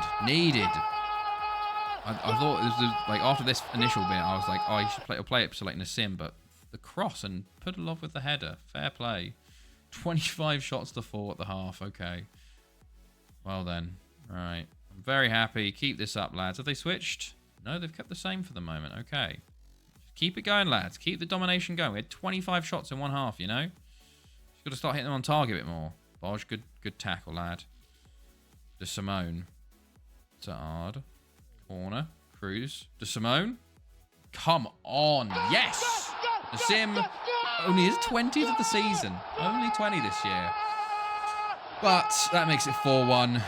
Speaker 1: I thought it was like after this initial bit, I was like, oh, you should play it so like Nassim, but the cross and Pudlov with the header. Fair play. 25 shots to 4 at the half. Okay. Well then. Right. I'm very happy. Keep this up, lads. Have they switched? No, they've kept the same for the moment. Okay. Just keep it going, lads. Keep the domination going. We had 25 shots in one half, you know? Just got to start hitting them on target a bit more. Boj, good tackle, lad. De Simone. Saad. Corner. Cruz. De Simone. Come on. Yes! The Sim only his 20th of the season. Only 20 this year. But that makes it 4-1.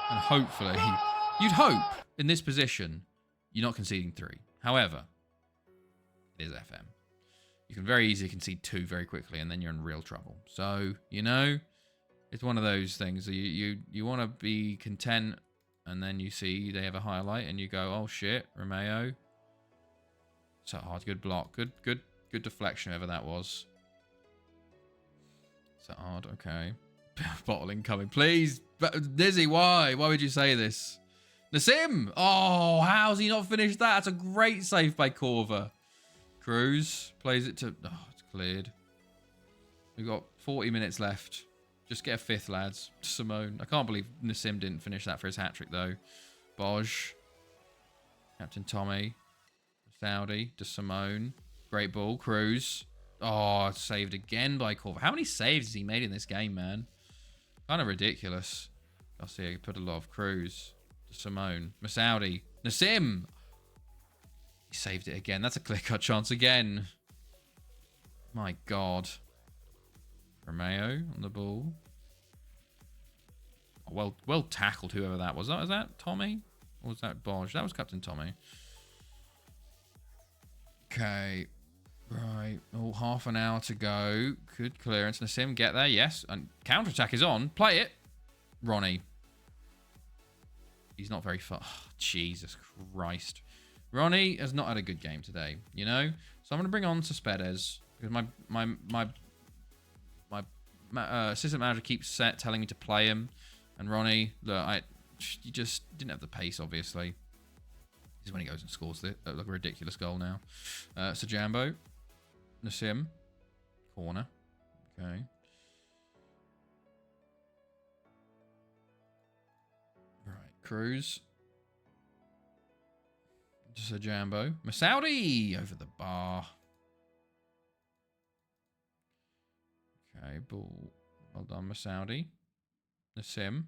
Speaker 1: And hopefully, you'd hope in this position, you're not conceding 3. However, it is FM. You can very easily concede 2 very quickly, and then you're in real trouble. So, you know, it's one of those things. You want to be content, and then you see they have a highlight, and you go, oh shit, Romeo. So hard, good block, good deflection, whoever that was. So hard, okay. Bottling coming, please. Dizzy, why? Why would you say this? Nassim! Oh, how's he not finished that? That's a great save by Corva. Cruz plays it to... Oh, it's cleared. We've got 40 minutes left. Just get a 5th, lads. Simone. I can't believe Nassim didn't finish that for his hat-trick, though. Boj. Captain Tommy. Saudi. De Simone. Great ball. Cruz. Oh, saved again by Corva. How many saves has he made in this game, man? Kind of ridiculous. Garcia put a lot of Cruz. De Simone. Masaudi. Nassim. He saved it again. That's a clear-cut chance again. My God. Romeo on the ball. Oh, well tackled, whoever that was. Was that Tommy? Or was that Boj? That was Captain Tommy. Okay. Right. Oh, half an hour to go. Good clearance. Nassim, get there. Yes. And counter-attack is on. Play it. Ronnie. He's not very far. Oh, Jesus Christ. Ronnie has not had a good game today, you know? So I'm going to bring on Cespedes because my assistant manager keeps telling me to play him. And Ronnie, look, you just didn't have the pace, obviously. This is when he goes and scores like a ridiculous goal now. Sajambo. Nassim. Corner. Okay. Right. Cruz. Sajambo. Masaudi over the bar. Okay, ball. Well done, Masaudi. Nassim.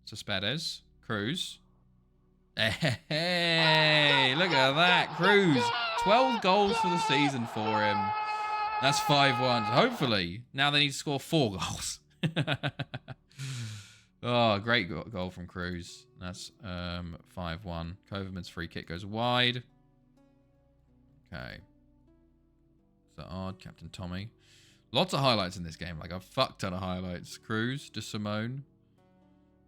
Speaker 1: Cespedes. Cruz. Hey, look at that. Cruz. 12 goals for the season for him. That's 5-1. Hopefully, now they need to score 4 goals. Oh, great goal from Cruz. That's 5-1. Koverman's free kick goes wide. Okay. So odd, Captain Tommy. Lots of highlights in this game. Like a fuck ton of highlights. Cruz, De Simone.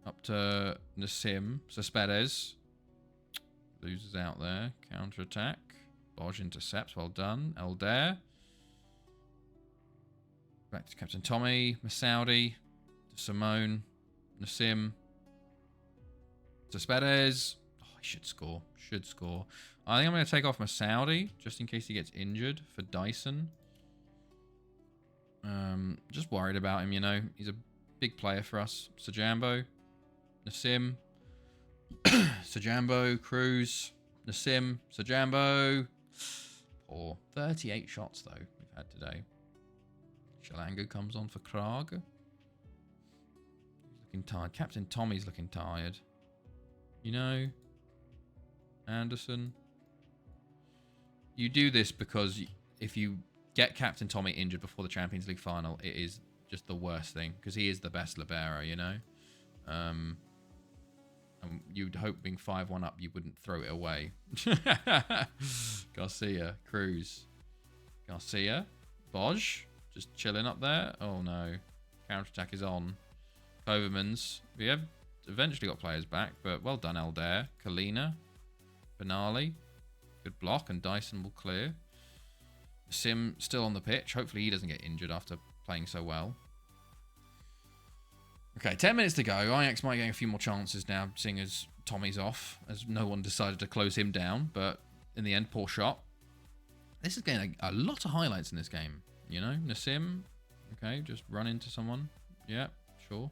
Speaker 1: Up to Nassim. Cespedes. Loses out there. Counter-attack. Boj intercepts. Well done. Elder. Back to Captain Tommy. Masaudi. De Simone. Nassim. Cespedes. Oh, he should score. Should score. I think I'm going to take off Masaudi just in case he gets injured for Dyson. Just worried about him, you know. He's a big player for us. Sajambo. Nassim. Sajambo. Cruz. Nassim. Sajambo. Poor. 38 shots, though, we've had today. Shalango comes on for Krag. He's looking tired. Captain Tommy's looking tired. You know? Anderson. You do this because if you get Captain Tommy injured before the Champions League final, it is just the worst thing. Because he is the best libero, you know? And you'd hope being 5-1 up, you wouldn't throw it away. Garcia. Cruz. Garcia. Boj. Just chilling up there. Oh, no. Counter-attack is on. Kovermans. We have eventually got players back, but well done, Elder. Kalina. Benali. Good block, and Dyson will clear. Sim still on the pitch. Hopefully he doesn't get injured after playing so well. Okay, 10 minutes to go. Ajax might get a few more chances now, seeing as Tommy's off, as no one decided to close him down. But in the end, poor shot. This is getting a lot of highlights in this game, you know? Nassim. Okay, just run into someone. Yeah, sure.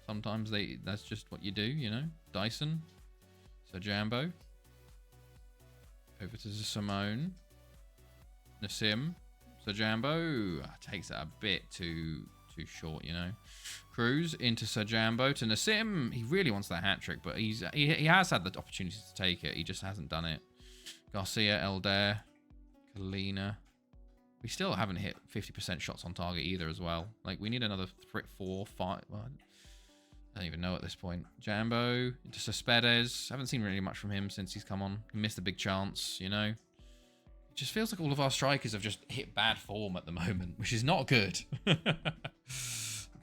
Speaker 1: Sometimes that's just what you do, you know. Dyson. Sir Jambo. Over to Simone. Nassim. Sir Jambo. Takes that a bit too short, you know. Cruz into Sir Jambo to Nassim. He really wants that hat-trick, but he has had the opportunity to take it. He just hasn't done it. Garcia, Elder, Kalina. We still haven't hit 50% shots on target either as well. Like, we need another 3, 4, 5... Well, I don't even know at this point. Jambo into Cespedes. Haven't seen really much from him since he's come on. He missed a big chance, you know. It just feels like all of our strikers have just hit bad form at the moment, which is not good.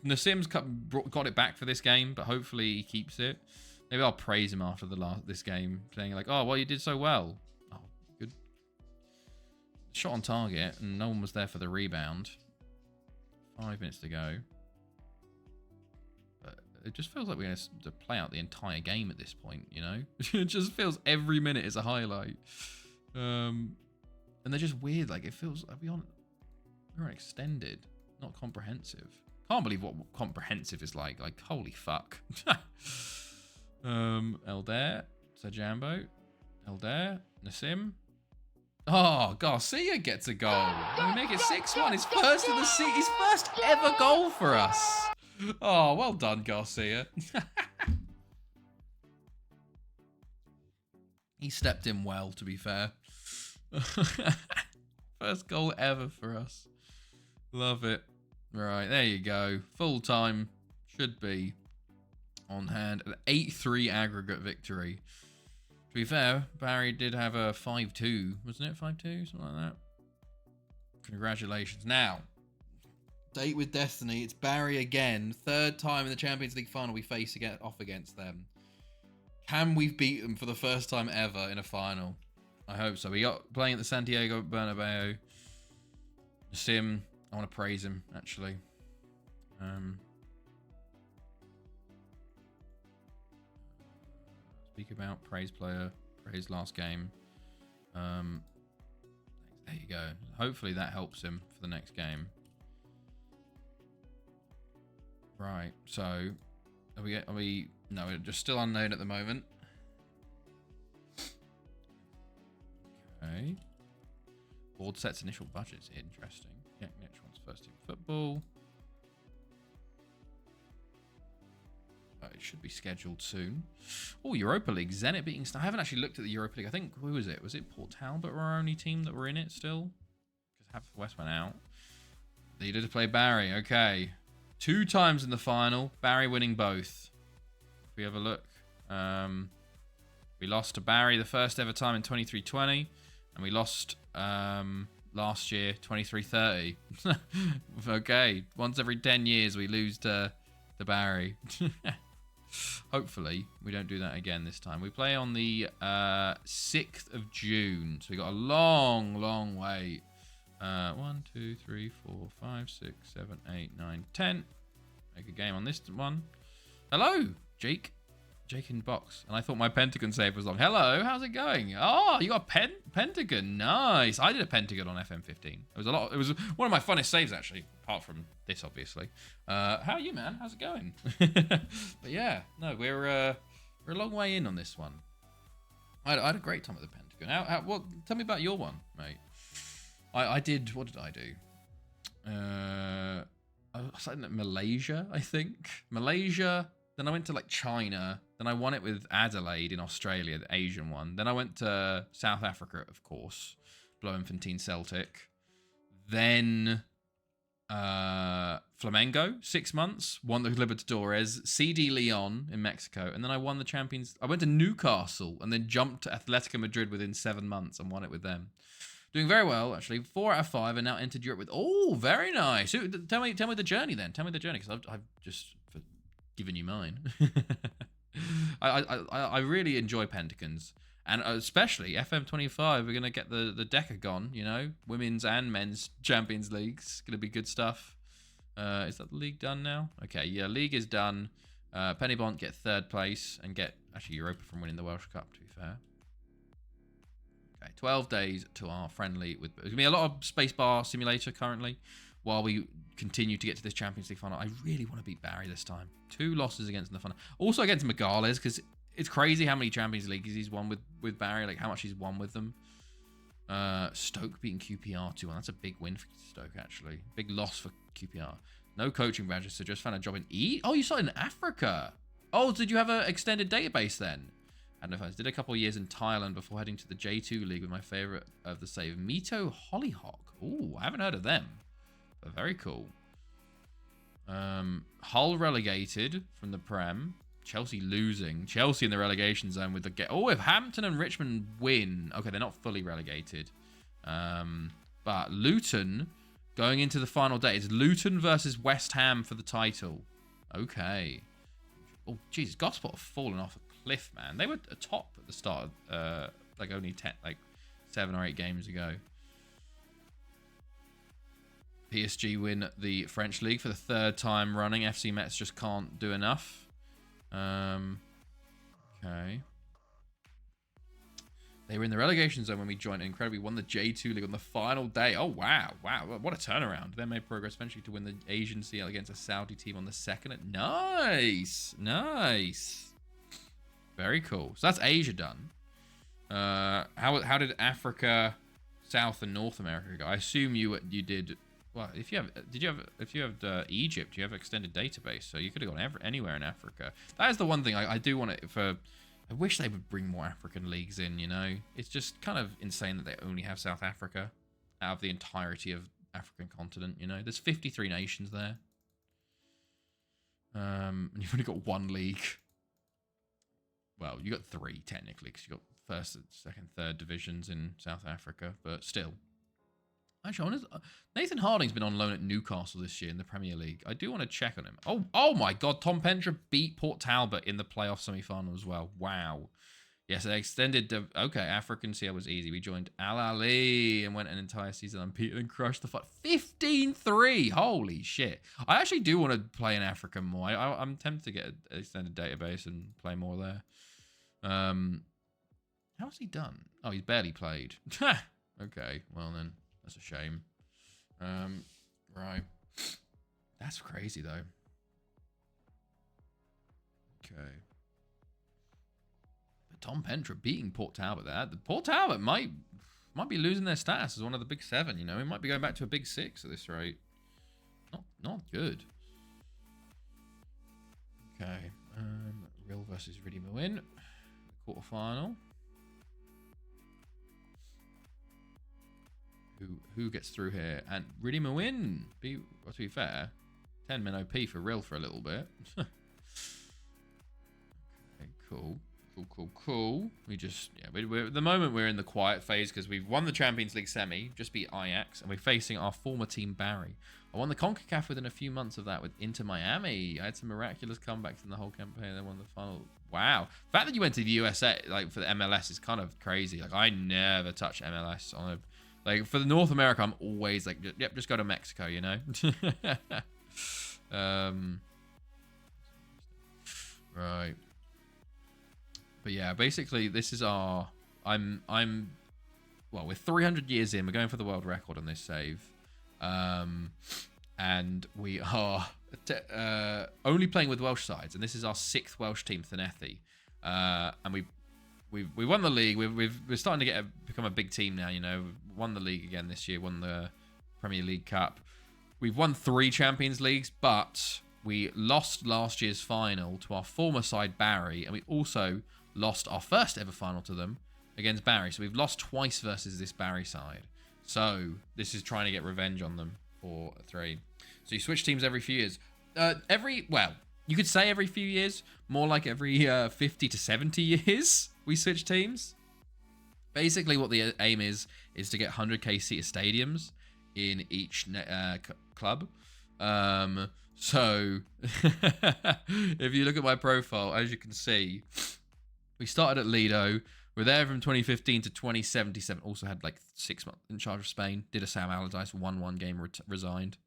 Speaker 1: Nassim's got it back for this game, but hopefully he keeps it. Maybe I'll praise him after this game, saying like, "Oh, well, you did so well." Oh, good shot on target, and no one was there for the rebound. 5 minutes to go. But it just feels like we're going to play out the entire game at this point, you know? It just feels every minute is a highlight. And they're just weird. Like, it feels like we're on extended, not comprehensive. Can't believe what comprehensive is like. Like, holy fuck. Elder, Sir Jambo, Elder, Nassim. Oh, Garcia gets a goal. And we make it 6-1. His first of the season. His first ever goal for us. Oh, well done, Garcia. He stepped in well, to be fair. First goal ever for us. Love it. Right, there you go. Full time should be on hand. An 8-3 aggregate victory. To be fair, Barry did have a 5-2, wasn't it? 5-2, something like that. Congratulations. Now, date with destiny. It's Barry again. 3rd time in the Champions League final we face off against them. Can we beat them for the first time ever in a final? I hope so. We got playing at the Santiago Bernabeu. Sim, I want to praise him, actually. Speak about praise player, praise last game. There you go. Hopefully that helps him for the next game. Right, so are we no, we're just still unknown at the moment. Okay. Board sets initial budgets. Interesting. Yeah, next one's first team football. It should be scheduled soon. Oh, Europa League. Zenit beating... I haven't actually looked at the Europa League. I think, who was it? Was it Port Talbot were our only team that were in it still? Because West went out. Leader to play Barry. Okay. 2 times in the final. Barry winning both. If we have a look. We lost to Barry the first ever time in 23-20. And we lost last year, 23-30. Okay. Once every 10 years, we lose to Barry. Hopefully, we don't do that again this time. We play on the 6th of June. So we got a long, long wait. 1, 2, 3, 4, 5, 6, 7, 8, 9, 10. Make a game on this one. Hello, Jake. Jake in box. And I thought my Pentagon save was long. Hello, how's it going? Oh, you got a Pentagon. Nice. I did a Pentagon on FM15. It was one of my funnest saves, actually, apart from this, obviously. How are you, man? How's it going? But yeah, no, we're a long way in on this one. I had a great time at the Pentagon. Tell me about your one, mate. I did, what did I do? I was in Malaysia, I think. Malaysia. Then I went to like China. Then I won it with Adelaide in Australia, the Asian one. Then I went to South Africa, of course. Bloemfontein Celtic. Then Flamengo, 6 months. Won the Libertadores. CD Leon in Mexico. And then I won the Champions. I went to Newcastle and then jumped to Atletico Madrid within 7 months and won it with them. Doing very well, actually. 4 out of 5 and now entered Europe with... Oh, very nice. Tell me the journey then. Tell me the journey because I've just... Giving you mine. I really enjoy Pentagons, and especially FM25. We're gonna get the Decagon, you know, women's and men's Champions Leagues. Gonna be good stuff. Is that the league done now? Okay, yeah, league is done. Pen-Y-Bont get 3rd place and get actually Europa from winning the Welsh Cup. To be fair. Okay, 12 days to our friendly with. There's gonna be a lot of Spacebar Simulator currently. while we continue to get to this Champions League final. I really want to beat Barry this time. 2 losses against in the final. Also against Megales, because it's crazy how many Champions Leagues he's won with Barry, like how much he's won with them. Stoke beating QPR 2-1. That's a big win for Stoke, actually. Big loss for QPR. No coaching badges, so just found a job in Oh, you saw it in Africa. Oh, did you have an extended database then? I don't know if I did a couple of years in Thailand before heading to the J2 League with my favourite of the save, Mito Hollyhock. Ooh, I haven't heard of them. But very cool. Hull relegated from the Prem. Chelsea losing. Chelsea in the relegation zone with the... Oh, if Hampton and Richmond win... Okay, they're not fully relegated. But Luton going into the final day. It's Luton versus West Ham for the title. Okay. Oh, Jesus. Gosport have fallen off a cliff, man. They were top at the start. Like only 7 or 8 games ago. PSG win the French league for the 3rd time running. FC Metz just can't do enough. Okay. They were in the relegation zone when we joined. Incredibly, won the J2 League on the final day. Oh, wow. Wow. What a turnaround. Then made progress eventually to win the Asian CL against a Saudi team on the 2nd. Nice. Nice. Very cool. So that's Asia done. How did Africa, South and North America go? I assume you did... Well, if you have Egypt, you have extended database, so you could have gone anywhere in Africa. That is the one thing I do want it for. I wish they would bring more African leagues in. You know, it's just kind of insane that they only have South Africa out of the entirety of African continent. You know, there's 53 nations there, and you've only got 1 league. Well, you got 3 technically, because you got first, second, third divisions in South Africa, but still. Actually, Nathan Harding's been on loan at Newcastle this year in the Premier League. I do want to check on him. Oh my God. Tom Pentra beat Port Talbot in the playoff semi-final as well. Wow. Yes, they extended the... Okay, African CL was easy. We joined Al Ali and went an entire season unbeaten and crushed the fight. 15-3. Holy shit. I actually do want to play in Africa more. I'm tempted to get an extended database and play more there. How's he done? Oh, he's barely played. Okay, well then. That's a shame. Right. That's crazy, though. Okay. But Tom Pentra beating Port Talbot there. The Port Talbot might be losing their status as one of the big 7, you know. It might be going back to a big 6 at this rate. Not good. Okay. Real versus Redeemer win. Quarterfinal. Who gets through here? And Redeemer win. To be fair, 10 min OP for real for a little bit. Okay, cool. We just, we're at the moment we're in the quiet phase because we've won the Champions League semi, just beat Ajax, and we're facing our former team Barry. I won the CONCACAF within a few months of that with Inter Miami. I had some miraculous comebacks in the whole campaign. They won the final. Wow. The fact that you went to the USA, like for the MLS, is kind of crazy. Like I never touched MLS on a... Like, for the North America, I'm always like, yep, just go to Mexico, you know? Right. But yeah, basically, this is our... Well, we're 300 years in. We're going for the world record on this save. And we are only playing with Welsh sides. And this is our 6th Welsh team, Llanelli. And we won the league. We're starting to become a big team now, you know. We've won the league again this year, won the Premier League Cup. We've won 3 Champions Leagues, but we lost last year's final to our former side, Barry, and we also lost our first ever final to them against Barry. So we've lost twice versus this Barry side. So this is trying to get revenge on them for 3. So you switch teams every few years. Well, you could say every few years, more like every 50 to 70 years we switch teams. Basically, what the aim is to get 100k seater stadiums in each club. So if you look at my profile, as you can see, we started at Lido. We're there from 2015 to 2077. Also had like 6 months in charge of Spain. Did a Sam Allardyce, won 1 game, resigned.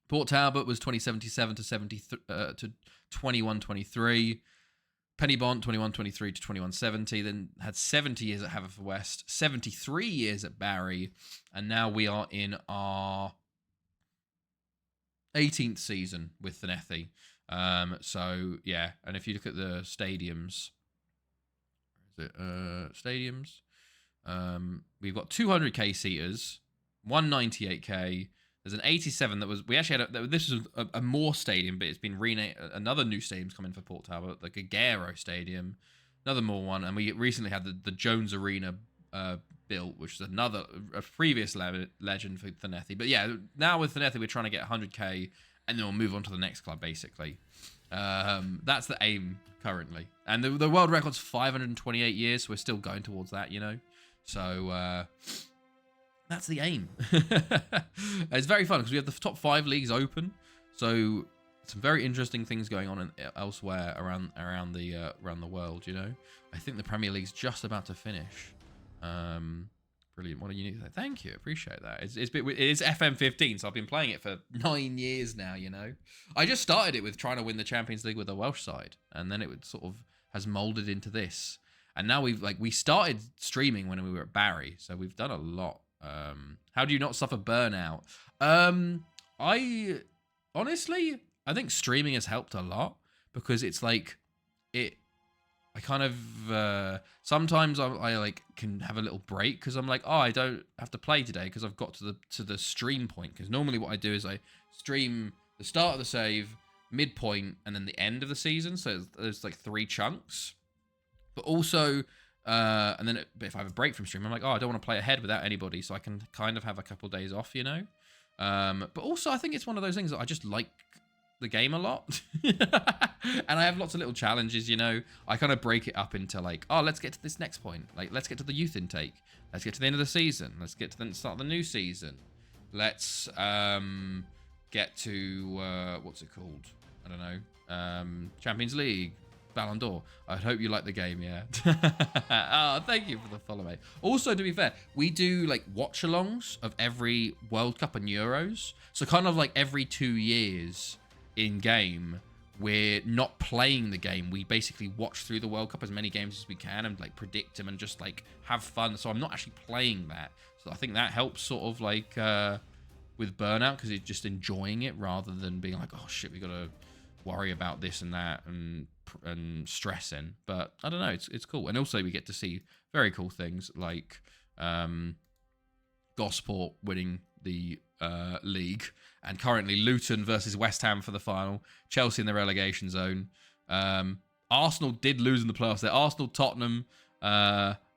Speaker 1: Port Talbot was 2077 to 21-23. Pen-Y-Bont 21-23 to 21-70. Then had 70 years at Haverfordwest, 73 years at Barry, and now we are in our 18th season with Llangefni. So yeah, and if you look at the stadiums, stadiums, we've got 200k seaters, 198k. There's an 87 that was, we actually had, this was a more stadium, but it's been renamed, another new stadium's coming for Port Talbot, the Gagero Stadium, another more one, and we recently had the Jones Arena built, which is a previous legend for Llangefni. But yeah, now with Llangefni, we're trying to get 100k, and then we'll move on to the next club, basically. That's the aim currently. And the world record's 528 years, so we're still going towards that, you know? So, that's the aim. It's very fun because we have the top 5 leagues open, so some very interesting things going on elsewhere around the world. You know, I think the Premier League's just about to finish. Brilliant! What a unique thing. Thank you, appreciate that. It is FM15, so I've been playing it for 9 years now. You know, I just started it with trying to win the Champions League with the Welsh side, and then it sort of has molded into this. And now we started streaming when we were at Barry, so we've done a lot. How do you not suffer burnout? I honestly, I think streaming has helped a lot because it's like I kind of sometimes I like can have a little break because I'm like, oh, I don't have to play today because I've got to the stream point. Because normally what I do is I stream the start of the save, midpoint, and then the end of the season. So there's like 3 chunks. But also, and then if I have a break from stream, I'm like, oh, I don't want to play ahead without anybody, so I can kind of have a couple of days off, you know? But also, I think it's one of those things that I just like the game a lot. And I have lots of little challenges, you know? I kind of break it up into like, oh, let's get to this next point. Like, let's get to the youth intake. Let's get to the end of the season. Let's get to the start of the new season. Let's get to, what's it called? I don't know. Champions League. Ballon d'Or. I hope you like the game, yeah. Oh, thank you for the follow, mate. Also, to be fair, we do like watch-alongs of every World Cup and Euros. So kind of like every 2 years in game, we're not playing the game. We basically watch through the World Cup as many games as we can and like predict them and just like have fun. So I'm not actually playing that. So I think that helps sort of like with burnout because you're just enjoying it rather than being like, oh shit, we got to worry about this and that and stressing. But I don't know, it's cool. And also we get to see very cool things like Gosport winning the league, and currently Luton versus West Ham for the final, Chelsea in the relegation zone. Arsenal did lose in the playoffs there. Arsenal, Tottenham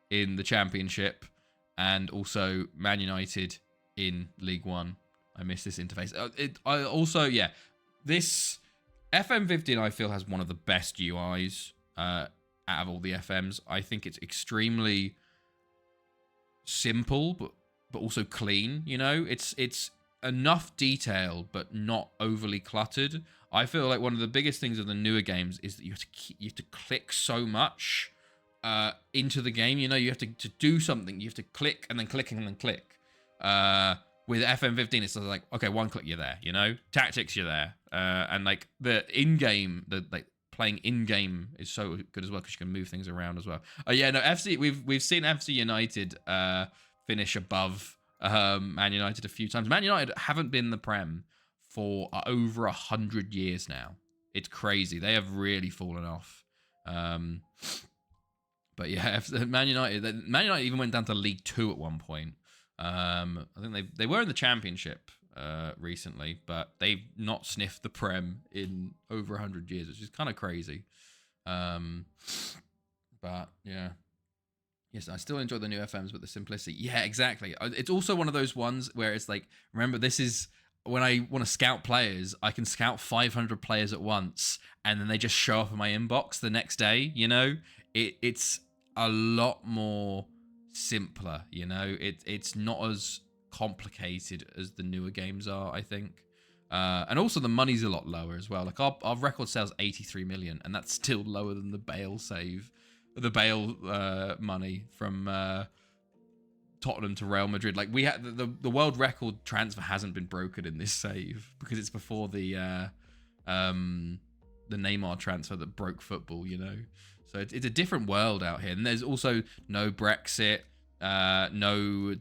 Speaker 1: in the championship, and also Man United in League One. I miss this interface. This FM15 I feel has one of the best UIs out of all the FMs. I think it's extremely simple, but also clean. You know, it's enough detail, but not overly cluttered. I feel like one of the biggest things of the newer games is that you have to click so much into the game. You know, you have to do something. You have to click and then click and then click. With FM15, it's like, okay, one click, you're there, you know? Tactics, you're there. And like the in-game, playing in-game is so good as well because you can move things around as well. We've seen FC United finish above Man United a few times. Man United haven't been in the Prem for over 100 years now. It's crazy. They have really fallen off. But yeah, Man United even went down to League 2 at one point. I think they were in the Championship recently, but they've not sniffed the Prem in over 100 years, which is kind of crazy. But yeah. Yes, I still enjoy the new FMs, but the simplicity. Yeah, exactly. It's also one of those ones where it's like, remember, this is when I want to scout players, I can scout 500 players at once, and then they just show up in my inbox the next day, you know? It's a lot more simpler, you know? It's not as complicated as the newer games are, I think. And also the money's a lot lower as well. Like our record sales 83 million, and that's still lower than the Bale money from Tottenham to Real Madrid. Like we had the world record transfer hasn't been broken in this save because it's before the Neymar transfer that broke football, you know. So it's a different world out here, and there's also no Brexit, no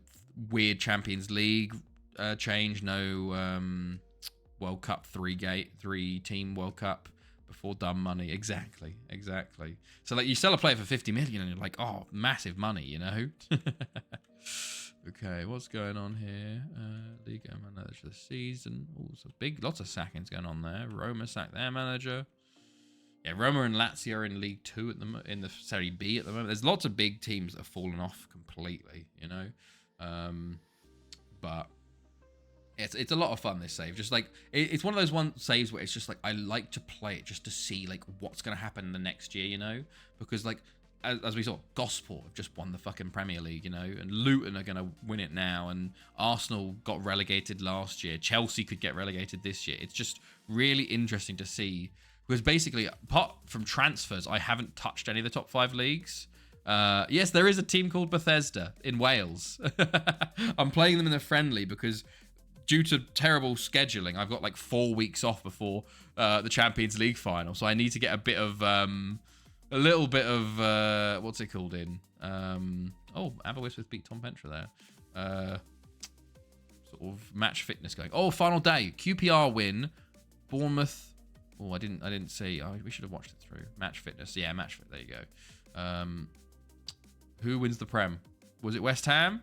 Speaker 1: weird Champions League change, no World Cup 3-team World Cup before dumb money. Exactly. So like you sell a player for 50 million and you're like, oh, massive money, you know? Okay, what's going on here? Liga manager of the season. Also lots of sackings going on there. Roma sacked their manager. Yeah, Roma and Lazio are in League 2 in the Serie B at the moment. There's lots of big teams that have fallen off completely, you know? But it's a lot of fun, this save. Just like, it's one of those saves where it's just like, I like to play it just to see like what's going to happen in the next year, you know? Because like, as we saw, Gosport have just won the fucking Premier League, you know, and Luton are going to win it now, and Arsenal got relegated last year. Chelsea could get relegated this year. It's just really interesting to see, because basically, apart from transfers, I haven't touched any of the top 5 leagues. Yes, there is a team called Bethesda in Wales. I'm playing them in a friendly because due to terrible scheduling, I've got like 4 weeks off before the Champions League final, so I need to get a little bit of, what's it called in? Oh, Aberystwyth beat Tom Pentra there. Sort of match fitness going. Oh, final day. QPR win. Bournemouth. Oh, I didn't see. Oh, we should have watched it through. Match fitness. Yeah, match fit. There you go. Who wins the Prem? Was it West Ham?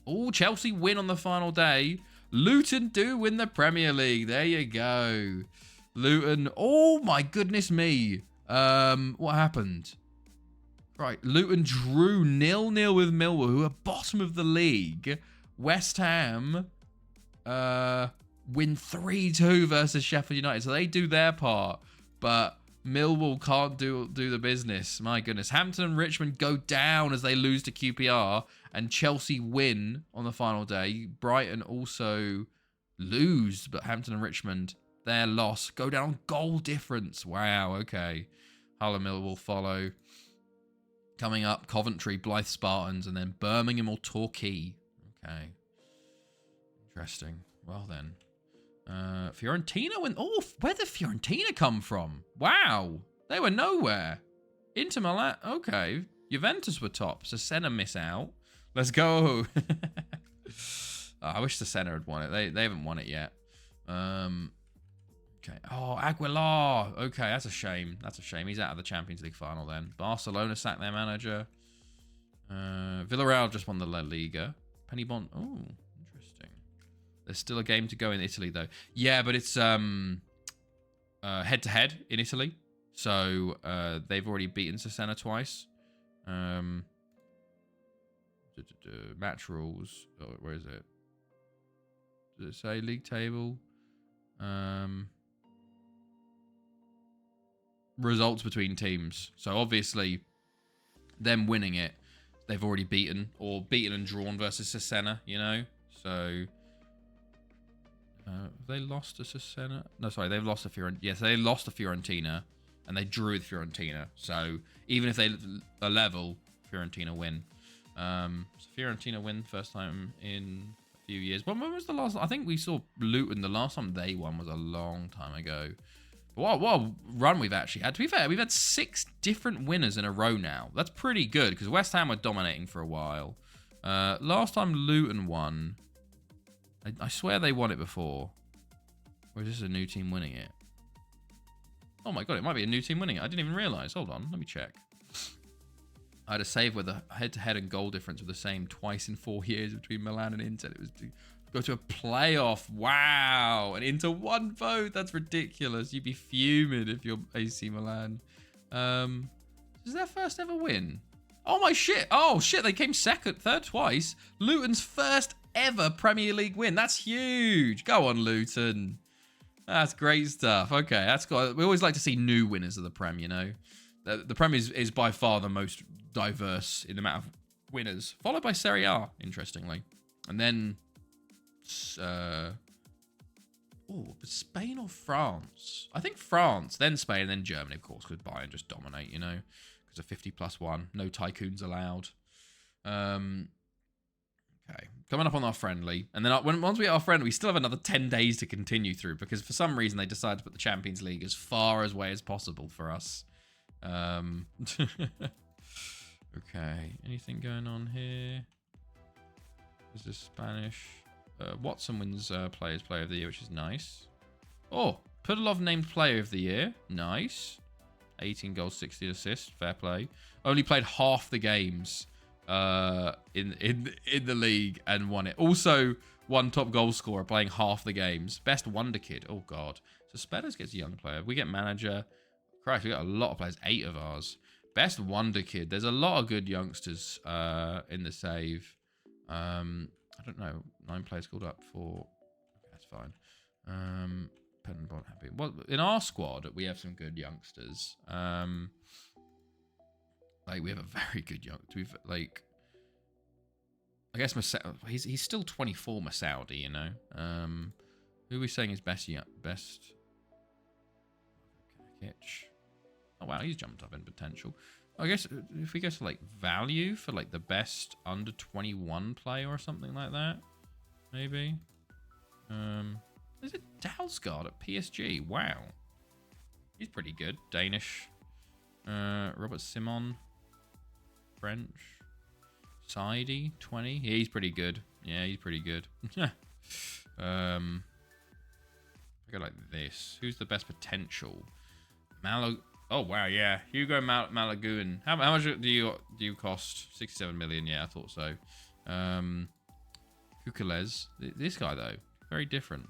Speaker 1: Oh, Chelsea win on the final day. Luton do win the Premier League. There you go. Luton. Oh, my goodness me. What happened? Right, Luton drew 0-0 with Millwall, who are bottom of the league. West Ham win 3-2 versus Sheffield United, so they do their part, but Millwall can't do the business. My goodness. Hampton and Richmond go down as they lose to QPR, and Chelsea win on the final day. Brighton also lose, but Hampton and Richmond, their loss, go down on goal difference. Wow, okay. Hull and Millwall follow. Coming up, Coventry, Blythe Spartans, and then Birmingham or Torquay. Okay. Interesting. Well then. Fiorentina win. Oh, where did Fiorentina come from? Wow. They were nowhere. Inter Milan. Okay. Juventus were top. So Senna miss out. Let's go. I wish the Senna had won it. They haven't won it yet. Okay. Oh, Aguilar. Okay, that's a shame. That's a shame. He's out of the Champions League final then. Barcelona sacked their manager. Villarreal just won the La Liga. Pen-Y-Bont. Oh, interesting. There's still a game to go in Italy, though. Yeah, but it's head-to-head in Italy. So they've already beaten Cesena twice. Match rules. Oh, where is it? Does it say league table? Results between teams. So obviously, them winning it, they've already beaten and drawn versus Cesena, you know? So, they lost to Cesena? No, sorry, they've lost to Fiorentina. Yes, they lost to Fiorentina, and they drew with Fiorentina. So, even if they are level, Fiorentina win. So Fiorentina win first time in a few years. When was the last? I think we saw Luton. The last time they won was a long time ago. What a run we've actually had. To be fair, we've had 6 different winners in a row now. That's pretty good, because West Ham were dominating for a while. Last time Luton won, I swear they won it before. Or is this a new team winning it? Oh my god, it might be a new team winning it. I didn't even realise. Hold on, let me check. I had a save where the head-to-head and goal difference were the same twice in 4 years between Milan and Inter. It was to go to a playoff. Wow. And Inter won both. That's ridiculous. You'd be fuming if you're AC Milan. Is their first ever win? Oh my shit. Oh shit. They came third twice. Luton's first ever Premier League win. That's huge. Go on, Luton. That's great stuff. Okay. That's got. We always like to see new winners of the Prem, you know. The Prem is by far the most diverse in the amount of winners, followed by Serie A, interestingly. And then, Spain or France? I think France, then Spain, and then Germany, of course, because Bayern just dominate, you know, because of 50+1. No tycoons allowed. Okay, coming up on our friendly. And then once we get our friendly, we still have another 10 days to continue through, because for some reason they decided to put the Champions League as far away as possible for us. Okay, anything going on here? Is this Spanish? Watson wins Player of the Year, which is nice. Oh, Pudilov named Player of the Year. Nice. 18 goals, 16 assists. Fair play. Only played half the games in the league and won it. Also, one top goal scorer playing half the games. Best Wonder Kid. Oh, God. So Spellers gets a young player. We get manager. Christ, we got a lot of players. 8 of ours. Best Wonder Kid. There's a lot of good youngsters in the save. I don't know. 9 players called up for... That's fine. Pen-Y-Bont happy. Well, in our squad, we have some good youngsters. Like, we have a very good young... We've, like... I guess he's still 24, Masaudi, you know? Who are we saying is best... Kitch. Oh, wow, he's jumped up in potential. I guess if we go to, like, value for, like, the best under 21 player or something like that, maybe. Is it Dalsgaard at PSG? Wow. He's pretty good. Danish. Robert Simon. French. Sidey, 20. Yeah, he's pretty good. Yeah, he's pretty good. I go like this. Who's the best potential? Oh wow, yeah. Hugo Malaguin. How much do you cost? 67 million. Yeah, I thought so. Kukules. This guy though, very different.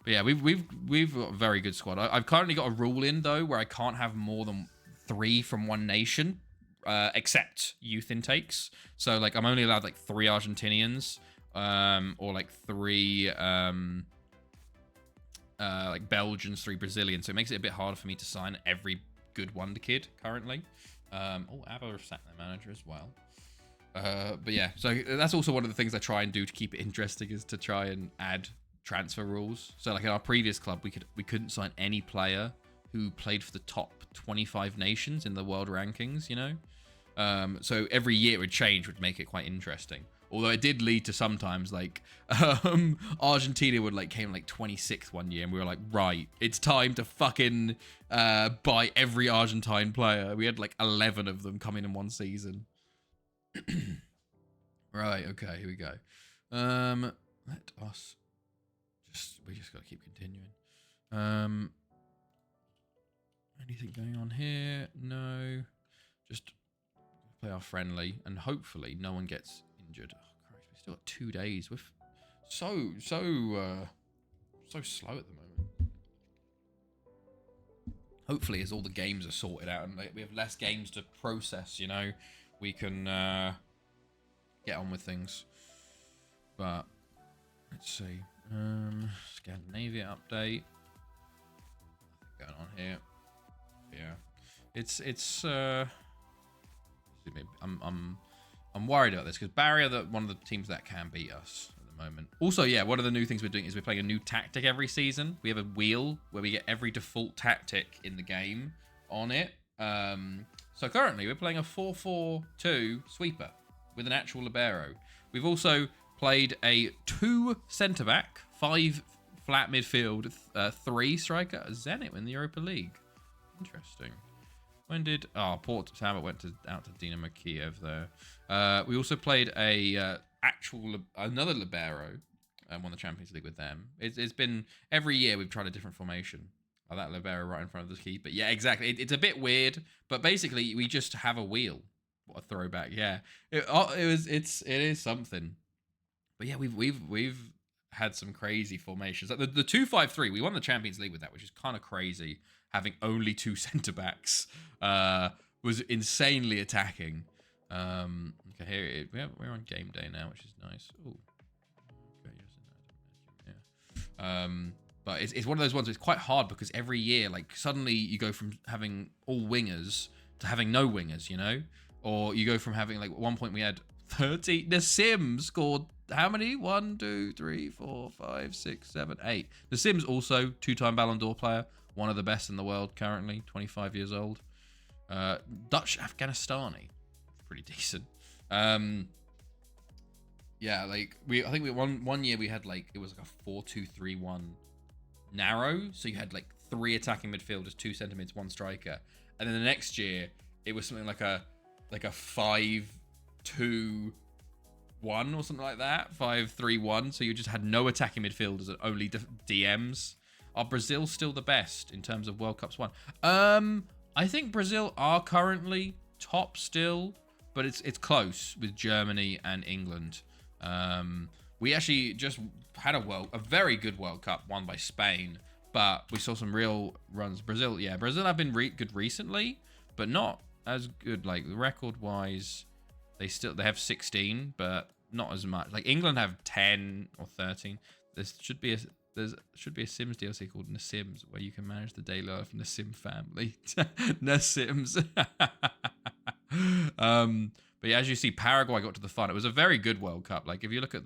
Speaker 1: But yeah, we've got a very good squad. I've currently got a rule in though where I can't have more than 3 from one nation, except youth intakes. So like I'm only allowed like 3 Argentinians, or like 3 like Belgians, 3 Brazilians. So it makes it a bit harder for me to sign every good wonder kid currently. Oh, Avo sat their manager as well. But yeah, so that's also one of the things I try and do to keep it interesting, is to try and add transfer rules. So like in our previous club, we couldn't sign any player who played for the top 25 nations in the world rankings, you know? So every year it would change, would make it quite interesting. Although it did lead to sometimes like Argentina would like came like 26th one year, and we were like, right, it's time to fucking buy every Argentine player. We had like 11 of them coming in one season. Right, okay, here we go. Let us we just gotta keep continuing. Anything going on here? No. Just play our friendly, and hopefully no one gets injured. Oh Christ, we still got 2 days. We're so slow at the moment. Hopefully, as all the games are sorted out and we have less games to process, you know, we can get on with things. But let's see. Scandinavia update. Nothing going on here. Yeah, it's I'm worried about this because Barry are one of the teams that can beat us at the moment. Also, yeah, one of the new things we're doing is we're playing a new tactic every season. We have a wheel where we get every default tactic in the game on it. So currently we're playing a 4-4-2 sweeper with an actual libero. We've also played a 2 centre-back, 5 flat midfield, 3 striker. Zenit in the Europa League. Interesting. When did... Oh, Port Talbot went out to Dinamo Kiev there. We also played another libero and won the Champions League with them. It's been... Every year we've tried a different formation. Oh, that libero right in front of the keeper. Yeah, exactly. It's a bit weird, but basically we just have a wheel. What a throwback. Yeah. It is something. But yeah, we've had some crazy formations. Like the 2-5-3, we won the Champions League with that, which is kind of crazy. Having only 2 centre backs was insanely attacking. Okay, here we're on game day now, which is nice. Oh, okay, yeah. But it's one of those ones. It's quite hard because every year, like suddenly you go from having all wingers to having no wingers, you know, or you go from having like at one point we had 30. The Sims scored how many? 1, 2, 3, 4, 5, 6, 7, 8. The Sims also 2-time Ballon d'Or player. One of the best in the world currently, 25 years old. Dutch Afghanistani, pretty decent. Yeah, like I think one year we had like it was like a 4-2-3-1 narrow, so you had like 3 attacking midfielders, 2 centre mids, 1 striker, and then the next year it was something like a 5-2-1 or something like that, 5-3-1. So you just had no attacking midfielders and only DMs. Are Brazil still the best in terms of World Cups won? I think Brazil are currently top still, but it's close with Germany and England. We actually just had a very good World Cup won by Spain, but we saw some real runs. Brazil have been good recently, but not as good. Like record-wise, they have 16, but not as much. Like England have 10 or 13. There should be a Sims DLC called Sims where you can manage the daily life in the Sim family. Sims. But yeah, as you see, Paraguay got to the final. It was a very good World Cup. Like if you look at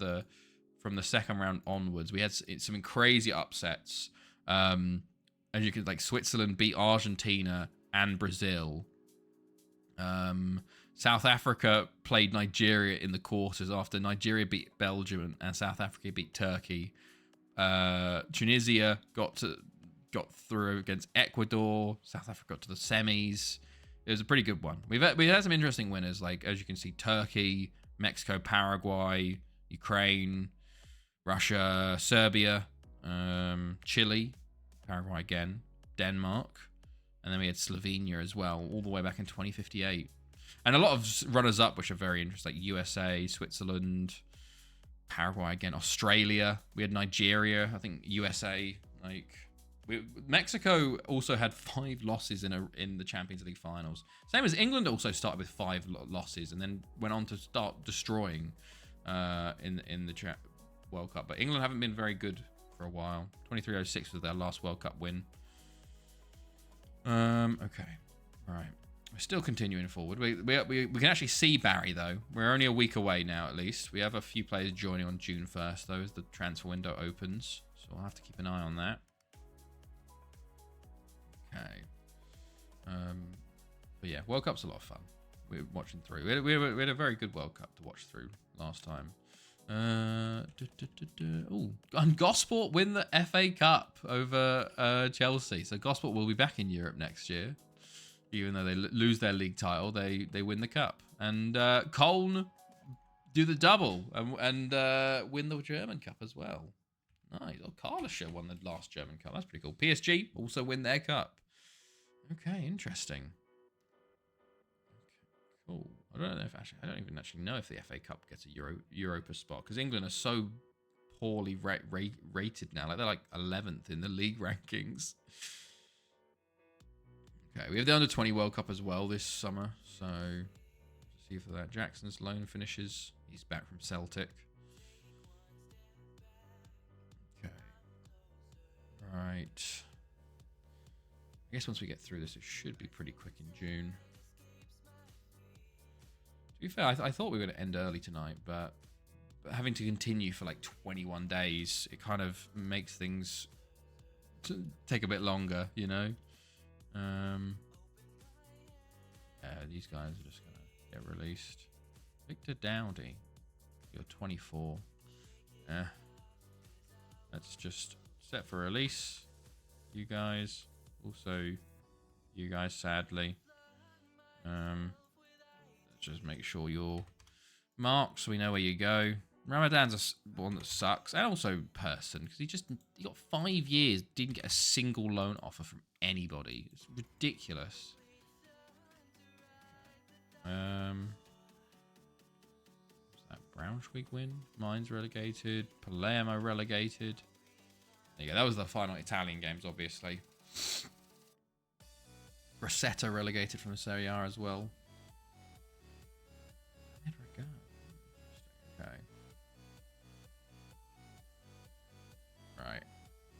Speaker 1: from the second round onwards, we had some crazy upsets. As you could, like, Switzerland beat Argentina and Brazil. South Africa played Nigeria in the quarters after Nigeria beat Belgium and South Africa beat Turkey. Tunisia got through against Ecuador. South Africa got to the semis. It was a pretty good one. We had some interesting winners, like as you can see, Turkey, Mexico, Paraguay, Ukraine, Russia, Serbia, Chile, Paraguay again, Denmark, and then we had Slovenia as well, all the way back in 2058. And a lot of runners-up, which are very interesting, like USA, Switzerland, Paraguay again, Australia. We had Nigeria, I think USA. Mexico also had 5 losses in the Champions League finals. Same as England also started with 5 losses and then went on to start destroying in the World Cup. But England haven't been very good for a while. 2306 was their last World Cup win. Okay, all right. We're still continuing forward. We can actually see Barry, though. We're only a week away now, at least. We have a few players joining on June 1st, though, as the transfer window opens. So we'll have to keep an eye on that. Okay. But yeah, World Cup's a lot of fun. We're watching through. We had a very good World Cup to watch through last time. Oh, and Gosport win the FA Cup over Chelsea. So Gosport will be back in Europe next year. Even though they lose their league title, they win the cup. And Köln do the double and win the German Cup as well. Nice. Oh, Karlsruhe won the last German Cup. That's pretty cool. PSG also win their cup. Okay, interesting. Okay, cool. I don't even actually know if the FA Cup gets a Europa spot because England are so poorly rated now. Like they're like 11th in the league rankings. Okay, we have the Under-20 World Cup as well this summer, so see for that. Jackson's loan finishes. He's back from Celtic. Okay. Right. I guess once we get through this, it should be pretty quick in June. To be fair, I thought we were going to end early tonight, but having to continue for like 21 days, it kind of makes things take a bit longer, you know? Yeah, these guys are just gonna get released. Victor Dowdy, you're 24. Let's just set for release. You guys, also you guys, sadly. Let's just make sure you're marked so we know where you go. Ramadan's one that sucks, and also Person, because he got 5 years, didn't get a single loan offer from anybody. It's ridiculous. What's that? Braunschweig win. Mainz relegated. Palermo relegated. There you go. That was the final Italian games, obviously. Grosseto relegated from the Serie A as well. Where did it go? Okay. Right.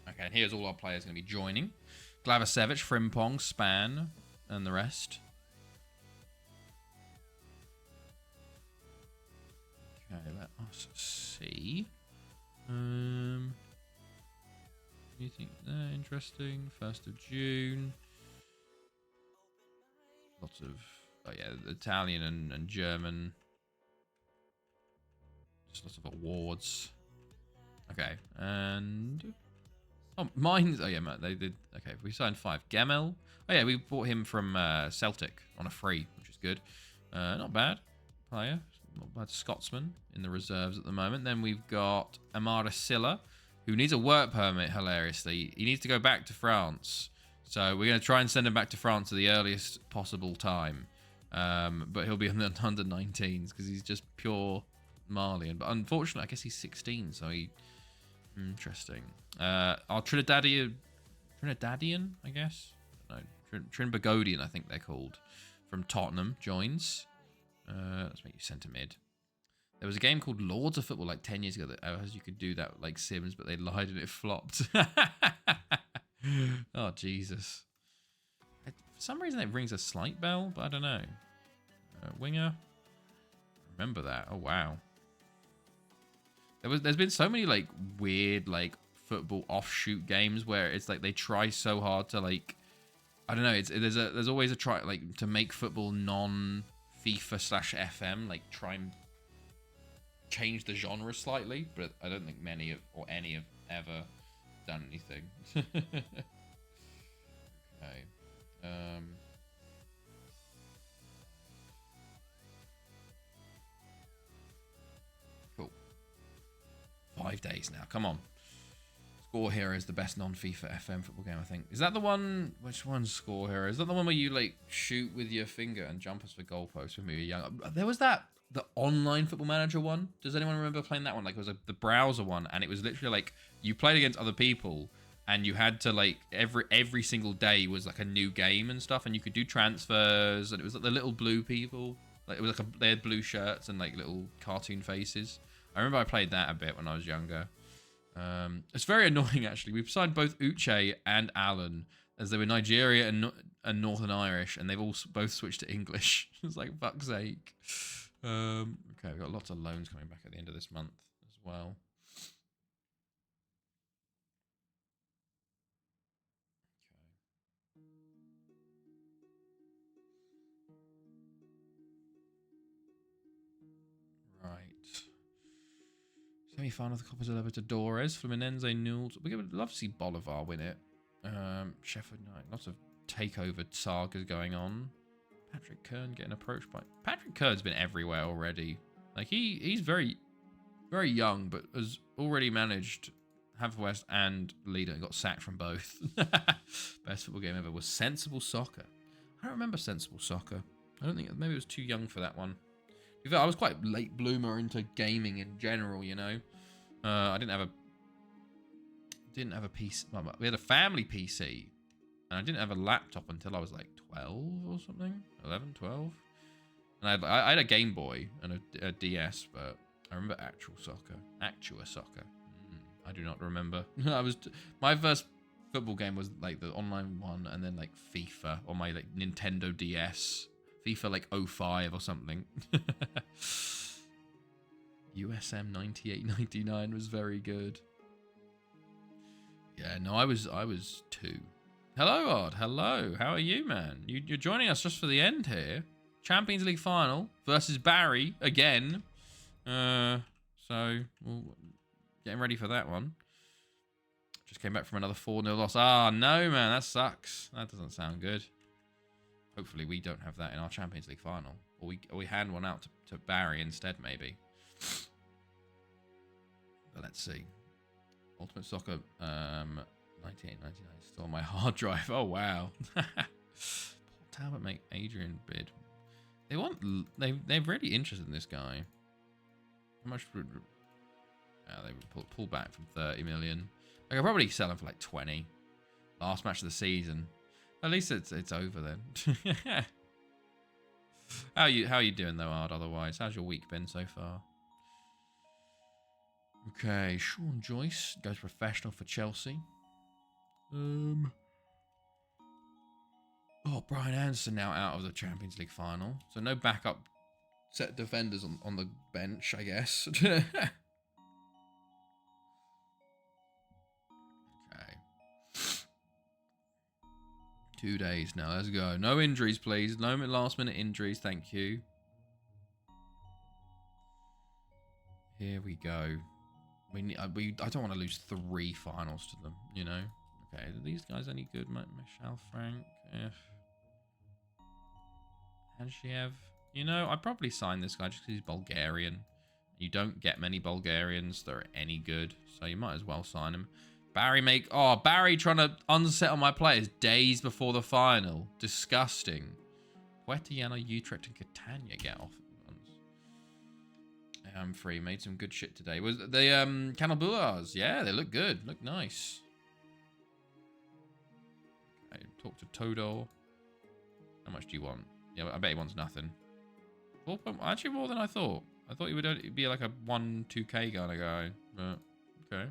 Speaker 1: Okay, and here's all our players going to be joining. Glavicevic, Frimpong, Span, and the rest. Okay, let us see. Anything there interesting? 1st of June. Lots of, oh yeah, Italian and German. Just lots of awards. Okay, and Mainz. Oh yeah, they did. Okay, we signed 5. Gemel. Oh yeah, we bought him from Celtic on a free, which is good. Not bad player. Not bad Scotsman in the reserves at the moment. Then we've got Amara Silla, who needs a work permit, hilariously. He needs to go back to France. So we're going to try and send him back to France at the earliest possible time. But he'll be on the under 19s because he's just pure Malian. But unfortunately, I guess he's 16, so he... Interesting. Our Trinidadian, I guess? No, Trinbagodian, I think they're called. From Tottenham, joins. Let's make you centre mid. There was a game called Lords of Football like 10 years ago that you could do that like Sims, but they lied and it flopped. Oh, Jesus. For some reason, it rings a slight bell, but I don't know. Winger. Remember that. Oh, wow. There's been so many like weird like football offshoot games where it's like they try so hard to like, I don't know. There's always a try like to make football non FIFA/FM, like try and change the genre slightly, but I don't think many of, or any have ever done anything. Okay. Cool. 5 days now. Come on. Score Hero is the best non-FIFA FM football game, I think. Is that the one? Which one's Score Hero? Is that the one where you like shoot with your finger and jump us for goalposts when we were young? There was that. The online Football Manager one. Does anyone remember playing that one? Like it was the browser one, and it was literally like you played against other people, and you had to like every single day was like a new game and stuff, and you could do transfers, and it was like the little blue people. Like it was like they had blue shirts and like little cartoon faces. I remember I played that a bit when I was younger. It's very annoying actually. We've signed both Uche and Alan as they were Nigeria and Northern Irish, and they've both switched to English. It's like fuck's sake. Okay, we've got lots of loans coming back at the end of this month as well. Okay. Right. Semi-final of the Copa del Libertadores. Fluminense 0. We would love to see Bolivar win it. Sheffield United. Lots of takeover sagas going on. Patrick Kern getting approached by... Patrick Kern's been everywhere already. Like, he's very, very young, but has already managed Haverwest and Lido and got sacked from both. Best football game ever was Sensible Soccer. I don't remember Sensible Soccer. I don't think... Maybe it was too young for that one. I was quite late bloomer into gaming in general, you know. I didn't have a PC. Well, we had a family PC. And I didn't have a laptop until I was like 12 or something. 11, 12. And I had a Game Boy and a DS, but I remember Actua Soccer. I do not remember. My first football game was like the online one, and then like FIFA on my like Nintendo DS. FIFA like 05 or something. USM 98.99 was very good. Yeah, no, I was 2. Hello, Odd. Hello. How are you, man? You're joining us just for the end here. Champions League final versus Barry again. So we're getting ready for that one. Just came back from another 4-0 loss. Ah, no, man. That sucks. That doesn't sound good. Hopefully we don't have that in our Champions League final. Or we hand one out to Barry instead, maybe. But let's see. Ultimate Soccer 1999 still on my hard drive. Oh wow. Paul Talbot make Adrian bid. They're really interested in this guy. How much would they would pull back from 30 million? I could probably sell him for like 20. Last match of the season. At least it's over then. How you doing though, Ard? Otherwise, how's your week been so far? Okay, Sean Joyce goes professional for Chelsea. Oh, Brian Anderson now out of the Champions League final. So no backup set defenders on the bench, I guess. Okay. 2 days now. Let's go. No injuries, please. No last-minute injuries. Thank you. Here we go. I don't want to lose 3 finals to them, you know? Okay, are these guys any good? Michelle Frank, Hanshiev. You know, I'd probably sign this guy just because he's Bulgarian. You don't get many Bulgarians that are any good, so you might as well sign him. Barry trying to unsettle my players days before the final. Disgusting. Poetiano, Utrecht, and Catania get off. I'm free. Made some good shit today. Was the Canalbulas? Yeah, they look good. Look nice. Okay, talk to Todo. How much do you want? Yeah, I bet he wants nothing. 4 point, actually more than I thought. I thought he would be like a 1-2k kind of guy, but okay.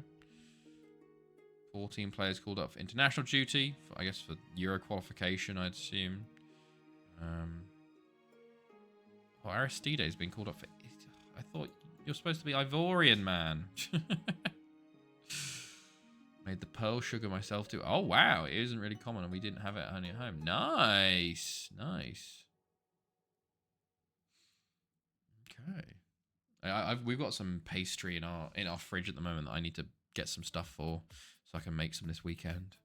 Speaker 1: 14 players called up for international duty. I guess for Euro qualification, I'd assume. Aristide's been called up for... I thought you're supposed to be Ivorian, man. Made the pearl sugar myself too. Oh, wow. It isn't really common and we didn't have it only at home. Nice. Nice. Okay. We've got some pastry in our fridge at the moment that I need to get some stuff for so I can make some this weekend.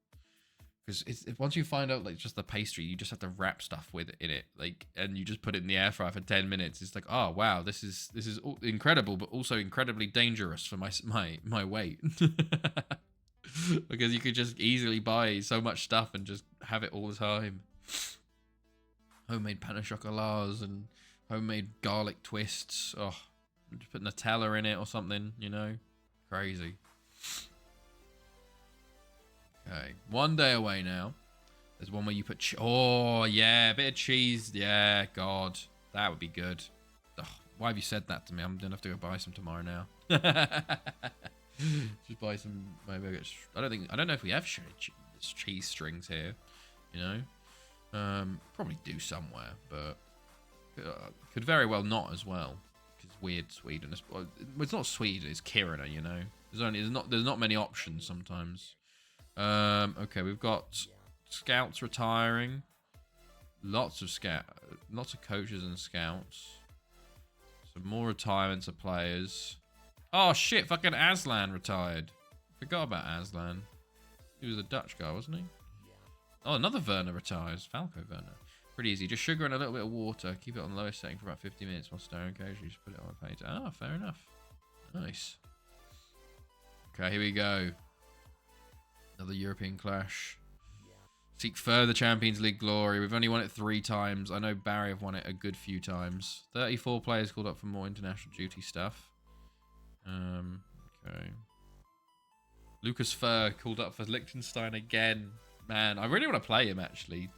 Speaker 1: Because once you find out like just the pastry, you just have to wrap stuff with it in it, like, and you just put it in the air fryer for 10 minutes. It's like, oh wow, this is incredible, but also incredibly dangerous for my weight. Because you could just easily buy so much stuff and just have it all the time. Homemade pain au chocolats and homemade garlic twists. Oh, just put Nutella in it or something, you know, crazy. Okay, 1 day away now. There's one where you put... oh, yeah, a bit of cheese. Yeah, God. That would be good. Ugh, why have you said that to me? I'm going to have to go buy some tomorrow now. Just buy some... maybe I'll get... I don't know if we have cheese strings here. You know? Probably do somewhere, but... could very well not as well. Because it's weird Sweden. It's not Sweden, it's Kiruna, you know? There's not many options sometimes. Okay, we've got scouts retiring. Lots of coaches and scouts. Some more retirements of players. Oh shit, fucking Aslan retired. Forgot about Aslan. He was a Dutch guy, wasn't he? Oh, another Werner retires. Falco Werner. Pretty easy. Just sugar and a little bit of water. Keep it on the lowest setting for about 50 minutes while stirring occasionally. Just put it on a plate. Ah, fair enough. Nice. Okay, here we go. Another European clash. Seek further Champions League glory. We've only won it 3 times. I know Barry have won it a good few times. 34 players called up for more international duty stuff. Okay. Lucas Fur called up for Liechtenstein again. Man, I really want to play him, actually.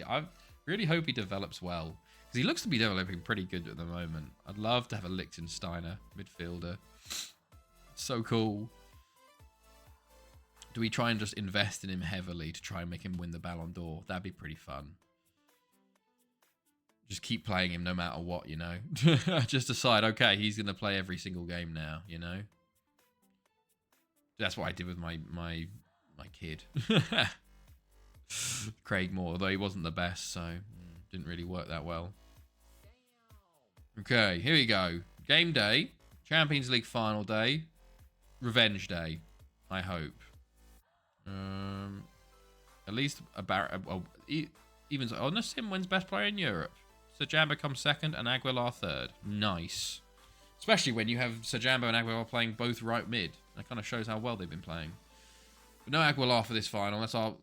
Speaker 1: I really hope he develops well. Because he looks to be developing pretty good at the moment. I'd love to have a Liechtensteiner midfielder. So cool. Do we try and just invest in him heavily to try and make him win the Ballon d'Or? That'd be pretty fun. Just keep playing him no matter what, you know? Just decide, okay, he's going to play every single game now, you know? That's what I did with my kid. Craig Moore, although he wasn't the best, so didn't really work that well. Okay, here we go. Game day. Champions League final day. Revenge day, I hope. At least even so, Nassim wins best player in Europe. Sajamba comes second and Aguilar third. Nice. Especially when you have Sajamba and Aguilar playing both right mid. That kind of shows how well they've been playing. But no Aguilar for this final. That's our...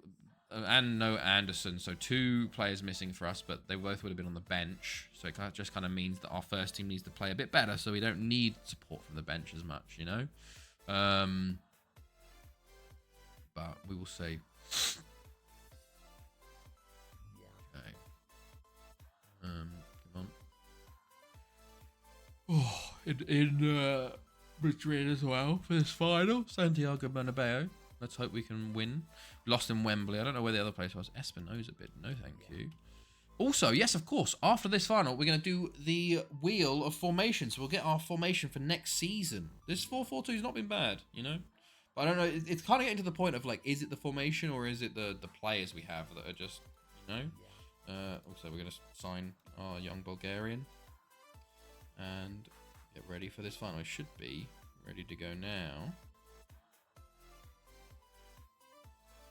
Speaker 1: and no Anderson. So 2 players missing for us, but they both would have been on the bench. So it just kind of means that our first team needs to play a bit better, so we don't need support from the bench as much, you know? But we will see. Okay. Come on. Oh, in Madrid as well for this final. Santiago Bernabeu. Let's hope we can win. Lost in Wembley. I don't know where the other place was. Espinosa bid. No, thank you. Also, yes, of course, after this final, we're going to do the Wheel of Formation. So we'll get our formation for next season. This 4-4-2 has not been bad, you know? But I don't know. It's kind of getting to the point of, like, is it the formation or is it the players we have that are just, you know? Also, we're going to sign our young Bulgarian. And get ready for this final. I should be ready to go now.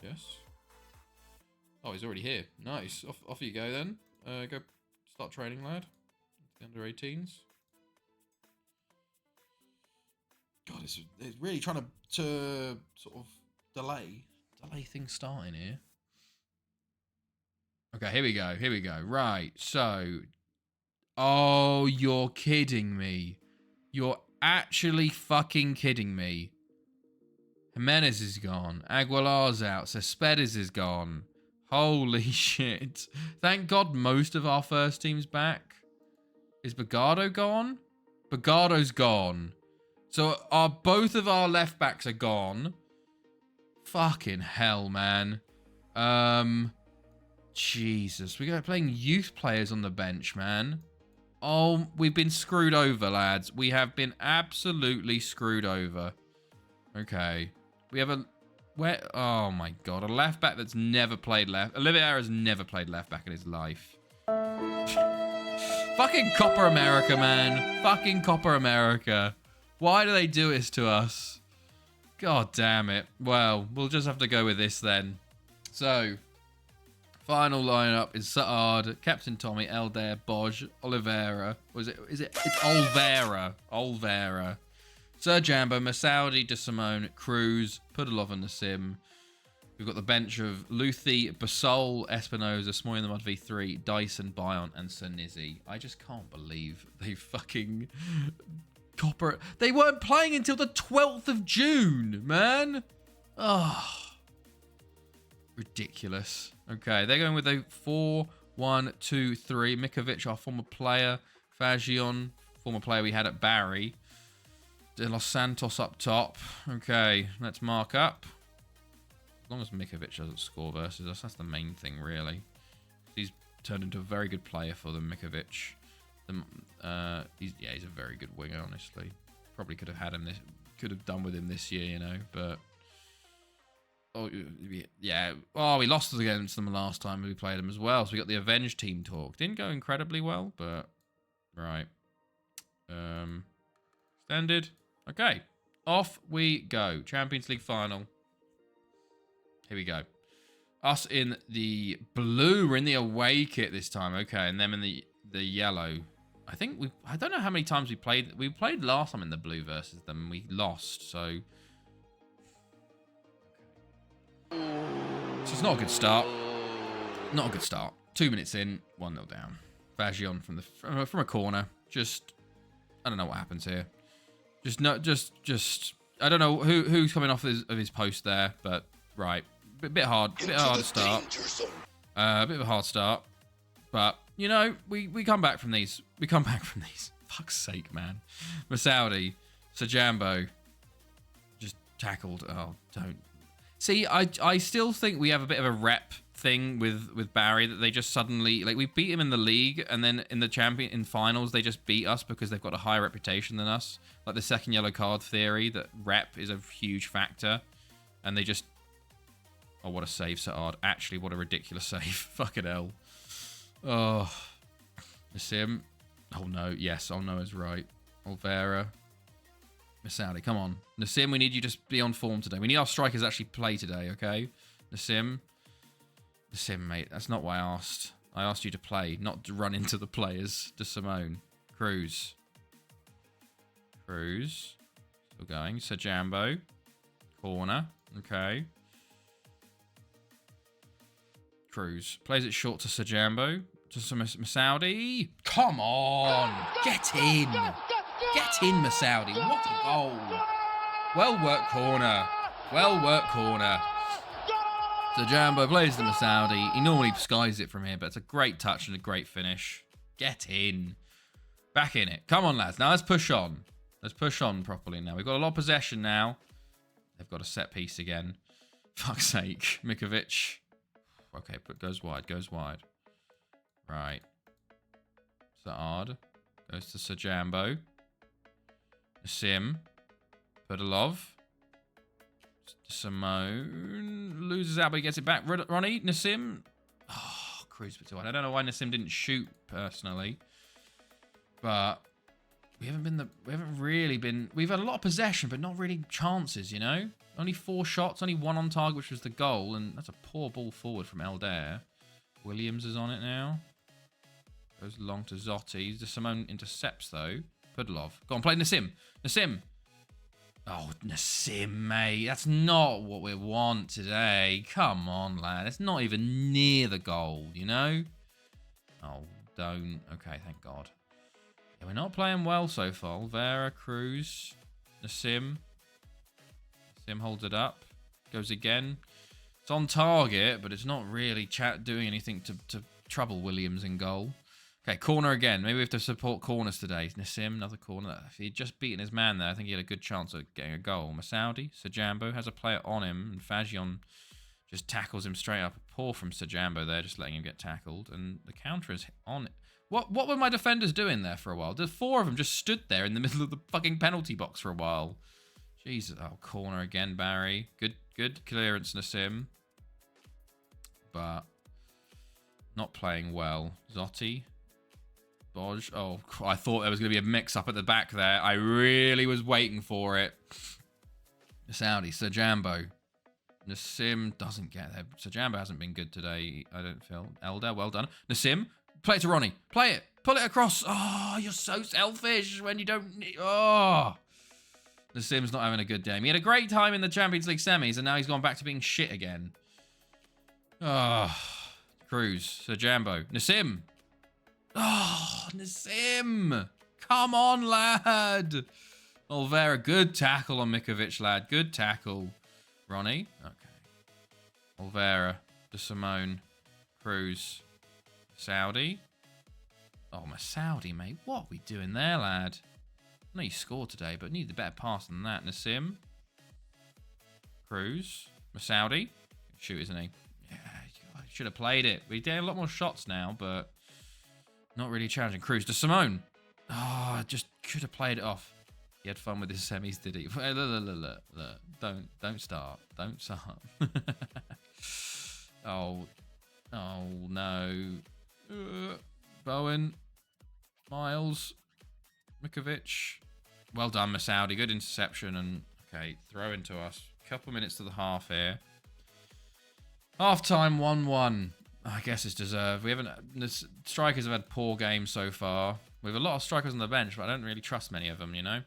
Speaker 1: Yes. Oh, he's already here. Nice. Off you go then. Go start training, lad. The under 18s. God, it's really trying to sort of delay things starting here. Okay, here we go. Right, so... Oh, you're kidding me. You're actually fucking kidding me. Jimenez is gone. Aguilar's out. Cespedes is gone. Holy shit. Thank God most of our first team's back. Is Bagado gone? Bagado's gone. So both of our left backs are gone. Fucking hell, man. Jesus. We're playing youth players on the bench, man. Oh, we've been screwed over, lads. We have been absolutely screwed over. Okay. We have oh my God, a left back that's never played left. Oliveira's never played left back in his life. Fucking Copper America, man. Fucking Copper America. Why do they do this to us? God damn it. Well, we'll just have to go with this then. So, final lineup is Saad, Captain Tommy, Elder, Boj, Oliveira. It's Olvera. Olvera. Sir Jambo, Masaudi, De Simone, Cruz, Pudilov and Nassim. We've got the bench of Luthi, Basol, Espinoza, Smoy in the Mud V3, Dyson, Bion, and Sinizzi. I just can't believe they fucking... Copper... They weren't playing until the 12th of June, man! Oh. Ridiculous. Okay, they're going with a 4-1-2-3. Mikovic, our former player. Fagion, former player we had at Barry. De Los Santos up top. Okay, let's mark up. As long as Mikovic doesn't score versus us, that's the main thing, really. He's turned into a very good player for them, Mikovic. He's a very good winger, honestly. Probably could have had him could have done with him this year, you know, but... Oh, yeah. Oh, we lost against them last time we played them as well, so we got the Avenge team talk. Didn't go incredibly well, but... Right. Extended. Okay. Off we go. Champions League final. Here we go. Us in the blue. We're in the away kit this time. Okay, and them in the yellow. I don't know how many times we played. We played last time in the blue versus them, and we lost, so... So it's not a good start. Not a good start. 2 minutes in, 1-0 down. Fagion from a corner. Just... I don't know what happens here. Just I don't know who's coming off of his post there, but right, bit hard to start. A bit of a hard start, but you know we come back from these. We come back from these. Fuck's sake, man. Masaudi, Sajambo, just tackled. Oh, don't. See, I still think we have a bit of a rep thing with Barry, that they just suddenly, like, we beat him in the league, and then in finals they just beat us because they've got a higher reputation than us. Like the second yellow card theory, that rep is a huge factor, and they just... Oh, what a save, Saad. Actually, what a ridiculous save. Fucking hell. Oh. Nassim. Oh no, yes, oh no is right. Olvera. Masaudi, come on. Nassim, we need you to be on form today. We need our strikers to actually play today, okay? Nassim, mate, that's not what I asked. I asked you to play, not to run into the players. De Simone. Cruz. Still going. Sajambo. Corner. Okay. Cruz. Plays it short to Sajambo. To Masaudi. Come on! Get in! Get in, Masaudi. What a goal. Well worked corner. Well worked corner. Sajambo plays to Masaudi. He normally skies it from here, but it's a great touch and a great finish. Get in. Back in it. Come on, lads. Now let's push on. Let's push on properly now. We've got a lot of possession now. They've got a set piece again. Fuck's sake. Mikovic. Okay, but goes wide. Right. Saad. Goes to Sajambo. Nassim. Pudilov. Simone. Loses out, but he gets it back. Ronnie. Nassim. Oh, Cruz put it wide. I don't know why Nassim didn't shoot, personally. But we haven't really been... We've had a lot of possession, but not really chances, you know? Only 4 shots, only 1 on target, which was the goal. And that's a poor ball forward from Elder. Williams is on it now. Goes long to Zotti. De Simone intercepts, though. Pudilov. Go on, play Nassim. Nassim. Oh, Nassim, mate. That's not what we want today. Come on, lad. It's not even near the goal, you know? Oh, don't. Okay, thank God. Yeah, we're not playing well so far. Vera, Cruz, Nassim. Nassim holds it up. Goes again. It's on target, but it's not really doing anything to trouble Williams in goal. Okay, corner again. Maybe we have to support corners today. Nassim, another corner. If he'd just beaten his man there, I think he had a good chance of getting a goal. Masoudi, Sajambo has a player on him, and Fagion just tackles him straight up. Poor from Sajambo there, just letting him get tackled. And the counter is on. What were my defenders doing there for a while? The four of them just stood there in the middle of the fucking penalty box for a while. Jesus. Oh, corner again, Barry. Good clearance, Nassim. But not playing well. Zotti. Bodge. Oh, I thought there was going to be a mix-up at the back there. I really was waiting for it. Saudi, Sajambo. Nassim doesn't get there. Sajambo hasn't been good today, I don't feel. Elder, well done. Nassim, play it to Ronnie. Play it. Pull it across. Oh, you're so selfish when you don't... Oh. Nassim's not having a good game. He had a great time in the Champions League semis, and now he's gone back to being shit again. Oh. Cruz, Sajambo. Nassim. Oh, Nassim! Come on, lad! Olvera, good tackle on Mikovic, lad. Good tackle. Ronnie? Okay. Olvera, De Simone, Cruz, Saudi. Oh, my Saudi, mate. What are we doing there, lad? I know you scored today, but need a better pass than that. Nassim. Cruz. Masoudi. Shoot, isn't he? Yeah, I should have played it. We did a lot more shots now, but... not really challenging. Cruz to Simone. Oh, just could have played it off. He had fun with his semis, did he? Look. Don't start. Don't start. Oh no. Bowen. Miles. Mikovic. Well done, Masoudi. Good interception. And, okay, throw into us. Couple minutes to the half here. Half time 1-1. I guess it's deserved. We haven't. The strikers have had poor games so far. We have a lot of strikers on the bench, but I don't really trust many of them, you know?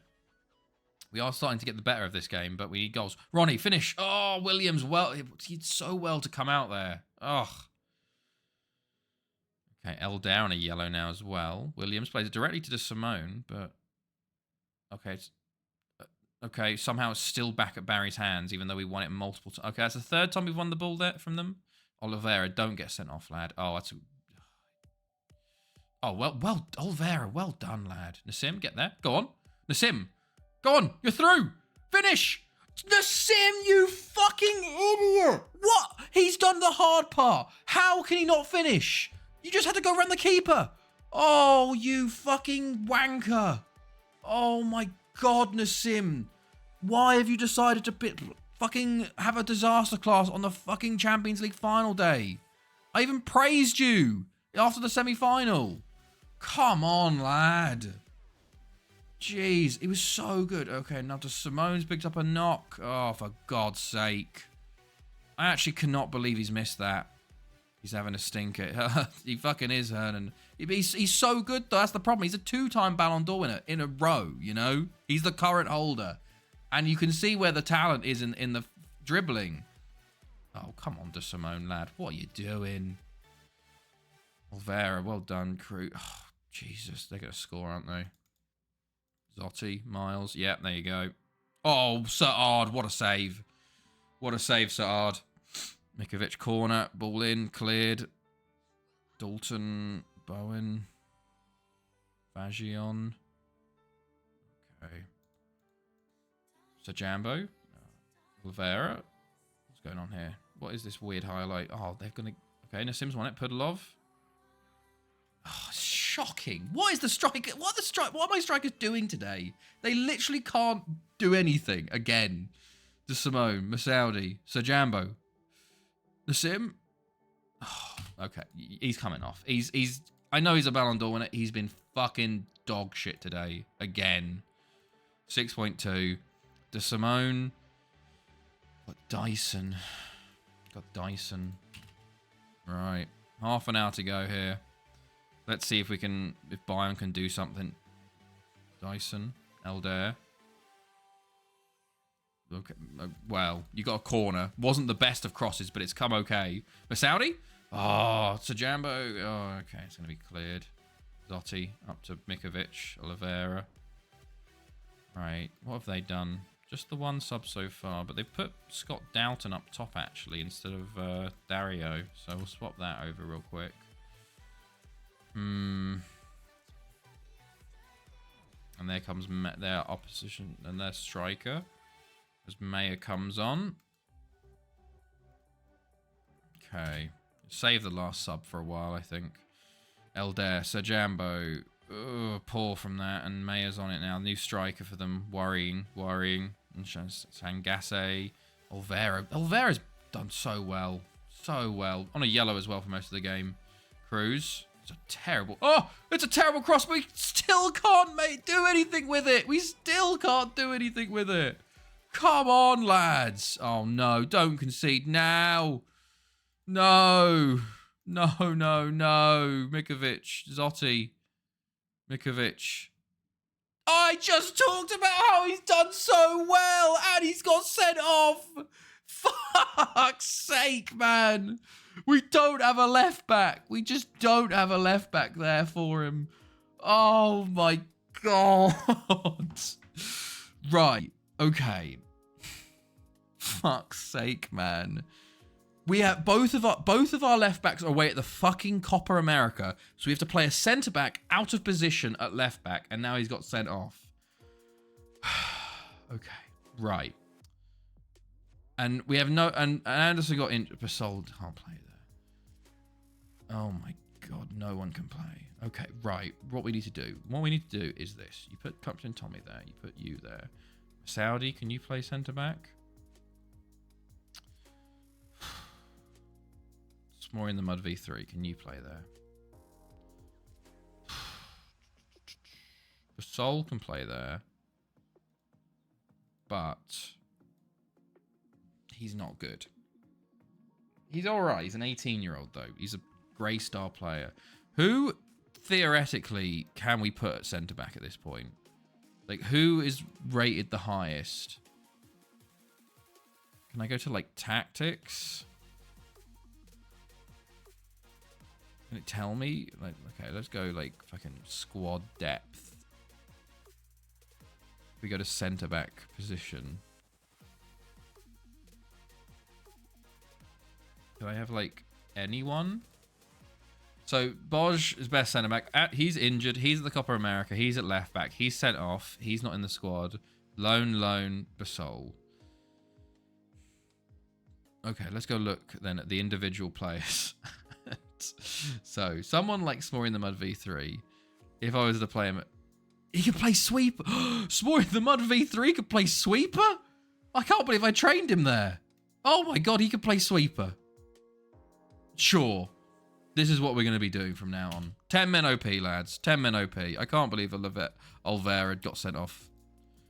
Speaker 1: We are starting to get the better of this game, but we need goals. Ronnie, finish. Oh, Williams, well, he did so well to come out there. Ugh. Okay, L down a yellow now as well. Williams plays it directly to De Simone, but... okay, okay, somehow it's still back at Barry's hands, even though we won it multiple times. Okay, that's the third time we've won the ball there from them. Oliveira, don't get sent off, lad. Oh, that's... oh, well, Oliveira, well done, lad. Nassim, get there. Go on. Nassim, go on. You're through. Finish. Nassim, you fucking idiot. What? He's done the hard part. How can he not finish? You just had to go around the keeper. Oh, you fucking wanker. Oh, my God, Nassim. Why have you decided to... fucking have a disaster class on the fucking Champions League final day? I even praised you after the semi-final. Come on, lad. Jeez, it was so good. Okay, now Simone's picked up a knock. Oh, for God's sake. I actually cannot believe he's missed that. He's having a stinker. He fucking is, Hernan. He's so good, though. That's the problem. He's a two-time Ballon d'Or winner in a row, you know? He's the current holder. And you can see where the talent is in the dribbling. Oh, come on, De Simone, lad. What are you doing? Olvera, well done, crew. Oh, Jesus, they're going to score, aren't they? Zotti, Miles. Yeah, there you go. Oh, Saad, what a save. What a save, Saad. Mikovic corner, ball in, cleared. Dalton, Bowen. Fagion. Okay. Sajambo. Oliveira. What's going on here? What is this weird highlight? Oh, they're going to... okay, Nassim's won it. Pudlov. Oh, shocking. What is the striker... what are my strikers doing today? They literally can't do anything. Again. De Simone, Masoudi, Sajambo. Nassim. Oh, okay, he's coming off. He's. I know he's a Ballon d'Or winner. He's been fucking dog shit today. Again. 6.2. De Simone. Got Dyson. Right. Half an hour to go here. Let's see if Bayern can do something. Dyson. Elder. Okay, well, you got a corner. Wasn't the best of crosses, but it's come okay. Masaudi? Oh, Sajambo. Oh, okay, it's going to be cleared. Zotti up to Mikovic, Oliveira. Right, what have they done? Just the one sub so far, but they've put Scott Dalton up top, actually, instead of Dario. So we'll swap that over real quick. And there comes their opposition and their striker. As Maya comes on. Okay. Save the last sub for a while, I think. Elder, Sajambo. Poor from that. And Maya's on it now. New striker for them. Worrying. And Sangase. Olvera. Olvera's done so well. So well. On a yellow as well for most of the game. Cruz. It's a terrible... Oh! It's a terrible cross, but we still can't do anything with it. We still can't do anything with it. Come on, lads. Oh, no. Don't concede now. No. Mikovic. Zotti. Mikovic. I just talked about how he's done so well and he's got sent off. Fuck's sake, man. We don't have a left back. We just don't have a left back there for him. Oh, my God. Right. Okay. Fuck's sake, man. We have both of our left backs are away at the fucking Copa America, so we have to play a centre back out of position at left back, and now he's got sent off. Okay, right. And we have and Anderson got injured. Basol can't play there. Oh my God, no one can play. Okay, right. What we need to do is this: you put Captain Tommy there, you put you there. Saudi, can you play centre back? More in the Mud V3. Can you play there? Basol can play there. But he's not good. He's alright. He's an 18-year-old, though. He's a grey star player. Who, theoretically, can we put at centre-back at this point? Like, who is rated the highest? Can I go to, like, tactics? Can it tell me? Like, okay, let's go like fucking squad depth. We go to centre back position. Do I have like anyone? So Boj is best centre back. He's injured. He's at the Copa America. He's at left back. He's sent off. He's not in the squad. Loan, Basol. Okay, let's go look then at the individual players. So, someone like Smorey in the Mud V3, if I was to play him, he could play sweeper. Smorey in the Mud V3 could play sweeper? I can't believe I trained him there. Oh my God, he could play sweeper. Sure. This is what we're going to be doing from now on. 10 men OP, lads. 10 men OP. I can't believe Olvera got sent off.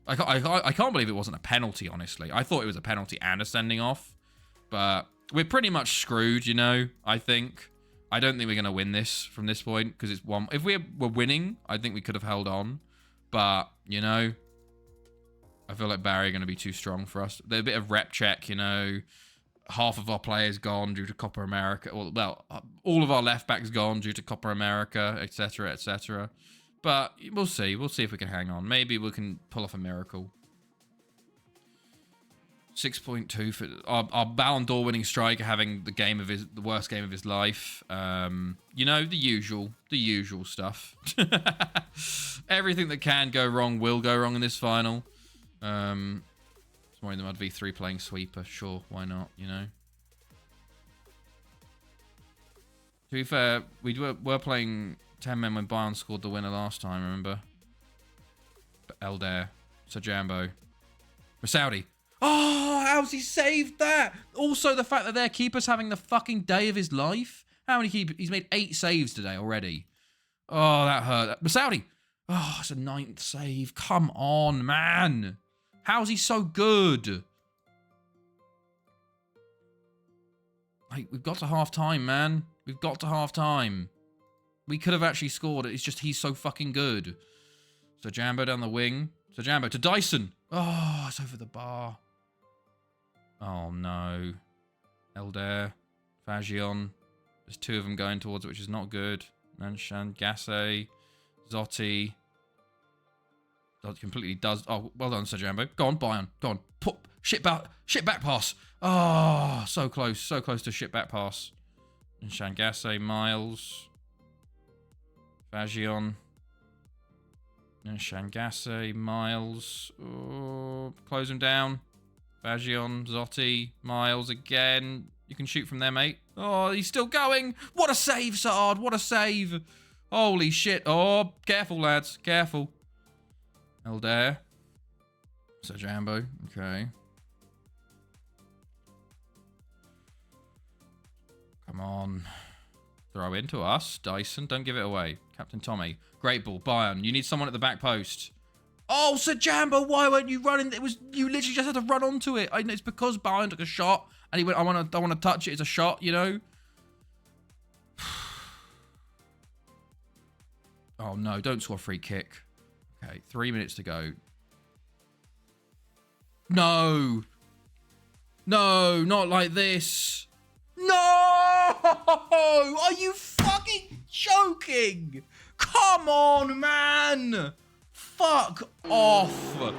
Speaker 1: I can't believe it wasn't a penalty, honestly. I thought it was a penalty and a sending off. But we're pretty much screwed, you know, I think. I don't think we're going to win this from this point because it's one. If we were winning, I think we could have held on. But, you know, I feel like Barry are going to be too strong for us. There's a bit of rep check, you know. Half of our players gone due to Copa America. Well, all of our left backs gone due to Copa America, etc., etc. But we'll see. We'll see if we can hang on. Maybe we can pull off a miracle. 6.2 for our Ballon d'Or winning striker having the worst game of his life. You know, the usual stuff. Everything that can go wrong will go wrong in this final. It's more in the Mud V3 playing sweeper. Sure, why not? You know. To be fair, we were playing 10 men when Bayern scored the winner last time. Remember? Elder, Sajambo, Masaudi. Oh, how's he saved that? Also, the fact that their keeper's having the fucking day of his life. How many keepers? He's made 8 saves today already. Oh, that hurt. Masaudi. Oh, it's a 9th save. Come on, man. How's he so good? Like, we've got to half-time, man. We've got to half-time. We could have actually scored. It's just he's so fucking good. So Jambo down the wing. So Jambo to Dyson. Oh, it's over the bar. Oh, no. Elder. Fagion. There's two of them going towards it, which is not good. Nanshan, Gasse. Zotti. That completely does. Oh, well done, Sir Jambo. Go on, Bayern. Go on. Put shit back pass. Oh, so close to shit back pass. And Shangasse, Miles, Fagion, and Shangasse, Miles. Oh, close him down. Fagion, Zotti, Miles again. You can shoot from there, mate. Oh, he's still going. What a save, Saad. What a save. Holy shit. Oh, careful, lads. Careful. Elder. Sir Jambo. Okay. Come on. Throw into us. Dyson, don't give it away. Captain Tommy. Great ball. Bayern, you need someone at the back post. Oh, Sir Jambo, why weren't you running? It was, you literally just had to run onto it. It's because Bayern took a shot and he went, I want to touch it. It's a shot, you know? Oh, no, don't score a free kick. Okay, 3 minutes to go. No. No, not like this. No! Are you fucking joking? Come on, man! Fuck off.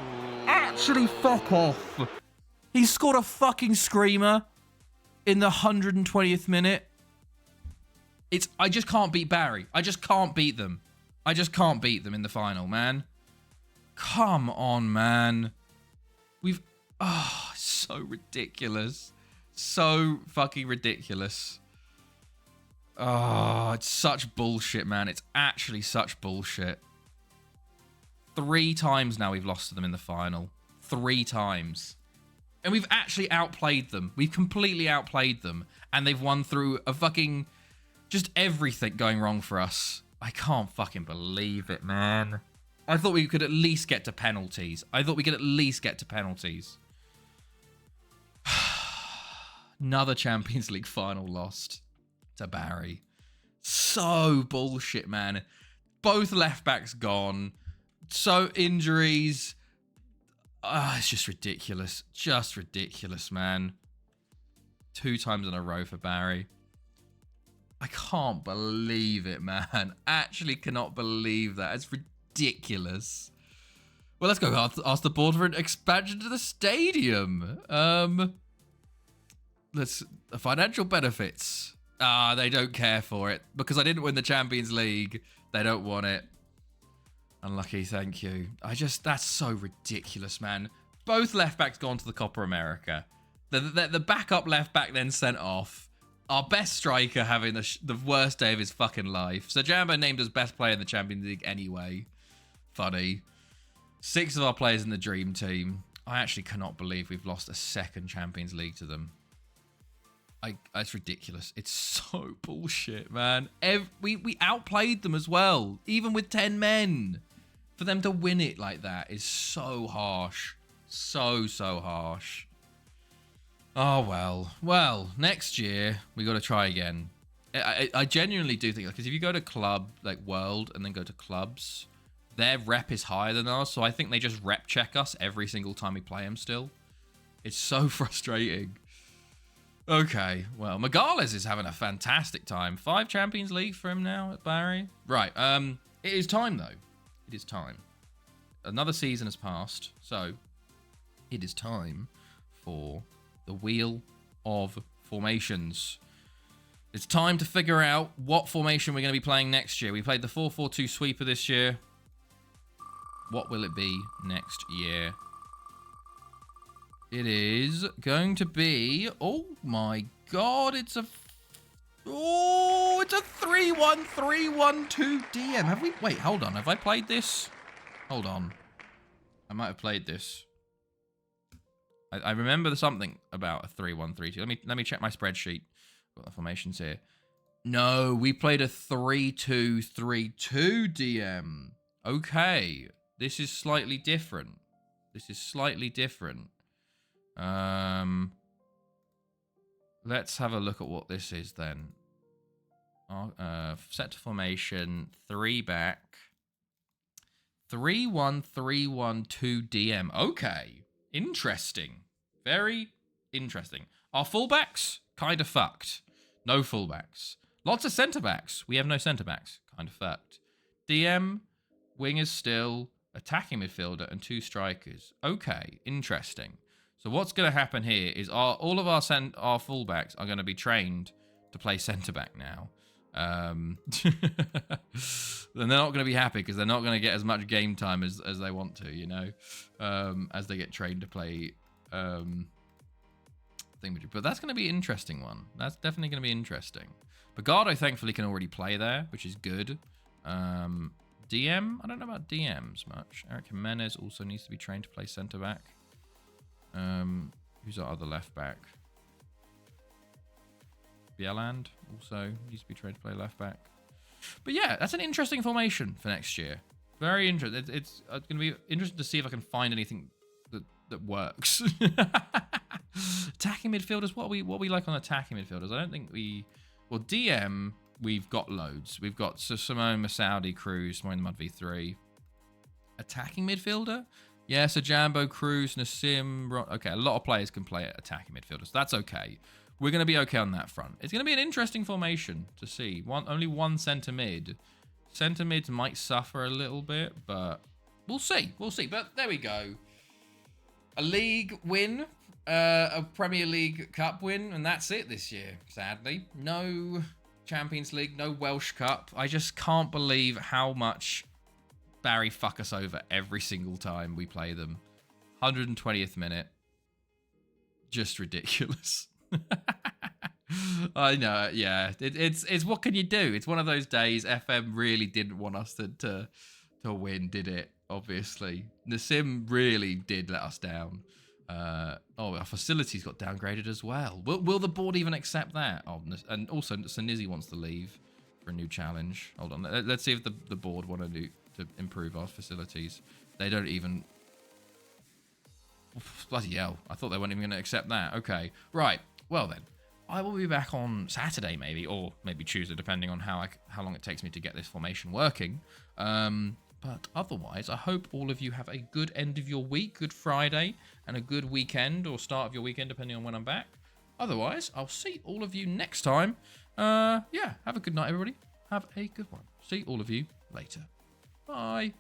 Speaker 1: Actually, fuck off. He scored a fucking screamer in the 120th minute. I just can't beat Barry. I just can't beat them. I just can't beat them in the final, man. Come on, man. So ridiculous. So fucking ridiculous. Oh, it's such bullshit, man. It's actually such bullshit. 3 times now we've lost to them in the final. 3 times. And we've actually outplayed them. We've completely outplayed them. And they've won through a fucking... just everything going wrong for us. I can't fucking believe it, man. I thought we could at least get to penalties. Another Champions League final lost to Barry. So bullshit, man. Both left backs gone. So injuries. It's just ridiculous. Just ridiculous, man. 2 times in a row for Barry. I can't believe it, man. Actually cannot believe that. It's ridiculous. Well, let's go ask the board for an expansion to the stadium. The financial benefits. They don't care for it. Because I didn't win the Champions League. They don't want it. Unlucky, thank you. That's so ridiculous, man. Both left backs gone to the Copa America. The backup left back then sent off. Our best striker having the worst day of his fucking life. So Jambo named us best player in the Champions League anyway. Funny. 6 of our players in the dream team. I actually cannot believe we've lost a second Champions League to them. It's ridiculous. It's so bullshit, man. We outplayed them as well. Even with 10 men. For them to win it like that is so harsh. So harsh. Oh, well. Well, next year, we got to try again. I genuinely do think, because if you go to club, like World, and then go to clubs, their rep is higher than ours, so I think they just rep check us every single time we play them still. It's so frustrating. Okay, well, Megales is having a fantastic time. 5 Champions League for him now at Barry. Right, it is time, though. It is time. Another season has passed, so it is time for the Wheel of Formations. It's time to figure out what formation we're going to be playing next year. We played the 4-4-2 sweeper this year. What will it be next year? It is going to be... oh my god, it's a 3-1-3-1-2 DM. Have we... wait, hold on. Have I played this? Hold on. I might have played this. I remember something about a 3-1-3-2. Let me check my spreadsheet. Got the formations here. No, we played a 3-2-3-2 DM. Okay. This is slightly different. Let's have a look at what this is then. Set to formation, 3 back. 3-1-3-1-2 DM. Okay. Interesting. Very interesting. Our fullbacks, kind of fucked. No fullbacks. Lots of centre-backs. We have no centre-backs. Kind of fucked. DM, wingers still, attacking midfielder, and 2 strikers. Okay, interesting. So what's going to happen here is all of our fullbacks are going to be trained to play centre-back now. Then they're not going to be happy because they're not going to get as much game time as they want to, you know, as they get trained to play but that's going to be an interesting one. That's definitely going to be interesting. Bagardo thankfully can already play there, which is good. DM, I don't know about DMs much. Eric Jimenez also needs to be trained to play centre back. Who's our other left back? Bieland also needs to be trained to play left back. But yeah, that's an interesting formation for next year. Very interesting. It's going to be interesting to see if I can find anything that works. Attacking midfielders. What are we like on attacking midfielders? I don't think we. Well, DM we've got loads. We've got Simone, Masaudi, Cruz, more in the Mud v3. Attacking midfielder. Yeah, so Jambo, Cruz, Nassim. Okay, a lot of players can play at attacking midfielders. So that's okay. We're going to be okay on that front. It's going to be an interesting formation to see. Only one centre mid. Centre mids might suffer a little bit, but we'll see. We'll see. But there we go. A league win, a Premier League Cup win, and that's it this year, sadly. No Champions League, no Welsh Cup. I just can't believe how much Barry fuck us over every single time we play them. 120th minute. Just ridiculous. I know, yeah. It's what can you do? It's one of those days. FM really didn't want us to win, did it? Obviously, Nassim really did let us down. Our facilities got downgraded as well. Will the board even accept that? Oh, and also, Sanizzi wants to leave for a new challenge. Hold on, let's see if the board want to improve our facilities. They don't even. Bloody hell! I thought they weren't even going to accept that. Okay, right. Well then, I will be back on Saturday maybe, or maybe Tuesday, depending on how long it takes me to get this formation working. But otherwise, I hope all of you have a good end of your week, good Friday, and a good weekend, or start of your weekend, depending on when I'm back. Otherwise, I'll see all of you next time. Yeah, have a good night, everybody. Have a good one. See all of you later. Bye.